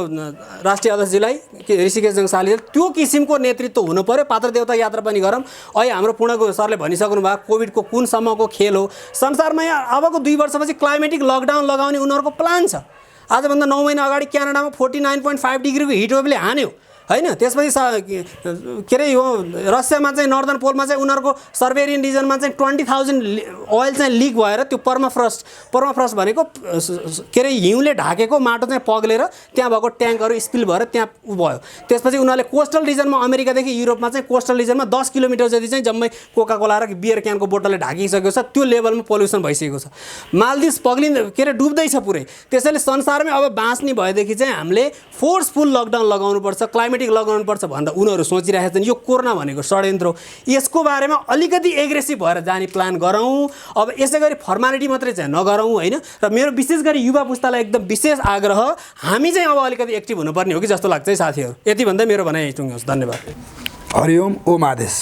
राष्ट्रिय अध्यक्षजीलाई, ऋषिकेश जङसालीले त्यो किसिमको नेतृत्व हुनु पर्यो। पात्र देवता यात्रा पनि गरौँ। अहिले हाम्रो पूर्णको सरले भनिसक्नु भयो कोभिडको कुन सम्मको खेल हो। संसारमा यहाँ अबको 2 वर्षपछि क्लाइमेटिक लकडाउन लगाउने उनीहरूको प्लान छ। आजभन्दा 9 महिना अगाडि क्यानाडामा 49.5 डिग्रीको हिटवेभले हान्यो होइन। त्यसपछि के अरे यो रसियामा चाहिँ नर्दर्न पोलमा चाहिँ उनीहरूको सर्बेरियन रिजनमा चाहिँ 20,000 ओइल चाहिँ लिक भएर त्यो पर्माफ्रस्ट भनेको के अरे हिउँले ढाकेको माटो चाहिँ पग्लेर त्यहाँ भएको ट्याङ्कहरू स्पिल भएर त्यहाँ भयो। त्यसपछि उनीहरूले कोस्टल रिजनमा अमेरिकादेखि युरोपमा चाहिँ कोस्टल रिजनमा 10 किलोमिटर जति चाहिँ जम्मै कोका कोला र बियर क्यानको बोतलले ढाकिसकेको छ। त्यो लेभलमा पोल्युसन भइसकेको छ। मालदिभ्स के अरे डुब्दैछ पुरै। त्यसैले संसारमै अब बाँच्ने भएदेखि चाहिँ हामीले फोर्सफुल लकडाउन लगाउनुपर्छ, क्लाइमेटिक लगाउनुपर्छ भनेर उनीहरू सोचिरहेका छन्। यो कोरोना भनेको षड्यन्त्र हो। यसको बारेमा अलिकति एग्रेसिभ भएर जाने प्लान गरौँ। अब यसै गरी फर्मालिटी मात्रै चाहिँ नगरौँ होइन। र मेरो विशेष गरी युवा पुस्तालाई एकदम विशेष आग्रह, हामी चाहिँ अब अलिकति एक्टिभ हुनुपर्ने हो कि जस्तो लाग्छ है साथीहरू। यति भन्दै मेरो भनाइ यहीँ टुङ्ग्योस्। धन्यवाद। हरिओम ओम आदेश।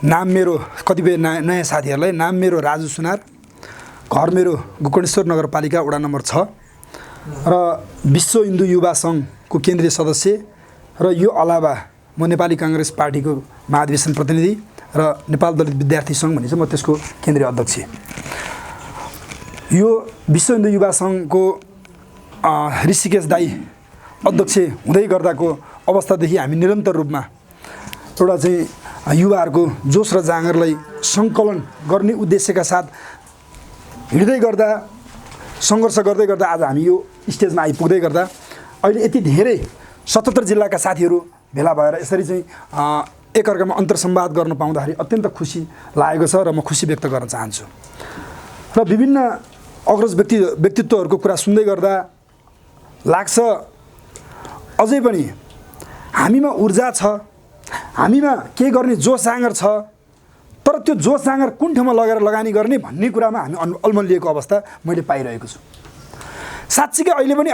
नाम मेरो कतिपय नयाँ साथीहरूलाई, नाम मेरो राजु सुनार, घर मेरो गोकर्णेश्वर नगरपालिका वडा नम्बर 6 र विश्व हिन्दू युवा सङ्घको केन्द्रीय सदस्य र यो अलावा म नेपाली काङ्ग्रेस पार्टीको महाधिवेशन प्रतिनिधि र नेपाल दलित विद्यार्थी सङ्घ भनिन्छ, म त्यसको केन्द्रीय अध्यक्ष। यो विश्व हिन्दू युवा सङ्घको ऋषिकेश दाई अध्यक्ष हुँदै गर्दाको अवस्थादेखि हामी निरन्तर रूपमा एउटा चाहिँ युवाहरूको जोस र जाँगरलाई सङ्कलन गर्ने उद्देश्यका साथ हिँड्दै गर्दा, सङ्घर्ष गर्दै गर्दा आज हामी यो स्टेजमा आइपुग्दै गर्दा अहिले यति धेरै 77 जिल्लाका साथीहरू भेला भएर यसरी चाहिँ एकअर्कामा अन्तर्संवाद गर्न पाउँदाखेरि अत्यन्त खुसी लागेको छ र म खुसी व्यक्त गर्न चाहन्छु। र विभिन्न अग्रज व्यक्तित्वहरूको कुरा सुन्दै गर्दा लाग्छ अझै पनि हामीमा ऊर्जा छ, हामीमा केही गर्ने जोस जाँगर छ, तर त्यो जोस जाँगर कुन ठाउँमा लगेर लगानी गर्ने भन्ने कुरामा हामी अल्मलिएको अवस्था मैले पाइरहेको छु। साँच्चीकै अहिले पनि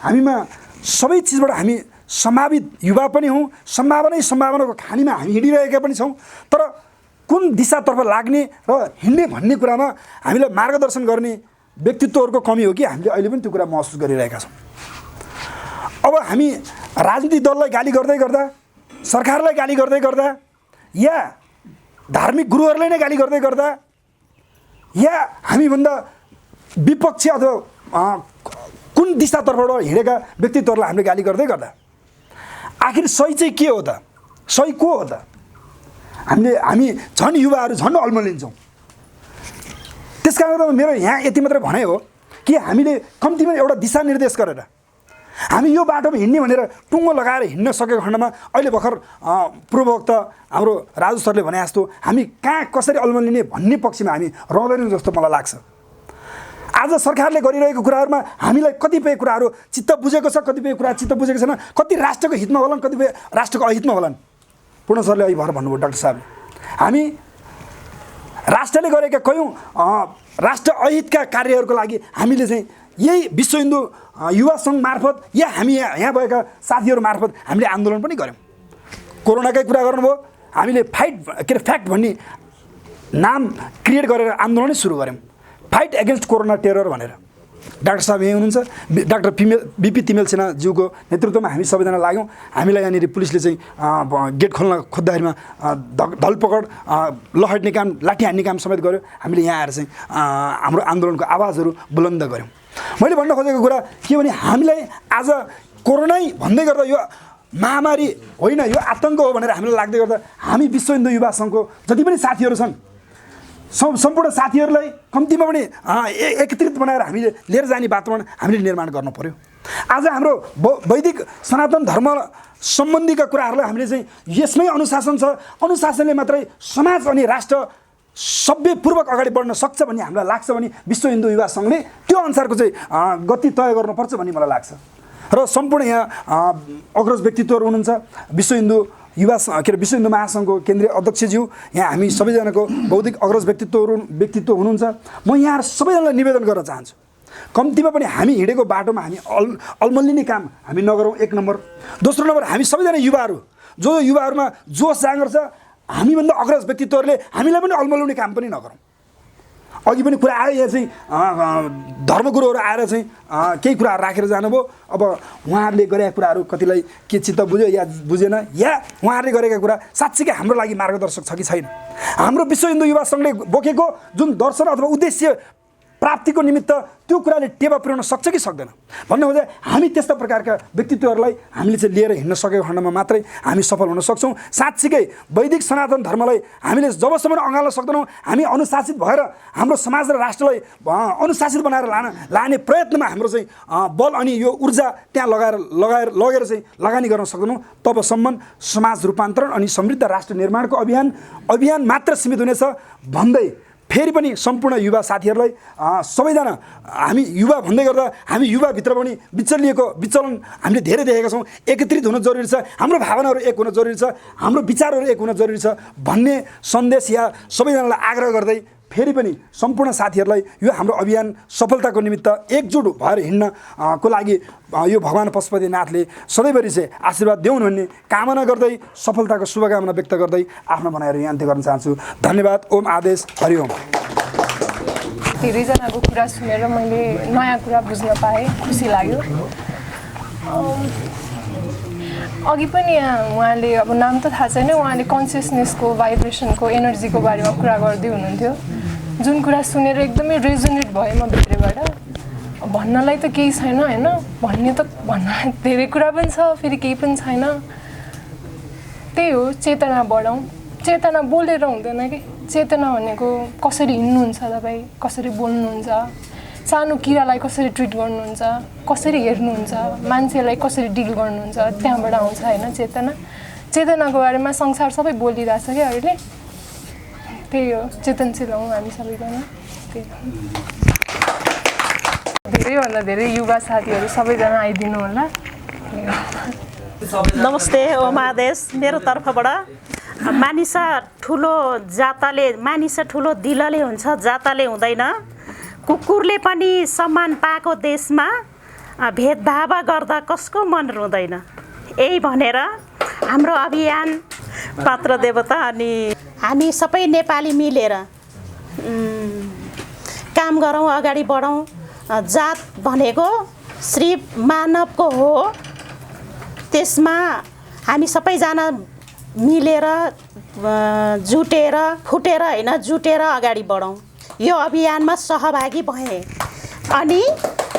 हामीमा सबै चिजबाट हामी सम्भावित युवा पनि हौँ, सम्भावनाको खानीमा हामी हिँडिरहेका पनि छौँ। तर कुन दिशातर्फ लाग्ने र हिँड्ने भन्ने कुरामा हामीलाई मार्गदर्शन गर्ने व्यक्तित्वहरूको कमी हो कि हामीले अहिले पनि त्यो कुरा महसुस गरिरहेका छौँ। अब हामी राजनीतिक दललाई गाली गर्दै गर्दा, सरकारलाई गाली गर्दै गर्दा, या धार्मिक गुरुहरूलाई नै गाली गर्दै गर्दा, या हामीभन्दा विपक्षी अथवा कुन दिशातर्फबाट हिँडेका व्यक्तित्वहरूलाई हामीले गाली गर्दै गर्दा आखिर सही चाहिँ के हो त? सही को हो त? हामी झन् युवाहरू झन् अल्मलिन्छौँ। त्यस कारणले मेरो यहाँ यति मात्रै भनाइ हो कि हामीले कम्तीमा एउटा दिशानिर्देश गरेर हामी यो बाटोमा हिँड्ने भनेर टुङ्गो लगाएर हिँड्न सकेको खण्डमा अहिले भर्खर पूर्ववक्ता हाम्रो राजु सरले भने जस्तो हामी कहाँ कसरी अल्मलिने भन्ने पक्षमा हामी रहँदैनौँ जस्तो मलाई लाग्छ। आज सरकारले गरिरहेको कुराहरूमा हामीलाई कतिपय कुराहरू चित्त बुझेको छ, कतिपय कुरा चित्त बुझेको छैन, कति राष्ट्रको हितमा होलान्, कतिपय राष्ट्रको अहितमा होलान्। पूर्ण सरले अहिले भएर भन्नुभयो डाक्टर साहबले, हामी राष्ट्रले गरेका कयौँ राष्ट्र अहितका कार्यहरूको लागि हामीले चाहिँ यही विश्व हिन्दू युवा सङ्घ मार्फत या हामी यहाँ भएका साथीहरू मार्फत हामीले आन्दोलन पनि गऱ्यौँ। कोरोनाकै कुरा गर्नुभयो, हामीले फ्याक्ट भन्ने नाम क्रिएट गरेर आन्दोलनै सुरु गऱ्यौँ, फाइट एगेन्स्ट कोरोना टेरर भनेर। डाक्टर साहब यहीँ हुनुहुन्छ, डाक्टर बिपी तिमेल सेनाज्यूको नेतृत्वमा हामी सबैजना लाग्यौँ। हामीलाई यहाँनिर पुलिसले चाहिँ गेट खोल्न खोज्दाखेरिमा धलपकड, लहट्ने काम, लाठी हान्ने काम समेत गर्यो। हामीले यहाँ आएर चाहिँ हाम्रो आन्दोलनको आवाजहरू बुलन्द गऱ्यौँ। मैले भन्न खोजेको कुरा के भने हामीलाई आज कोरोनै भन्दै गर्दा यो महामारी होइन, यो आतङ्क हो भनेर हामीलाई लाग्दै गर्दा हामी विश्व हिन्दू युवा सङ्घको जति पनि साथीहरू छन् सम्पूर्ण साथीहरूलाई कम्तीमा पनि एकत्रित बनाएर हामीले लिएर जाने वातावरण हामीले निर्माण गर्नु पर्यो। आज हाम्रो वैदिक सनातन धर्म सम्बन्धीका कुराहरूलाई हामीले चाहिँ यसमै अनुशासन छ, अनुशासनले मात्रै समाज अनि राष्ट्र सभ्यपूर्वक अगाडि बढ्न सक्छ भन्ने हामीलाई लाग्छ भने विश्व हिन्दू युवा सङ्घले त्यो अनुसारको चाहिँ गति तय गर्नुपर्छ भन्ने मलाई लाग्छ। र सम्पूर्ण यहाँ अग्रज व्यक्तित्वहरू हुनुहुन्छ, विश्व हिन्दू विश्व हिन्दू महासङ्घको केन्द्रीय अध्यक्षज्यू, यहाँ हामी सबैजनाको बौद्धिक अग्रज व्यक्तित्व हुनुहुन्छ। म यहाँ सबैजनालाई निवेदन गर्न चाहन्छु, कम्तीमा पनि हामी हिँडेको बाटोमा हामी अल्मलिने काम हामी नगरौँ, एक नम्बर। दोस्रो नम्बर, हामी सबैजना युवाहरू जो युवाहरूमा जोस जाँगर छ, हामीभन्दा अग्रज व्यक्तित्वहरूले हामीलाई पनि अल्मलाउने काम पनि नगरौँ। अघि पनि कुरा आयो, यहाँ चाहिँ धर्मगुरुहरू आएर चाहिँ केही कुराहरू राखेर जानुभयो। अब उहाँहरूले गरेका कुराहरू कतिलाई के चित्त बुझ्यो या बुझेन, या उहाँहरूले गरेका कुरा साँच्चीकै हाम्रो लागि मार्गदर्शक छ कि छैन। हाम्रो विश्व हिन्दू युवा सङ्घले बोकेको जुन दर्शन अथवा उद्देश्य प्राप्तिको निमित्त त्यो कुराले टेवा पुर्याउन सक्छ कि सक्दैन भन्ने हो। हामी त्यस्ता प्रकारका व्यक्तित्वहरूलाई हामीले चाहिँ लिएर हिँड्न सकेको खण्डमा मात्रै हामी सफल हुन सक्छौँ। साँच्चीकै वैदिक सनातन धर्मलाई हामीले जबसम्म अँगाल्न सक्दैनौँ, हामी अनुशासित भएर हाम्रो समाज र राष्ट्रलाई अनुशासित बनाएर लाने प्रयत्नमा हाम्रो चाहिँ बल अनि यो ऊर्जा त्यहाँ लगेर चाहिँ लगानी गर्न सक्दैनौँ, तबसम्म समाज रूपान्तरण अनि समृद्ध राष्ट्र निर्माणको अभियान मात्र सीमित हुनेछ भन्दै फेरि पनि सम्पूर्ण युवा साथीहरूलाई सबैजना हामी युवा भन्दै गर्दा हामी युवाभित्र पनि विचलन हामीले धेरै देखेका छौँ। एकत्रित हुन जरुरी छ, हाम्रो भावनाहरू एक हुन जरुरी छ, हाम्रो विचारहरू एक हुन जरुरी छ भन्ने सन्देश या सबैजनालाई आग्रह गर्दै फेरि पनि सम्पूर्ण साथीहरूलाई यो हाम्रो अभियान सफलताको निमित्त एकजुट भएर हिँड्नको लागि यो भगवान् पशुपतिनाथले सधैँभरि चाहिँ आशीर्वाद देऊन् भन्ने कामना गर्दै सफलताको शुभकामना व्यक्त गर्दै आफ्नो भनाइहरू यहाँ अन्त्य गर्न चाहन्छु। धन्यवाद। ओम आदेश, हरि ओम। धेरैजनाको कुरा सुनेर मैले नयाँ कुरा बुझ्न पाएँ, खुसी लाग्यो। अघि पनि यहाँ उहाँले अब नाम त थाहा छैन, उहाँले कन्सियसनेसको, भाइब्रेसनको, एनर्जीको बारेमा कुरा गर्दै हुनुहुन्थ्यो, जुन कुरा सुनेर एकदमै रेजोनेट भयो म भित्रबाट। भन्नलाई त केही छैन होइन, भन्न धेरै कुरा पनि छ, फेरि केही पनि छैन। त्यही हो, चेतना बढाउँ। चेतना बोलेर हुँदैन कि, चेतना भनेको कसरी हिँड्नुहुन्छ तपाईँ, कसरी बोल्नुहुन्छ, सानो किरालाई कसरी ट्रिट गर्नुहुन्छ, कसरी हेर्नुहुन्छ, मान्छेलाई कसरी डिल गर्नुहुन्छ, त्यहाँबाट आउँछ होइन चेतना। चेतनाको बारेमा संसार सबै बोलिरहेछ क्या अहिले। त्यही हो, चेतनशील हौँ हामी सबैजना। त्यही धेरैभन्दा धेरै युवा साथीहरू सबैजना आइदिनु होला। नमस्ते, ओम आदेश मेरो तर्फबाट। मानिसा ठुलो ठुलो दिलले हुन्छ, जातले हुँदैन। कुकुरले पनि सम्मान पाएको देशमा भेदभाव गर्दा कसको मन रुँदैन। यही भनेर हाम्रो अभियान पात्र देवता अनि हामी सबै नेपाली मिलेर काम गरौँ, अगाडि बढौँ। जात भनेको सिर्फ मानवको हो, त्यसमा हामी सबैजना मिलेर जुटेर फुटेर होइन जुटेर अगाडि बढौँ। यो अभियानमा सहभागी भएँ। अनि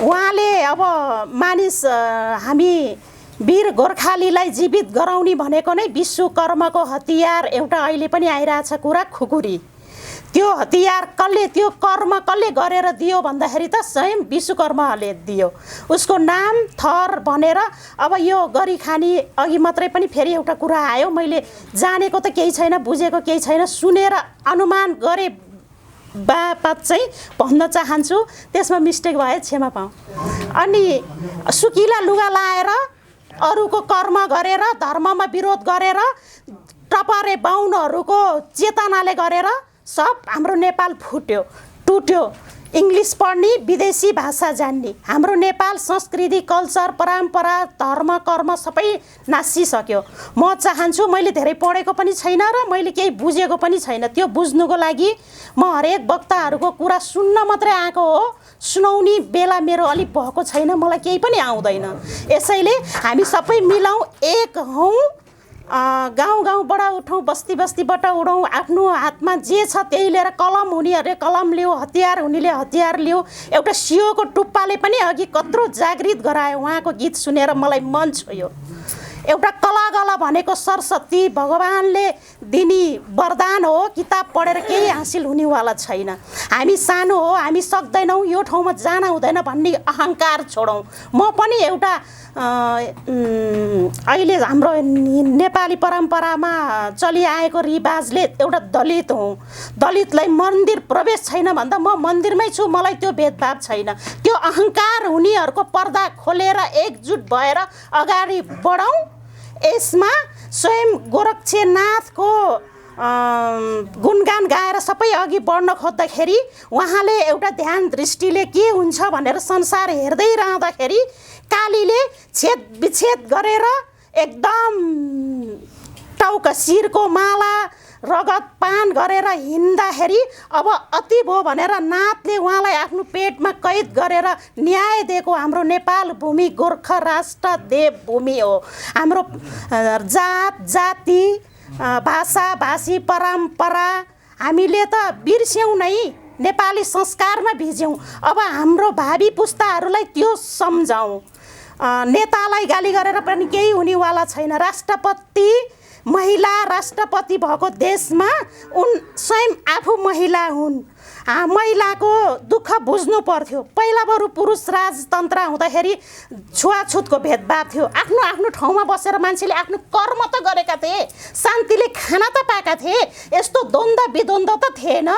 उहाँले अब मानिस हामी वीर गोर्खालीलाई जीवित गराउने भनेको नै विश्वकर्माको हतियार एउटा अहिले पनि आइरहेछ कुरा, खुकुरी। त्यो हतियार त्यो कर्म कसले गरेर दियो भन्दाखेरि त स्वयं विश्वकर्माले दियो। उसको नाम थर भनेर अब यो गरी खानी अघि मात्रै पनि फेरि एउटा कुरा आयो, मैले जानेको त केही छैन, बुझेको केही छैन, सुनेर अनुमान गरे बापत चाहिँ भन्न चाहन्छु। त्यसमा मिस्टेक भए क्षमा पाऊँ। अनि सुकिला लुगा लाएर अरूको कर्म गरेर धर्ममा विरोध गरेर टपरे बाहुनहरूको चेतनाले गरेर सब हाम्रो नेपाल फुट्यो, टुट्यो। इङ्ग्लिस पढ्ने, विदेशी भाषा जान्ने, हाम्रो नेपाल संस्कृति, कल्चर, परम्परा, धर्म, कर्म सबै नासिसक्यो। म चाहन्छु, मैले धेरै पढेको पनि छैन र मैले केही बुझेको पनि छैन। त्यो बुझ्नुको लागि म हरेक वक्ताहरूको कुरा सुन्न मात्रै आएको हो, सुनाउने बेला मेरो अलिक भएको छैन, मलाई केही पनि आउँदैन। यसैले हामी सबै मिलौँ, एक हौँ, गाउँ गाउँबाट उठौँ, बस्ती बस्तीबाट उठौँ, आफ्नो हातमा जे छ त्यही लिएर कलम हुनेहरूले कलम लियो, हतियार हुनेले हतियार लियो। एउटा सियोको टुप्पाले पनि अघि कत्रो जागृत गरायो। उहाँको गीत सुनेर मलाई मन छोयो। एउटा कला भनेको सरस्वती भगवानले दिने वरदान हो। किताब पढेर केही हासिल हुनेवाला छैन। हामी सानो हो, हामी सक्दैनौँ, यो ठाउँमा जान हुँदैन भन्ने अहङ्कार छोडौँ। म पनि एउटा अहिले हाम्रो नेपाली परम्परामा चलिआएको रिवाजले एउटा दलित हुँ। दलितलाई मन्दिर प्रवेश छैन भन्दा म मन्दिरमै छु, मलाई त्यो भेदभाव छैन। त्यो अहङ्कार हुनेहरूको पर्दा खोलेर एकजुट भएर अगाडि बढौँ। यसमा स्वयं गोरक्षनाथको गुणगान गाएर सबै अघि बढ्न खोज्दाखेरि उहाँले एउटा ध्यान दृष्टिले के हुन्छ भनेर संसार हेर्दै रहँदाखेरि कालीले छेद विच्छेद गरेर एकदम टाउका शिरको माला रगत पान गरेर हिँड्दाखेरि अब अति भयो भनेर नाथले उहाँलाई आफ्नो पेटमा कैद गरेर न्याय दिएको हाम्रो नेपाल भूमि गोर्खा राष्ट्र देव भूमि हो। हाम्रो जात जाति भाषा भाषी परम्परा हामीले त बिर्स्यौँ नै, नेपाली संस्कारमा भिज्यौँ। अब हाम्रो भावी पुस्ताहरूलाई त्यो सम्झाउँ। नेतालाई गाली गरेर पनि केही हुनेवाला छैन। राष्ट्रपति महिला राष्ट्रपति भएको देशमा स्वयं आफू महिला हुन्। महिलाको दुःख बुझ्नु पर्थ्यो। पहिला बरु पुरुष राजतन्त्र हुँदाखेरि छुवाछुतको भेदभाव थियो। आफ्नो आफ्नो ठाउँमा बसेर मान्छेले आफ्नो कर्म त गरेका थिए, शान्तिले खाना त पाएका थिए। यस्तो द्वन्द्व विद्वन्द्व त थिएन।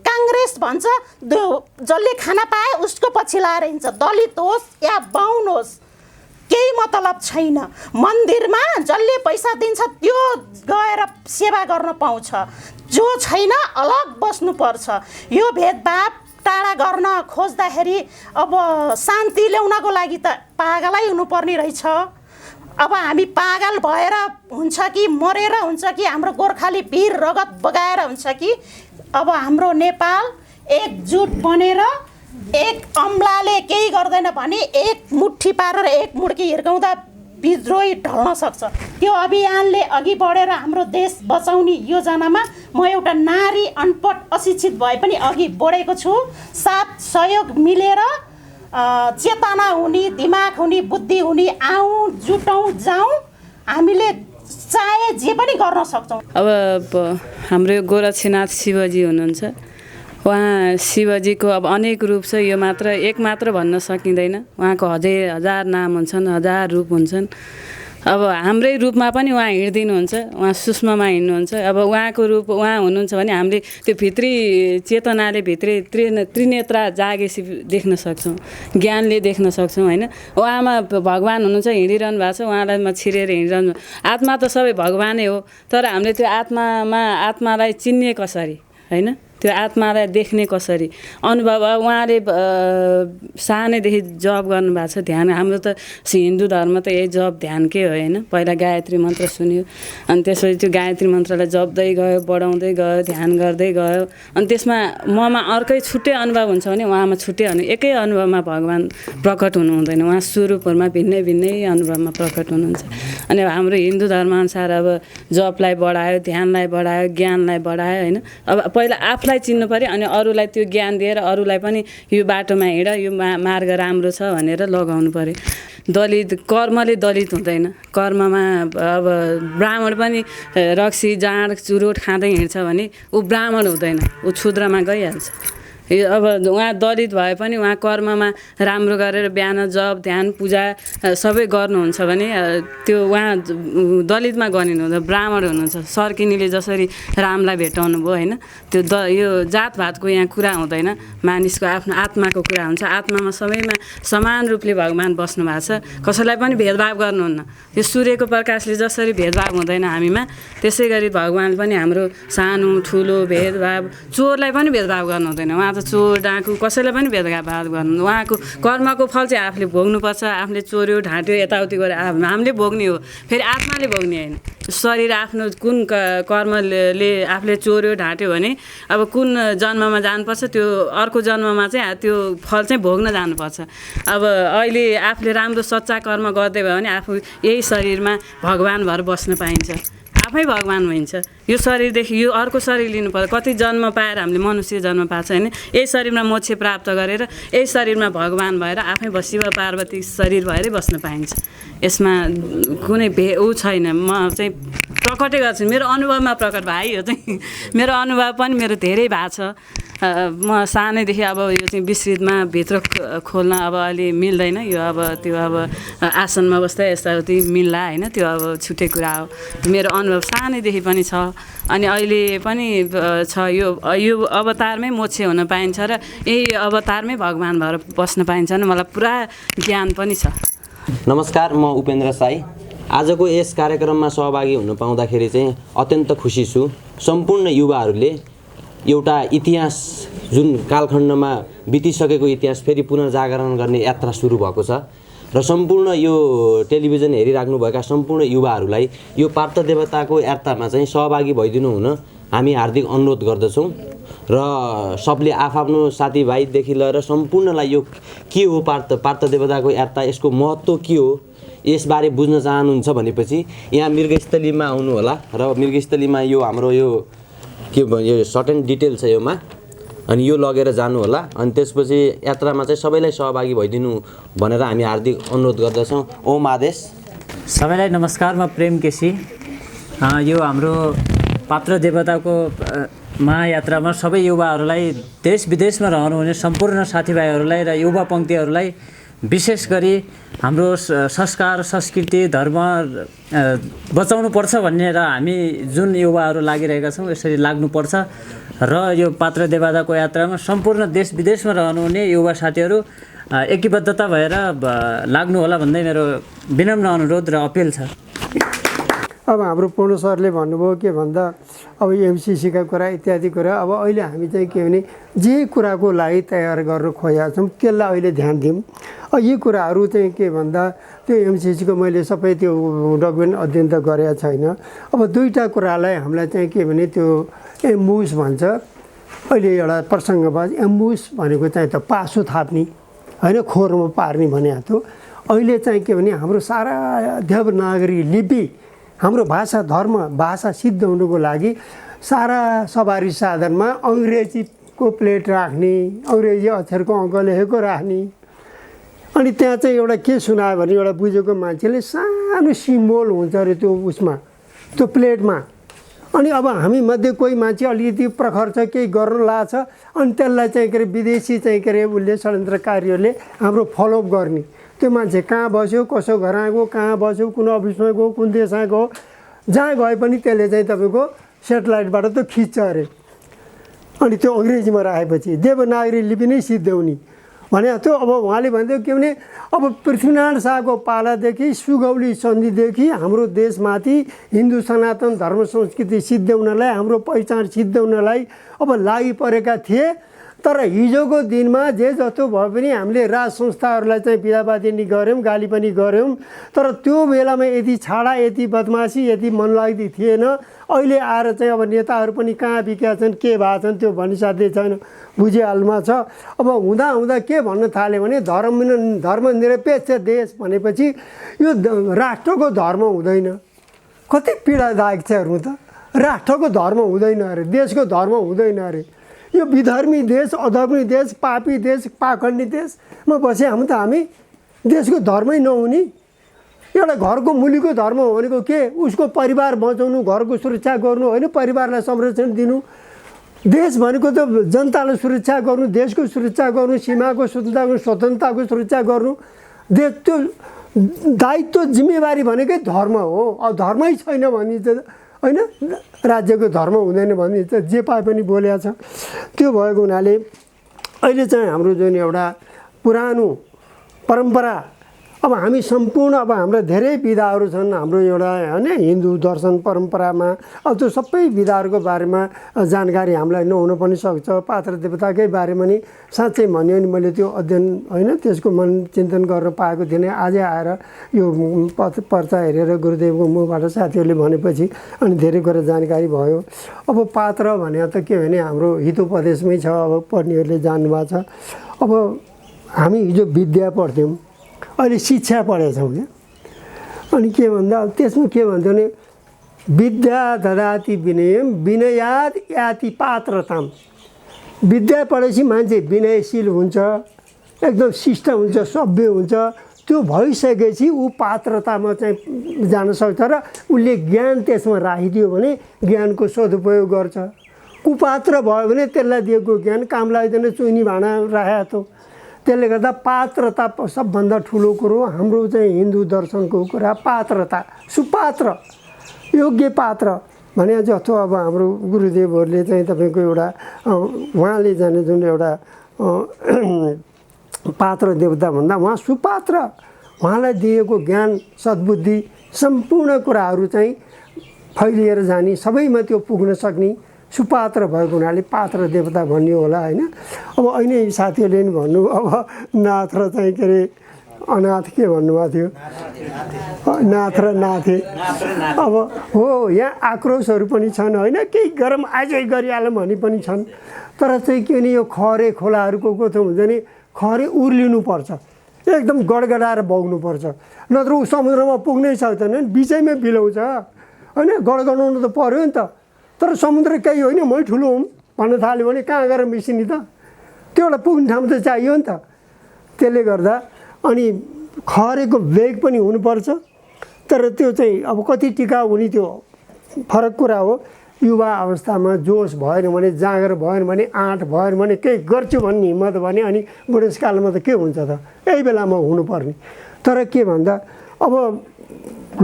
काङ्ग्रेस भन्छ जसले खाना पाए उसको पछि लाएर हिँड्छ, दलित होस् या बाहुन होस्, केही मतलब छैन। मन्दिरमा जसले पैसा दिन्छ त्यो गएर सेवा गर्न पाउँछ, जो छैन अलग बस्नुपर्छ। यो भेदभाव टाढा गर्न खोज्दाखेरि अब शान्ति ल्याउनको लागि त पागलै हुनुपर्ने रहेछ। अब हामी पागल भएर हुन्छ कि मरेर हुन्छ कि हाम्रो गोर्खाली वीर रगत बगाएर हुन्छ कि अब हाम्रो नेपाल एकजुट बनेर एक अम्लाले केही गर्दैन भने एक मुट्ठी पारेर एक मुड्की हिर्काउँदा विद्रोही ढल्न सक्छ। त्यो अभियानले अघि बढेर हाम्रो देश बचाउने योजनामा म एउटा नारी अनपढ अशिक्षित भए पनि अघि बढेको छु। साथ सहयोग मिलेर चेतना हुने, दिमाग हुने, बुद्धि हुने, आउँ जुटौँ जाउँ, हामीले चाहे जे पनि गर्न सक्छौँ। अब हाम्रो गोरक्षनाथ शिवजी हुनुहुन्छ। उहाँ शिवजीको अब अनेक रूप छ, यो मात्र एक मात्र भन्न सकिँदैन। उहाँको हजार नाम हुन्छन्, हजार रूप हुन्छन्। अब हाम्रै रूपमा पनि उहाँ हिँडिदिनुहुन्छ, उहाँ सूक्ष्ममा हिँड्नुहुन्छ। अब उहाँको रूप उहाँ हुनुहुन्छ भने हामीले त्यो भित्री चेतनाले भित्री त्रिनेत्रा जागेसी देख्न सक्छौँ, ज्ञानले देख्न सक्छौँ होइन। उहाँमा भगवान् हुनुहुन्छ, हिँडिरहनु भएको छ, उहाँलाई म छिरेर हिँडिरहनु। आत्मा त सबै भगवानै हो, तर हामीले त्यो आत्मालाई चिन्ने कसरी होइन, त्यो आत्मालाई देख्ने कसरी अनुभव उहाँले सानैदेखि जप गर्नुभएको छ ध्यान। हाम्रो त हिन्दू धर्म त यही जप ध्यानकै हो होइन। पहिला गायत्री मन्त्र सुन्यो अनि त्यसपछि त्यो गायत्री मन्त्रलाई जप्दै गयो, बढाउँदै गयो, ध्यान गर्दै गयो। अनि त्यसमा ममा अर्कै छुट्टै अनुभव हुन्छ भने उहाँमा छुट्टै एकै अनुभवमा भगवान् प्रकट हुनु हुँदैन। उहाँ स्वरूपहरूमा भिन्नै भिन्नै अनुभवमा प्रकट हुनुहुन्छ। अनि हाम्रो हिन्दू धर्मअनुसार अब जपलाई बढायो, ध्यानलाई बढायो, ज्ञानलाई बढायो होइन। अब पहिला आफूलाई चिन्नु पऱ्यो अनि अरूलाई त्यो ज्ञान दिएर अरूलाई पनि यो बाटोमा हिँड, यो मार्ग राम्रो छ भनेर लगाउनु पऱ्यो। दलित कर्मले दलित हुँदैन। कर्ममा अब ब्राह्मण पनि रक्सी जाँड चुरोट खाँदै हिँड्छ भने ऊ ब्राह्मण हुँदैन, ऊ क्षुद्रमा गइहाल्छ। अब उहाँ दलित भए पनि उहाँ कर्ममा राम्रो गरेर बिहान जप ध्यान पूजा सबै गर्नुहुन्छ भने त्यो उहाँ दलितमा गनिनु हुँदैन, ब्राह्मण हुनुहुन्छ। सर्किनीले जसरी रामलाई भेटाउनु भयो होइन, त्यो यो जातभातको यहाँ कुरा हुँदैन, मानिसको आफ्नो आत्माको कुरा हुन्छ। आत्मामा सबैमा समान रूपले भगवान् बस्नु भएको छ, कसैलाई पनि भेदभाव गर्नुहुन्न। यो सूर्यको प्रकाशले जसरी भेदभाव हुँदैन हामीमा, त्यसै गरी भगवान् पनि हाम्रो सानो ठुलो भेदभाव, चोरलाई पनि भेदभाव गर्नु हुँदैन। उहाँ त चोर डाँकु कसैलाई पनि भेदभाव गर्नु, उहाँको कर्मको फल चाहिँ आफूले भोग्नुपर्छ। आफूले चोर्यो ढाँट्यो यताउति गरे हामीले भोग्ने हो, फेरि आत्माले भोग्ने होइन। शरीर आफ्नो कुन कर्मले आफूले चोर्यो ढाँट्यो भने अब कुन जन्ममा जानुपर्छ, त्यो अर्को जन्ममा चाहिँ त्यो फल चाहिँ भोग्न जानुपर्छ। अब अहिले आफूले राम्रो सच्चा कर्म गर्दै भयो भने आफू यही शरीरमा भगवान् भएर बस्न पाइन्छ, आफै भगवान् हुन्छ। यो शरीरदेखि यो अर्को शरीर लिनु पर्यो। कति जन्म पाएर हामीले मनुष्य जन्म पाएको छ होइन, यही शरीरमा मोक्ष प्राप्त गरेर यही शरीरमा भगवान् भएर आफै शिव पार्वती शरीर भएरै बस्न पाइन्छ। यसमा कुनै ऊ छैन। म चाहिँ प्रकटै गर्छु, मेरो अनुभवमा प्रकट भयो। यो चाहिँ मेरो अनुभव पनि मेरो धेरै भएको छ। म सानैदेखि अब यो चाहिँ विस्तृतमा भित्र खोल्न अब अलि मिल्दैन। यो अब त्यो अब आसनमा बस्दा यताउति मिल्ला होइन, त्यो अब छुट्टै कुरा हो। मेरो अनुभव सानैदेखि पनि छ अनि अहिले पनि छ। यो अवतारमै मोक्ष हुन पाइन्छ र यही अवतारमै भगवान् भएर बस्न पाइन्छ भने मलाई पुरा ज्ञान पनि छ। नमस्कार, म उपेन्द्र साई। आजको यस कार्यक्रममा सहभागी हुन पाउँदाखेरि चाहिँ अत्यन्त खुसी छु। सम्पूर्ण युवाहरूले एउटा इतिहास जुन कालखण्डमा बितिसकेको इतिहास फेरि पुनर्जागरण गर्ने यात्रा सुरु भएको छ र सम्पूर्ण यो टेलिभिजन हेरिराख्नुभएका सम्पूर्ण युवाहरूलाई यो पार्थ देवताको यात्रामा चाहिँ सहभागी भइदिनु हुन हामी हार्दिक अनुरोध गर्दछौँ र सबले आफ्नो साथीभाइदेखि लिएर सम्पूर्णलाई यो के हो पार्थ देवताको यात्रा, यसको महत्त्व के हो, यसबारे बुझ्न चाहनुहुन्छ भनेपछि यहाँ मृगस्थलीमा आउनु होला र मृगस्थलीमा यो हाम्रो यो के यो सर्ट एन्ड डिटेल छ योमा, अनि यो लगेर जानु होला। अनि त्यसपछि यात्रामा चाहिँ सबैलाई सहभागी भइदिनु भनेर हामी हार्दिक अनुरोध गर्दछौँ। ओम आदेश। सबैलाई नमस्कार, म प्रेम केसी। यो हाम्रो पात्र देवताको महायात्रामा सबै युवाहरूलाई, देश विदेशमा रहनुहुने सम्पूर्ण साथीभाइहरूलाई र युवा पङ्क्तिहरूलाई विशेष गरी हाम्रो संस्कार संस्कृति धर्म बचाउनुपर्छ भन्ने र हामी जुन युवाहरू लागिरहेका छौँ यसरी लाग्नुपर्छ र यो पात्र देवताको यात्रामा सम्पूर्ण देश विदेशमा रहनुहुने युवा साथीहरू एकीबद्धता भएर लाग्नु होला भन्दै मेरो विनम्र अनुरोध र अपिल छ। अब हाम्रो पूर्ण सरले भन्नुभयो के भन्दा अब एमसिसीका कुरा इत्यादि कुरा, अब अहिले हामी चाहिँ के भने जे कुराको लागि तयार गर्न खोजेका छौँ त्यसलाई अहिले ध्यान दिउँ। यी कुराहरू चाहिँ के भन्दा त्यो एमसिसीको मैले सबै त्यो डकुमेन्ट अध्ययन त गरेको छैन। अब दुईवटा कुरालाई हामीलाई चाहिँ के भने त्यो एम्बुस भन्छ, अहिले एउटा प्रसङ्गवाद एम्बुस भनेको चाहिँ त पासो थाप्ने होइन, खोरमा पार्ने भने थियो। अहिले चाहिँ के भने हाम्रो सारा देवनागरी लिपि हाम्रो भाषा धर्म भाषा सिद्ध हुनुको लागि सारा सवारी साधनमा अङ्ग्रेजीको प्लेट राख्ने, अङ्ग्रेजी अक्षरको अङ्क लेखेको राख्ने। अनि त्यहाँ चाहिँ एउटा के सुनायो भने एउटा बुझेको मान्छेले सानो सिम्बोल हुन्छ अरे त्यो उसमा त्यो प्लेटमा। अनि अब हामी मध्ये कोही मान्छे अलिकति प्रखर छ, केही गर्न लाग्छ, अनि त्यसलाई चाहिँ के अरे विदेशी चाहिँ के अरे उसले षड्यन्त्रकारीहरूले हाम्रो फलोअप गर्ने। त्यो मान्छे कहाँ बस्यो, कसो घर गयो, कहाँ बस्यो, कुन अफिसमा गयो, कुन देशमा गयो, जहाँ गए पनि त्यसले चाहिँ तपाईँको सेटेलाइटबाट त खिच्छ अरे। अनि त्यो अङ्ग्रेजीमा राखेपछि देवनागरी लिपि नै सिद्ध्याउने। भने त्यो अब उहाँले भन्थ्यो के भने अब पृथ्वीनारायण शाहको पालादेखि सुगौली सन्धिदेखि हाम्रो देशमाथि हिन्दू सनातन धर्म संस्कृति सिद्ध्याउनलाई हाम्रो पहिचान सिद्ध्याउनलाई अब लागि परेका थिए। तर हिजोको दिनमा जे जस्तो भए पनि हामीले राज संस्थाहरूलाई चाहिँ बिदाबादी नि गऱ्यौँ, गाली पनि गऱ्यौँ। तर त्यो बेलामा यति छाडा, यति बदमासी, यति मनलाग्दी थिएन। अहिले आएर चाहिँ अब नेताहरू पनि कहाँ बिका छन्, के भएको छन् त्यो भनिसाध्यै छैन, बुझिहाल्नुमा छ। अब हुँदा हुँदा के भन्न थाल्यो भने धर्मनिरपेक्ष देश भनेपछि यो राष्ट्रको धर्म हुँदैन। कति पीडादायक छ हेर्नु त। राष्ट्रको धर्म हुँदैन अरे, देशको धर्म हुँदैन अरे। यो विधर्मी देश, अधर्मी देश, पापी देश, पाखण्डी देशमा बसे हामी देशको धर्मै नहुने। एउटा घरको मुलीको धर्म भनेको के? उसको परिवार बचाउनु, घरको सुरक्षा गर्नु होइन, परिवारलाई संरक्षण दिनु। देश भनेको त जनतालाई सुरक्षा गर्नु, देशको सुरक्षा गर्नु, सीमाको स्वतन्त्रताको सुरक्षा गर्नु। देश त्यो दायित्व जिम्मेवारी भनेकै धर्म हो। अब धर्मै छैन भनिन्छ होइन, राज्यको धर्म हुँदैन भनिन्छ, जे पाए पनि बोलेको छ। त्यो भएको हुनाले अहिले चाहिँ हाम्रो जुन एउटा पुरानो परम्परा, अब हामी सम्पूर्ण अब हाम्रा धेरै विधाहरू छन् हाम्रो एउटा होइन हिन्दू दर्शन परम्परामा। अब त्यो सबै विधाहरूको बारेमा जानकारी हामीलाई नहुन पनि सक्छ। पात्र देवताकै बारेमा नि साँच्चै भन्यो भने मैले त्यो अध्ययन होइन त्यसको मन चिन्तन गर्न पाएको थिइनँ। आजै आएर यो पर्चा हेरेर गुरुदेवको मुखबाट साथीहरूले भनेपछि अनि धेरै कुरा जानकारी भयो। अब पात्र भने त के भने हाम्रो हितोपदेशमै छ, अब पढ्नेहरूले जान्नुभएको छ। अब हामी हिजो विद्या पढ्थ्यौँ, अहिले शिक्षा पढेछौँ क्या। अनि के भन्दा त्यसमा के भन्थ्यो भने विद्या ददाति विनयम विनयाद याति पात्रताम। विद्या पढेपछि मान्छे विनयशील हुन्छ, एकदम शिष्ट हुन्छ, सभ्य हुन्छ। त्यो भइसकेपछि ऊ पात्रतामा चाहिँ जान सक्छ र उसले ज्ञान त्यसमा राखिदियो भने ज्ञानको सदुपयोग गर्छ। कुपात्र भयो भने त्यसलाई दिएको ज्ञान काम लाग्दैन, चुइनी भाँडा राखेको। त्यसले गर्दा पात्रता सबभन्दा ठुलो कुरो हाम्रो चाहिँ हिन्दू दर्शनको कुरा पात्रता। सुपात्र, योग्य पात्र भने जस्तो अब हाम्रो गुरुदेवहरूले चाहिँ तपाईँको एउटा उहाँले जाने जुन एउटा पात्र देवता भन्दा उहाँ सुपात्र, उहाँलाई दिएको ज्ञान सद्बुद्धि सम्पूर्ण कुराहरू चाहिँ फैलिएर जाने, सबैमा त्यो पुग्न सक्ने सुपात्र भएको हुनाले पात्र देवता भनियो होला होइन। अब अहिले साथीहरूले नि भन्नु अब नाथ र चाहिँ के अरे अनाथ के भन्नुभएको थियो, नाथ र नाथे। अब हो यहाँ आक्रोशहरू पनि छन् होइन, केही गरम आजै गरिहालौँ भने पनि छन्। तर चाहिँ के भने यो खरे खोलाहरूको कस्तो हुन्छ नि, खरे उर्लिनुपर्छ, एकदम गडगडाएर बग्नुपर्छ, नत्र ऊ समुद्रमा पुग्नै सक्दैन, बिचैमै बिलाउँछ होइन। गडगडाउनु त पर्यो नि त। तर समुद्र केही होइन, मै ठुलो हुँ भन्न थाल्यो भने कहाँ गएर मिसिने त? त्यो एउटा पुग्ने ठाउँ त चाहियो नि त। त्यसले गर्दा अनि खरेको वेग पनि हुनुपर्छ। तर त्यो चाहिँ अब कति टिकाउ हुने त्यो फरक कुरा हो। युवा अवस्थामा जोस भएन भने, जाँगर भएन भने, आँट भएन भने, केही गर्छु भन्ने हिम्मत भने अनि बुढेसकालमा त के हुन्छ त? यही बेलामा हुनुपर्ने। तर के भन्दा अब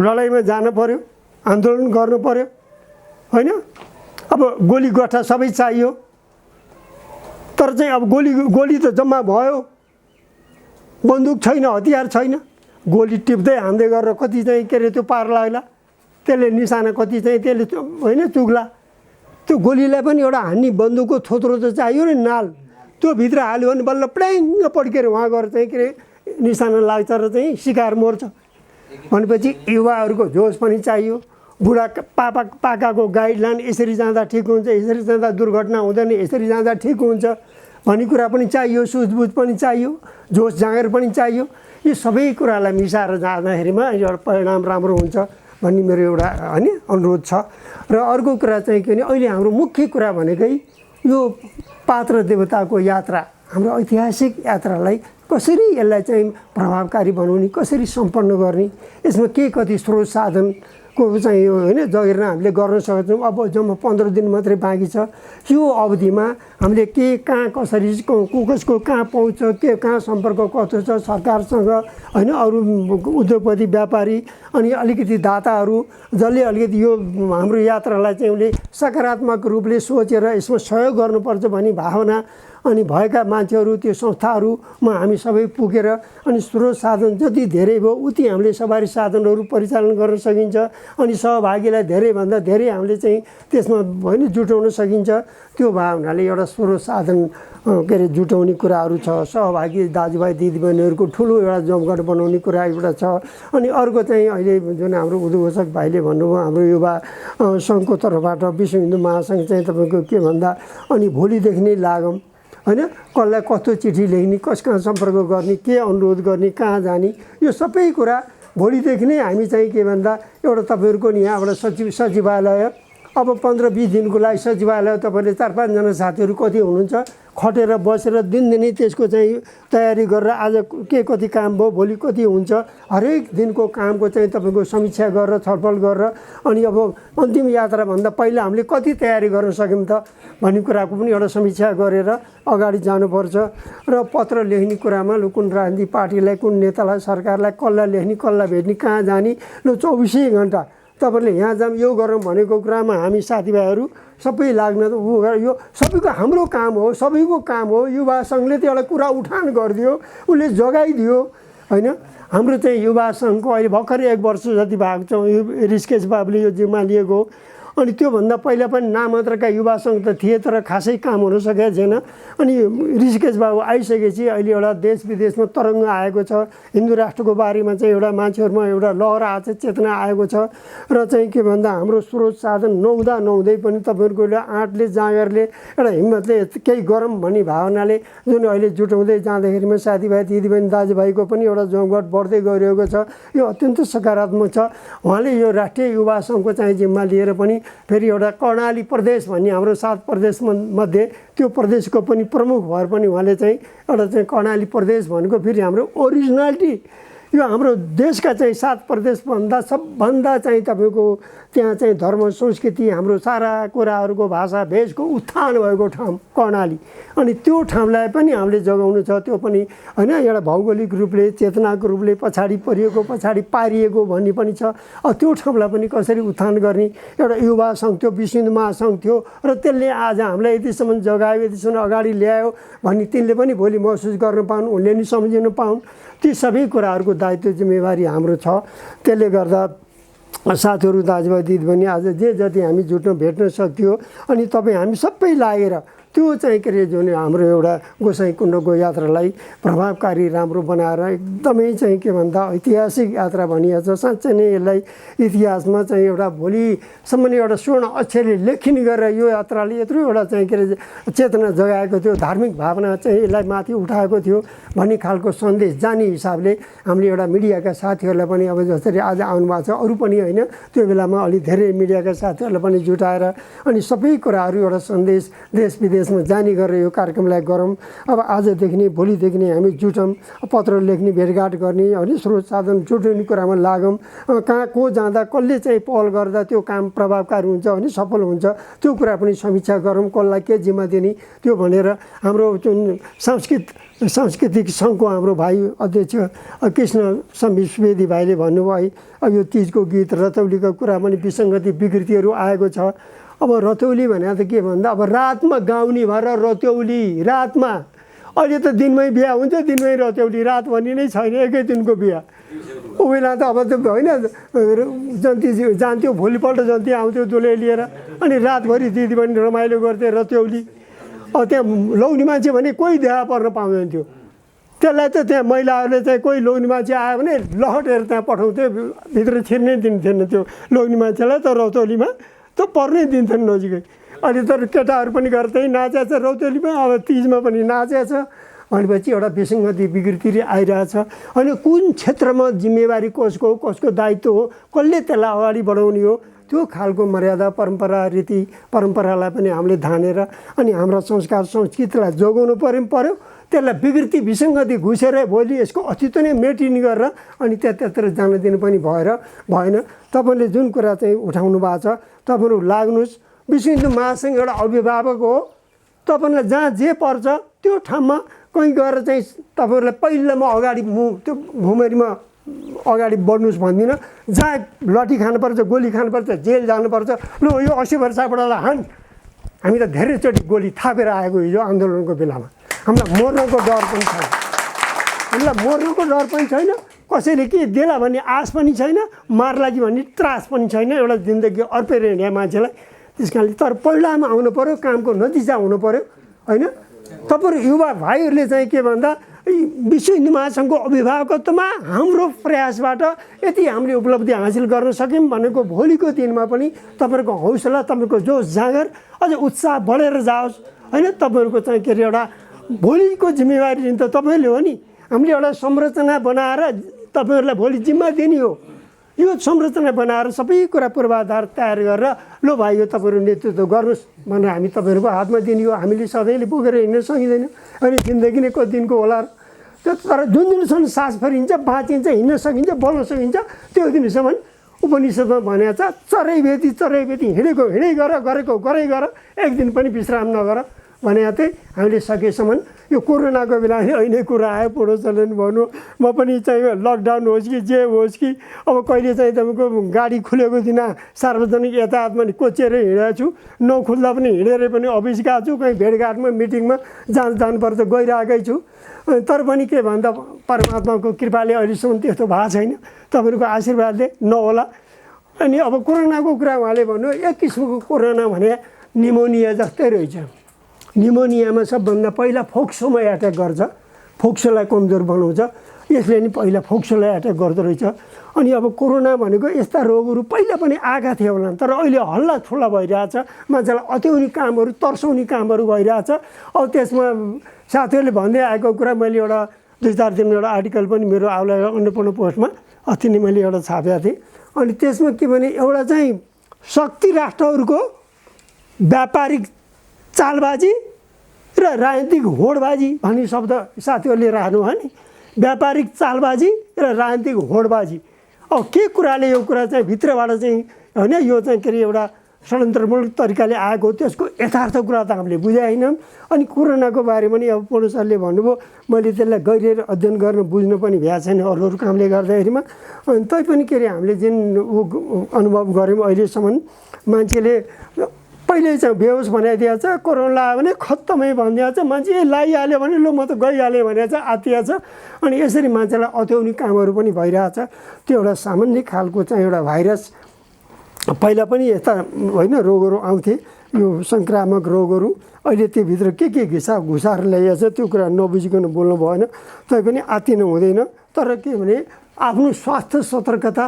लडाइँमा जानु पर्यो, आन्दोलन गर्नु पर्यो होइन। अब गोली गठा सबै चाहियो, तर चाहिँ अब गोली त जम्मा भयो, बन्दुक छैन, हतियार छैन। गोली टिप्दै हान्दै गरेर कति चाहिँ के अरे त्यो पार लाग्ला, त्यसले निशाना कति चाहिँ त्यसले होइन चुग्ला। त्यो गोलीलाई पनि एउटा हान्ने बन्दुकको थोत्रो त चाहियो नि, नाल। त्यो भित्र हाल्यो भने बल्ल प्ल्याङ्ग पड्केर वहाँ गएर चाहिँ के अरे निशाना लाग्छ र चाहिँ शिकार मर्छ। भनेपछि युवाहरूको जोस पनि चाहियो। बुढा पाकाको गाइडलाइन यसरी जाँदा ठिक हुन्छ, यसरी जाँदा दुर्घटना हुँदैन, यसरी जाँदा ठिक हुन्छ भन्ने कुरा पनि चाहियो, सुझबुझ पनि चाहियो, जोस जाँगर पनि चाहियो। यो सबै कुरालाई मिसाएर जाँदाखेरिमा एउटा परिणाम राम्रो हुन्छ भन्ने मेरो एउटा होइन अनुरोध छ। र अर्को कुरा चाहिँ के भने अहिले हाम्रो मुख्य कुरा भनेकै यो पात्र देवताको यात्रा, हाम्रो ऐतिहासिक यात्रालाई कसरी यसलाई चाहिँ प्रभावकारी बनाउने, कसरी सम्पन्न गर्ने, यसमा के कति स्रोत साधनको चाहिँ यो होइन जगेर्ना हामीले गर्न सक्छौँ। अब जम्मा 15 दिन मात्रै बाँकी छ। यो अवधिमा हामीले के कहाँ कसरी कसको कहाँ पहुँच छ, के कहाँ सम्पर्क कस्तो छ सरकारसँग होइन, अरू उद्योगपति व्यापारी अनि अलिकति दाताहरू जसले अलिकति यो हाम्रो यात्रालाई चाहिँ उसले सकारात्मक रूपले सोचेर यसमा सहयोग गर्नुपर्छ भन्ने भावना अनि भएका मान्छेहरू त्यो संस्थाहरूमा हामी सबै पुगेर अनि स्रोत साधन जति धेरै भयो उति हामीले सवारी साधनहरू परिचालन गर्न सकिन्छ अनि सहभागीलाई धेरैभन्दा धेरै हामीले चाहिँ त्यसमा होइन जुटाउन सकिन्छ। त्यो भए हुनाले एउटा स्रोत साधन के अरे जुटाउने कुराहरू छ। सहभागी दाजुभाइ दिदीबहिनीहरूको ठुलो एउटा जमघट बनाउने कुरा एउटा छ। अनि अर्को चाहिँ अहिले जुन हाम्रो उद्घोषक भाइले भन्नुभयो हाम्रो युवा सङ्घको तर्फबाट विश्व हिन्दू महासङ्घ चाहिँ तपाईँको के भन्दा अनि भोलिदेखि नै लागौँ होइन, कसलाई कस्तो चिठी लेख्ने, कहाँ सम्पर्क गर्ने, के अनुरोध गर्ने, कहाँ जाने, यो सबै कुरा भोलिदेखि नै हामी चाहिँ के भन्दा एउटा तपाईँहरूको नि यहाँबाट सचिवालय अब 15-20 दिनको लागि सचिवालय तपाईँले 4-5 जना साथीहरू कति हुनुहुन्छ खटेर बसेर दिनदिनै त्यसको चाहिँ तयारी गरेर आज के कति काम भयो, भोलि कति हुन्छ, हरेक दिनको कामको चाहिँ तपाईँको समीक्षा गरेर छलफल गरेर अनि अब अन्तिम यात्राभन्दा पहिला हामीले कति तयारी गर्न सक्यौँ त भन्ने कुराको पनि एउटा समीक्षा गरेर अगाडि जानुपर्छ। र पत्र लेख्ने कुरामा लु कुन राजनीतिक पार्टीलाई, कुन नेतालाई, सरकारलाई कसलाई लेख्ने, कसलाई भेट्ने, कहाँ जाने, लु 24 घन्टा तपाईँले यहाँ जाऊँ यो गरौँ भनेको कुरामा हामी साथीभाइहरू सबै लाग्न यो सबैको हाम्रो काम हो, सबैको काम हो। युवा सङ्घले त एउटा कुरा उठान गरिदियो, उसले जगाइदियो होइन। हाम्रो चाहिँ युवा सङ्घको अहिले भर्खरै 1 वर्ष जति भएको छ ऋषिकेश बाबुले यो जिम्मा लिएको। अनि त्योभन्दा पहिला पनि नाम मात्रका युवा सङ्घ त थिए तर खासै काम हुन सकेको छैन। अनि ऋषिकेश बाबु आइसकेपछि अहिले एउटा देश विदेशमा तरङ्ग आएको छ, हिन्दू राष्ट्रको बारेमा चाहिँ एउटा मान्छेहरूमा एउटा लहर आएको छ, चेतना आएको छ। र चाहिँ के भन्दा हाम्रो स्रोत साधन नहुँदै पनि तपाईँहरूको एउटा आँटले जाँगरले एउटा हिम्मतले केही गरौँ भन्ने भावनाले जुन अहिले जुटाउँदै जाँदाखेरिमा साथीभाइ दिदीबहिनी दाजुभाइको पनि एउटा जमघट बढ्दै गइरहेको छ, यो अत्यन्त सकारात्मक छ। उहाँले यो राष्ट्रिय युवा सङ्घको चाहिँ जिम्मा लिएर पनि फेरि एउटा कर्णाली प्रदेश भन्ने हाम्रो 7 प्रदेश मध्ये त्यो प्रदेशको पनि प्रमुख भएर पनि उहाँले चाहिँ एउटा चाहिँ कर्णाली प्रदेश भनेको फेरि हाम्रो ओरिजिनालिटी यो हाम्रो देशका चाहिँ 7 प्रदेशभन्दा सबभन्दा चाहिँ तपाईँको त्यहाँ चाहिँ धर्म संस्कृति हाम्रो सारा कुराहरूको भाषा भेषको उत्थान भएको ठाउँ कर्णाली। अनि त्यो ठाउँलाई पनि हामीले जगाउनु छ। त्यो पनि होइन एउटा भौगोलिक रूपले चेतनाको रूपले पछाडि परिएको पछाडि पारिएको भन्ने पनि छ। त्यो ठाउँलाई पनि कसरी उत्थान गर्ने एउटा युवा सङ्घ थियो, विश्व हिन्दू महासङ्घ थियो र त्यसले आज हामीलाई यतिसम्म जगायो, यतिसम्म अगाडि ल्यायो भन्ने तिनले पनि भोलि महसुस गर्न पाउन्, उनले नि सम्झिन पाउन्। ती सबै कुराहरूको दायित्व जिम्मेवारी हाम्रो छ। त्यसले गर्दा साथीहरू दाजुभाइ दिदीबहिनी आज जे जति हामी जुट्न भेट्न सक्थ्यो अनि तपाईँ हामी सबै लागेर त्यो चाहिँ के अरे जुन हाम्रो एउटा गोसाई कुण्डको यात्रालाई प्रभावकारी राम्रो बनाएर एकदमै चाहिँ के भन्दा ऐतिहासिक यात्रा भनिएको छ। साँच्चै नै यसलाई इतिहासमा चाहिँ एउटा भोलिसम्म एउटा स्वर्ण अक्षरले लेखिने गरेर यो यात्राले यत्रो एउटा चाहिँ के अरे चेतना जगाएको थियो, धार्मिक भावना चाहिँ यसलाई माथि उठाएको थियो भन्ने खालको सन्देश जाने हिसाबले हामीले एउटा मिडियाका साथीहरूलाई पनि अब जसरी आज आउनुभएको छ अरू पनि होइन त्यो बेलामा अलि धेरै मिडियाका साथीहरूलाई पनि जुटाएर अनि सबै कुराहरू एउटा सन्देश देश विदेशमा जाने गरेर यो कार्यक्रमलाई गरौँ। अब आजदेखि नै भोलिदेखि नै हामी जुटौँ, पत्र लेख्ने भेटघाट गर्ने अनि स्रोत साधन जुटाउने कुरामा लागौँ। कहाँ को जाँदा कसले चाहिँ पहल गर्दा त्यो काम प्रभावकारी हुन्छ अनि सफल हुन्छ त्यो कुरा पनि समीक्षा गरौँ, कसलाई के जिम्मा दिने त्यो भनेर हाम्रो जुन सांस्कृतिक सङ्घको हाम्रो भाइ अध्यक्ष कृष्ण समी सुवेदी भाइले भन्नुभयो है अब यो तिजको गीत रतौलीको कुरा पनि विसङ्गति विकृतिहरू आएको छ। अब रतौली भने त के भन्दा अब रातमा गाउने भएर रतौली रातमा, अहिले त दिनमै बिहा हुन्छ, दिनमै रतौली, रात भन्ने नै छैन, एकै दिनको बिहा। ऊ बेला त अब त होइन जन्ती जान्थ्यो, भोलिपल्ट जन्ती आउँथ्यो दुलै लिएर अनि रातभरि दिदीबहिनी रमाइलो गर्थे रतौली। अब त्यहाँ लौनी मान्छे भने कोही देखा पर्न पाउँदैन थियो, त्यसलाई त त्यहाँ महिलाहरूले चाहिँ कोही लौनी मान्छे आयो भने लहटेर त्यहाँ पठाउँथ्यो, भित्र छिर्नै दिन्थेन त्यो लौनी मान्छेलाई त रतौलीमा त पर्नै दिन्थेन नजिकै। अहिले त केटाहरू पनि गएर त्यहीँ नाचेको छ रौतेलीमा, अब तिजमा पनि नाचेको छ भनेपछि एउटा विसङ्गति विकृति आइरहेछ। अनि कुन क्षेत्रमा जिम्मेवारी कसको हो, कसको दायित्व हो, कसले त्यसलाई अगाडि बढाउने हो त्यो खालको मर्यादा परम्परा रीति परम्परालाई पनि हामीले धानेर अनि हाम्रा संस्कार संस्कृतिलाई जोगाउनु पर्यो। त्यसलाई विकृति विसङ्गति घुसेर भोलि यसको अस्तित्व नै मेटिने गरेर अनि त्यतातिर जान दिनु पनि भएन। तपाईँले जुन कुरा चाहिँ उठाउनु भएको छ तपाईँहरू लाग्नुहोस्। विश्व हिन्दू महासङ्घ एउटा अभिभावक हो, तपाईँलाई जहाँ जे पर्छ त्यो ठाउँमा कहीँ गएर चाहिँ तपाईँहरूलाई पहिलामा अगाडि त्यो भुमरीमा अगाडि बढ्नुहोस् भन्दिनँ। जहाँ लट्ठी खानुपर्छ, गोली खानुपर्छ, जेल जानुपर्छ, ल यो 80 वर्षबाट हान हामी त धेरैचोटि गोली थापेर आएको हिजो आन्दोलनको बेलामा। हामीलाई मर्नको डर पनि छैन, हामीलाई मर्नको डर पनि छैन, कसैले के देला भन्ने आश पनि छैन, मार्ला कि भन्ने त्रास पनि छैन एउटा जिन्दगी अर्पेर हिँड्ने मान्छेलाई। त्यस कारणले तर परिणाम आउनु पऱ्यो, कामको नतिजा हुनु पऱ्यो होइन। तपाईँहरू युवा भाइहरूले चाहिँ के भन्दा विश्व हिन्दू महासङ्घको अभिभावकत्वमा हाम्रो प्रयासबाट यति हामीले उपलब्धि हासिल गर्न सक्यौँ भनेको भोलिको दिनमा पनि तपाईँहरूको हौसला, तपाईँहरूको जोस जाँगर अझ उत्साह बढेर जाओस् होइन। तपाईँहरूको चाहिँ के अरे एउटा भोलिको जिम्मेवारी लिनु त तपाईँले हो नि। हामीले एउटा संरचना बनाएर तपाईँहरूलाई भोलि जिम्मा दिने हो। यो संरचना बनाएर सबै कुरा पूर्वाधार तयार गरेर लो भाइ यो तपाईँहरू नेतृत्व गर्नुहोस् भनेर हामी तपाईँहरूको हातमा दिने हो। हामीले सधैँले बोकेर हिँड्न सकिँदैन अनि जिन्दगी नै कति दिनको होला र। तर जुन दिनसम्म सास फेरिन्छ, बाँचिन्छ, हिँड्न सकिन्छ, बोल्न सकिन्छ त्यो दिनसम्म उपनिषदमा भनेको छ चरैभेटी चरैभेटी हिँडेको हिँडै गर, गरेको गरै गर, एक दिन पनि विश्राम नगर भनेको चाहिँ हामीले सकेसम्म यो कोरोनाको बेला अहिले कुरा आयो पुरोचलन भन्नु। म पनि चाहिँ लकडाउन होस् कि जे होस् कि अब कहिले चाहिँ तपाईँको गाडी खुलेको दिन सार्वजनिक यातायातमा नि कोचेर हिँडेको छु, नखुल्दा पनि हिँडेरै पनि अफिस गएको छु, कहीँ भेटघाटमा मिटिङमा जानुपर्छ गइरहेकै छु। तर पनि के भन्दा परमात्माको कृपाले अहिलेसम्म त्यस्तो भएको छैन, तपाईँहरूको आशीर्वादले नहोला। अनि अब कोरोनाको कुरा उहाँले भन्नु एक किसिमको कोरोना भने निमोनिया जस्तै रहेछ। निमोनियामा सबभन्दा पहिला फोक्सोमा एट्याक गर्छ, फोक्सोलाई कमजोर बनाउँछ, यसले नि पहिला फोक्सोलाई एट्याक गर्दो रहेछ। अनि अब कोरोना भनेको यस्ता रोगहरू पहिला पनि आएका थिए होला, तर अहिले हल्ला ठुला भइरहेछ, मान्छेलाई अत्याउने कामहरू तर्साउने कामहरू भइरहेछ। अब त्यसमा साथीहरूले भन्दै आएको कुरा मैले एउटा 2-4 दिन एउटा आर्टिकल पनि मेरो आउला अन्नपूर्ण पोस्टमा अस्ति नै मैले एउटा छापेको थिएँ। अनि त्यसमा के भने एउटा चाहिँ शक्ति राष्ट्रहरूको व्यापारिक चालबाजी र राजनीतिक होडबाजी भन्ने शब्द साथीहरूले राख्नु भयो नि। व्यापारिक चालबाजी र राजनीतिक होडबाजी अब के कुराले यो कुरा चाहिँ भित्रबाट चाहिँ होइन यो चाहिँ के अरे एउटा षड्यन्त्रमूलक तरिकाले आएको त्यसको यथार्थ कुरा त हामीले बुझाएनौँ। अनि कोरोनाको बारेमा नि अब पूर्ण सरले भन्नुभयो, मैले त्यसलाई गहिरिएर अध्ययन गर्न बुझ्नु पनि भ्या छैन अरू अरू कामले गर्दाखेरिमा। अनि तैपनि के अरे हामीले जुन अनुभव गऱ्यौँ अहिलेसम्म मान्छेले पहिले चाहिँ बेहोस बनाइदिएको छ, कोरोना लाग्यो भने खत्तमै भनिदिएको छ, मान्छे लगाइहाल्यो भने ल म त गइहालेँ भनेको छ, आत्तिएको छ। अनि यसरी मान्छेलाई अत्याउने कामहरू पनि भइरहेछ। त्यो एउटा सामान्य खालको चाहिँ एउटा भाइरस पहिला पनि यस्ता होइन रोगहरू आउँथे, यो सङ्क्रामक रोगहरू। अहिले त्योभित्र के घुसाएर ल्याइएको छ त्यो कुरा नबुझिकन बोल्नु भएन, तैपनि आत्तिनु हुँदैन। तर के भने आफ्नो स्वास्थ्य सतर्कता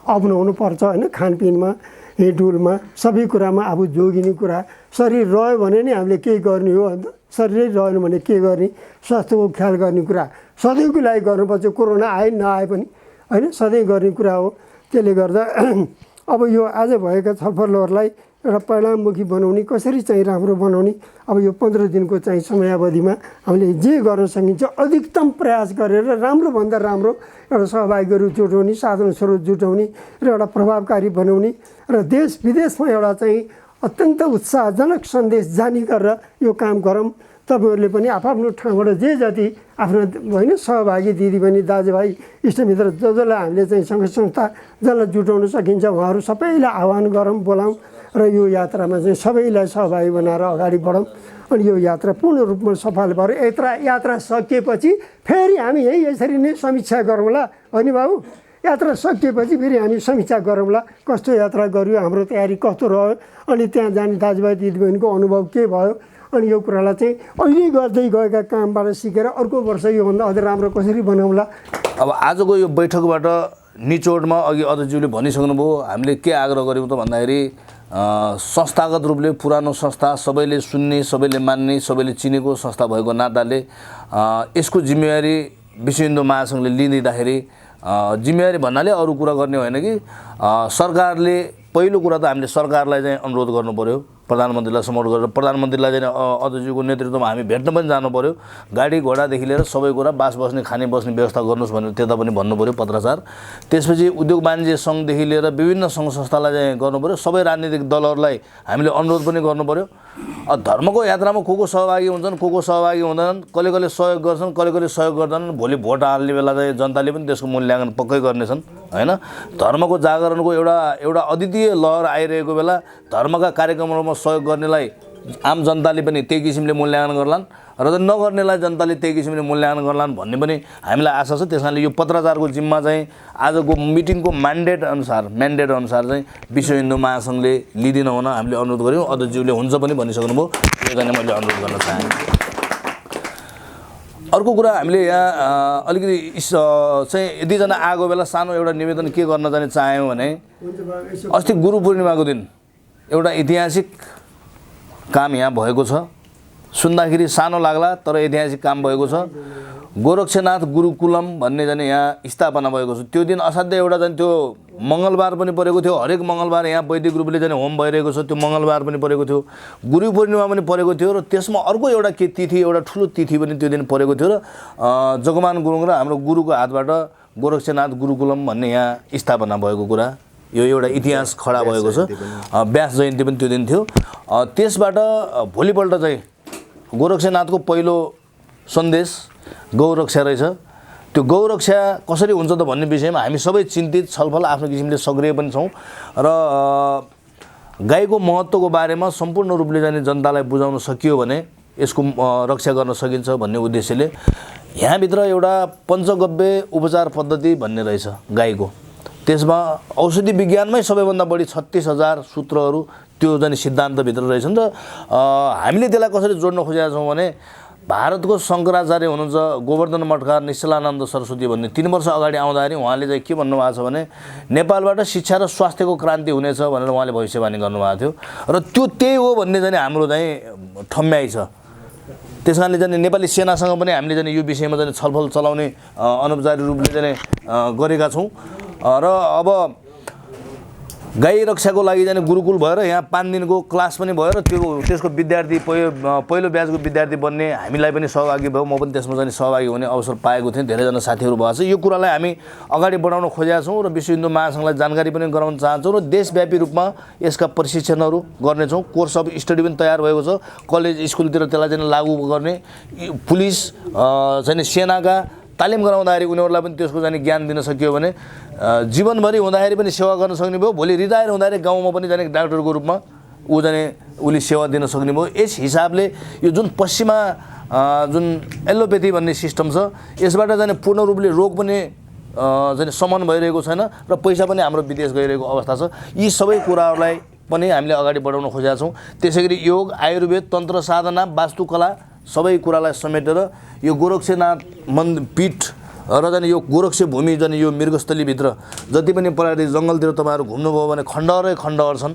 अप्नाउनु पर्छ होइन। खानपिनमा, हिँडडुलमा, सबै कुरामा आफू जोगिने कुरा। शरीर रह्यो भने नि हामीले केही गर्ने हो अन्त, शरीरै रहेन भने के गर्ने, स्वास्थ्यको ख्याल गर्ने कुरा सधैँको लागि गर्नुपर्छ। कोरोना आए नआए पनि होइन सधैँ गर्ने कुरा हो। त्यसले गर्दा अब यो आज भएका छलफलहरूलाई एउटा परिणाममुखी बनाउने, कसरी चाहिँ राम्रो बनाउने, अब यो 15 दिनको चाहिँ समयावधिमा हामीले जे गर्न सकिन्छ अधिकतम प्रयास गरेर राम्रोभन्दा राम्रो एउटा सहभागीहरू जुटाउने, साधन स्रोत जुटाउने र एउटा प्रभावकारी बनाउने र देश विदेशमा एउटा चाहिँ अत्यन्त उत्साहजनक सन्देश जारी गरेर यो काम गरौँ। तपाईँहरूले पनि आफ्नो ठाउँबाट जे जति आफ्नो होइन सहभागी दिदीबहिनी दाजुभाइ इष्टमित्र जसलाई हामीले चाहिँ सङ्घ संस्था जसलाई जुटाउन सकिन्छ उहाँहरू सबैलाई आह्वान गरौँ, बोलाउँ र यो यात्रामा चाहिँ सबैलाई सहभागी बनाएर अगाडि बढौँ। अनि यो यात्रा पूर्ण रूपमा सफल भएर यात्रा सकिएपछि फेरि हामी यही यसरी नै समीक्षा गरौँला होइन बाबु। यात्रा सकिएपछि फेरि हामी समीक्षा गरौँला, कस्तो यात्रा गऱ्यो, हाम्रो तयारी कस्तो रह्यो, अनि त्यहाँ जाने दाजुभाइ दिदीबहिनीको अनुभव के भयो। अनि यो कुरालाई चाहिँ अहिले गर्दै गएका कामबाट सिकेर अर्को वर्ष योभन्दा अझ राम्रो कसरी बनाउँला। अब आजको यो बैठकबाट निचोडमा अघि अध्यक्षज्यूले भनिसक्नुभयो, हामीले के आग्रह गऱ्यौँ त भन्दाखेरि संस्थागत रूपले पुरानो संस्था सबैले सुन्ने, सबैले मान्ने, सबैले चिनेको संस्था भएको नाताले यसको जिम्मेवारी विश्व हिन्दू महासङ्घले लिँदाखेरि जिम्मेवारी भन्नाले अरू कुरा गर्ने होइन कि सरकारले पहिलो कुरा त हामीले सरकारलाई चाहिँ अनुरोध गर्नु पऱ्यो, प्रधानमन्त्रीलाई समर्थन गरेर प्रधानमन्त्रीलाई चाहिँ अध्यक्षज्यूको नेतृत्वमा हामी भेट्न पनि जानु पऱ्यो। गाडी घोडादेखि लिएर सबै कुरा बास बस्ने खाने बस्ने व्यवस्था गर्नुहोस् भनेर त्यता पनि भन्नु पऱ्यो पत्राचार। त्यसपछि उद्योग वाणिज्य सङ्घदेखि लिएर विभिन्न सङ्घ संस्थालाई चाहिँ गर्नु पऱ्यो, सबै राजनीतिक दलहरूलाई हामीले अनुरोध पनि गर्नु पऱ्यो। धर्मको यात्रामा को सहभागी हुन्छन्, को सहभागी हुँदैनन्, कसले कसले सहयोग गर्छन्, कसले कसले सहयोग गर्दैनन्, भोलि भोट हाल्ने बेला चाहिँ जनताले पनि त्यसको मूल्याङ्कन पक्कै गर्नेछन् होइन। धर्मको जागरणको एउटा अद्वितीय लहर आइरहेको बेला धर्मका कार्यक्रमहरूमा सहयोग गर्नेलाई आम जनताले पनि त्यही किसिमले मूल्याङ्कन गर्लान् र नगर्नेलाई जनताले त्यही किसिमले मूल्याङ्कन गर्लान् भन्ने पनि हामीलाई आशा छ। त्यस कारणले यो पत्राचारको जिम्मा चाहिँ आजको मिटिङको म्यान्डेट अनुसार चाहिँ विश्व हिन्दू महासङ्घले लिँदैन हुन हामीले अनुरोध गऱ्यौँ। अध्यक्षज्यूले हुन्छ पनि भनिसक्नुभयो, यो चाहिँ मैले अनुरोध गर्न चाहेँ। अर्को कुरा हामीले यहाँ अलिकति चाहिँ यतिजना आएको बेला सानो एउटा निवेदन के गर्न चाहिँ चाह्यौँ भने अस्ति गुरु पूर्णिमाको दिन एउटा ऐतिहासिक काम यहाँ भएको छ। सुन्दाखेरि सानो लाग्ला तर ऐतिहासिक काम भएको छ। गोरक्षनाथ गुरुकुलम भन्ने जाने यहाँ स्थापना भएको छ। त्यो दिन असाध्यै एउटा जाने त्यो मङ्गलबार पनि परेको थियो। हरेक मङ्गलबार यहाँ वैदिक रूपले जाने होम भइरहेको छ। त्यो मङ्गलबार पनि परेको थियो, गुरु पूर्णिमा पनि परेको थियो र त्यसमा अर्को एउटा के तिथि, एउटा ठुलो तिथि पनि त्यो दिन परेको थियो र जगमान गुरुङ र हाम्रो गुरुको हातबाट गोरक्षनाथ गुरुकुलम भन्ने यहाँ स्थापना भएको कुरा, यो एउटा इतिहास खडा भएको छ। व्यास जयन्ती पनि त्यो दिन थियो। त्यसबाट भोलिपल्ट चाहिँ गोरक्षनाथको पहिलो सन्देश गौरक्षा रहेछ। त्यो गौरक्षा कसरी हुन्छ त भन्ने विषयमा हामी सबै चिन्तित, छलफल आफ्नो किसिमले सक्रिय पनि छौँ र गाईको महत्त्वको बारेमा सम्पूर्ण रूपले जाने जनतालाई बुझाउन सकियो भने यसको रक्षा गर्न सकिन्छ भन्ने उद्देश्यले यहाँभित्र एउटा पञ्चगव्य उपचार पद्धति भन्ने रहेछ गाईको। त्यसमा औषधि विज्ञानमै सबैभन्दा बढी 36,000 सूत्रहरू त्यो जाने सिद्धान्तभित्र रहेछन् र हामीले त्यसलाई कसरी जोड्न खोजेका छौँ भने भारतको शङ्कराचार्य हुनुहुन्छ गोवर्धन मठकार निश्चलानन्द सरस्वती भन्ने 3 वर्ष अगाडि आउँदाखेरि उहाँले चाहिँ के भन्नुभएको छ भने नेपालबाट शिक्षा र स्वास्थ्यको क्रान्ति हुनेछ भनेर उहाँले भविष्यवाणी गर्नुभएको थियो र त्यो त्यही हो भन्ने चाहिँ हाम्रो चाहिँ ठम्याइ छ। त्यस कारणले चाहिँ नेपाली सेनासँग पनि हामीले चाहिँ यो विषयमा चाहिँ छलफल चलाउने अनौपचारिक रूपले चाहिँ गरेका छौँ र अब गाई रक्षाको लागि जाने गुरुकुल भएर यहाँ 5 दिनको क्लास पनि भयो र त्यसको विद्यार्थी पहिलो ब्याचको विद्यार्थी बन्ने हामीलाई पनि सहभागी भयो। म पनि त्यसमा चाहिँ सहभागी हुने अवसर पाएको थिएँ। धेरैजना साथीहरू भएको छ। यो कुरालाई हामी अगाडि बढाउन खोजेका छौँ र विश्व हिन्दू महासङ्घलाई जानकारी पनि गराउन चाहन्छौँ र देशव्यापी रूपमा यसका प्रशिक्षणहरू गर्नेछौँ। कोर्स अफ स्टडी पनि तयार भएको छ। कलेज स्कुलतिर त्यसलाई चाहिँ लागू गर्ने, पुलिस चाहिँ सेनाका तालिम गराउँदाखेरि उनीहरूलाई पनि त्यसको जाने ज्ञान दिन सकियो भने जीवनभरि हुँदाखेरि पनि सेवा गर्न सक्ने भयो। भोलि रिटायर हुँदाखेरि गाउँमा पनि जाने डाक्टरको रूपमा उसले सेवा दिन सक्ने भयो। यस हिसाबले यो जुन पश्चिमा जुन एलोपेथी भन्ने सिस्टम छ यसबाट जाने पूर्ण रूपले रोग पनि जाने समन भइरहेको छैन र पैसा पनि हाम्रो विदेश गइरहेको अवस्था छ। यी सबै कुराहरूलाई पनि हामीले अगाडि बढाउन खोजेका छौँ। त्यसैगरी योग, आयुर्वेद, तन्त्र साधना, वास्तुकला सबै कुरालाई समेटेर यो गोरक्षनाथ पीठ र जाने यो गोरक्ष भूमि जाने यो मृगस्थलीभित्र जति पनि परारी जङ्गलतिर तपाईँहरू घुम्नुभयो भने खण्डहरै खण्डहर छन्।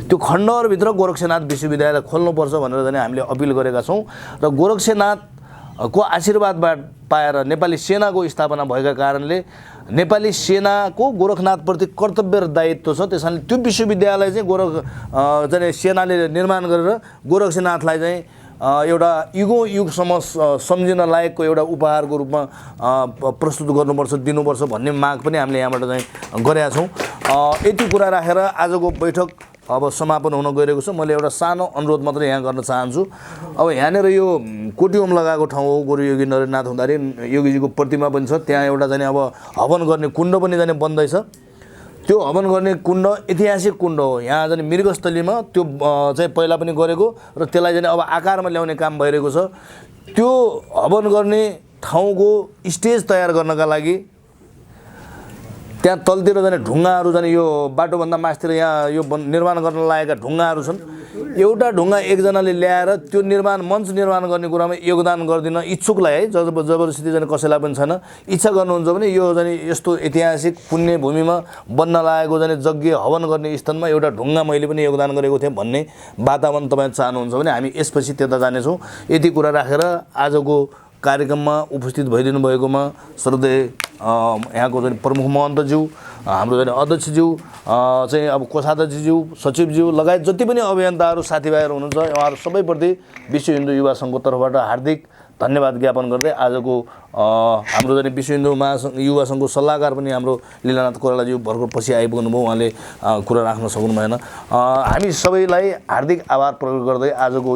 त्यो खण्डहरभित्र गोरक्षनाथ विश्वविद्यालय खोल्नुपर्छ भनेर जाने हामीले अपिल गरेका छौँ र गोरक्षनाथको आशीर्वाद पाएर नेपाली सेनाको स्थापना भएका कारणले नेपाली सेनाको गोरखनाथप्रति कर्तव्य र दायित्व छ। त्यस कारणले त्यो विश्वविद्यालय चाहिँ जाने सेनाले निर्माण गरेर गोरक्षनाथलाई चाहिँ एउटा युगसम्म सम्झिन लायकको एउटा उपहारको रूपमा प्रस्तुत गर्नुपर्छ, दिनुपर्छ भन्ने माग पनि हामीले यहाँबाट चाहिँ गरेका छौँ। यति कुरा राखेर आजको बैठक अब समापन हुन गइरहेको छ। मैले एउटा सानो अनुरोध मात्रै यहाँ गर्न चाहन्छु। अब यहाँनिर यो कोटियोम लगाएको ठाउँ हो, गुरु योगी नरेन्द्रनाथ हुँदाखेरि योगीजीको प्रतिमा पनि छ। त्यहाँ एउटा जाने अब हवन गर्ने कुण्ड पनि जाने बन्दैछ। त्यो हवन गर्ने कुण्ड ऐतिहासिक कुण्ड हो। यहाँ जाने मृगस्थलीमा त्यो चाहिँ पहिला पनि गरेको र त्यसलाई जाने अब आकारमा ल्याउने काम भइरहेको छ। त्यो हवन गर्ने ठाउँको स्टेज तयार गर्नका लागि त्यहाँ तलतिर जाने ढुङ्गाहरू जाने यो बाटोभन्दा मास्तिर यहाँ यो निर्माण गर्न लागेका ढुङ्गाहरू छन्। एउटा ढुङ्गा एकजनाले ल्याएर त्यो मञ्च निर्माण गर्ने कुरामा योगदान गरिदिन इच्छुकलाई है, जबरजस्ती जाने कसैलाई पनि छैन। इच्छा गर्नुहुन्छ भने यो जाने यस्तो ऐतिहासिक पुण्य भूमिमा बन्न लागेको जाने यज्ञ हवन गर्ने स्थलमा एउटा ढुङ्गा मैले पनि योगदान गरेको थिएँ भन्ने वातावरण तपाईँ चाहनुहुन्छ भने हामी यसपछि त्यता जानेछौँ। यति कुरा राखेर आजको कार्यक्रममा उपस्थित भइदिनु भएकोमा श्रद्धेय यहाँको चाहिँ प्रमुख महन्तज्यू, हाम्रो चाहिँ अध्यक्षज्यू, चाहिँ अब कोषाध्यक्षज्यू, सचिवज्यू लगायत जति पनि अभियन्ताहरू साथीभाइहरू हुनुहुन्छ उहाँहरू सबैप्रति विश्व हिन्दू युवा सङ्घको तर्फबाट हार्दिक धन्यवाद ज्ञापन गर्दै आजको हाम्रो चाहिँ विश्व हिन्दू महासङ्घ युवा सङ्घको सल्लाहकार पनि हाम्रो लीलानाथ कोइरालाज्यू भर्खर पछि आइपुग्नुभयो। उहाँले कुरा राख्न सक्नु भएन। हामी सबैलाई हार्दिक आभार प्रकट गर्दै आजको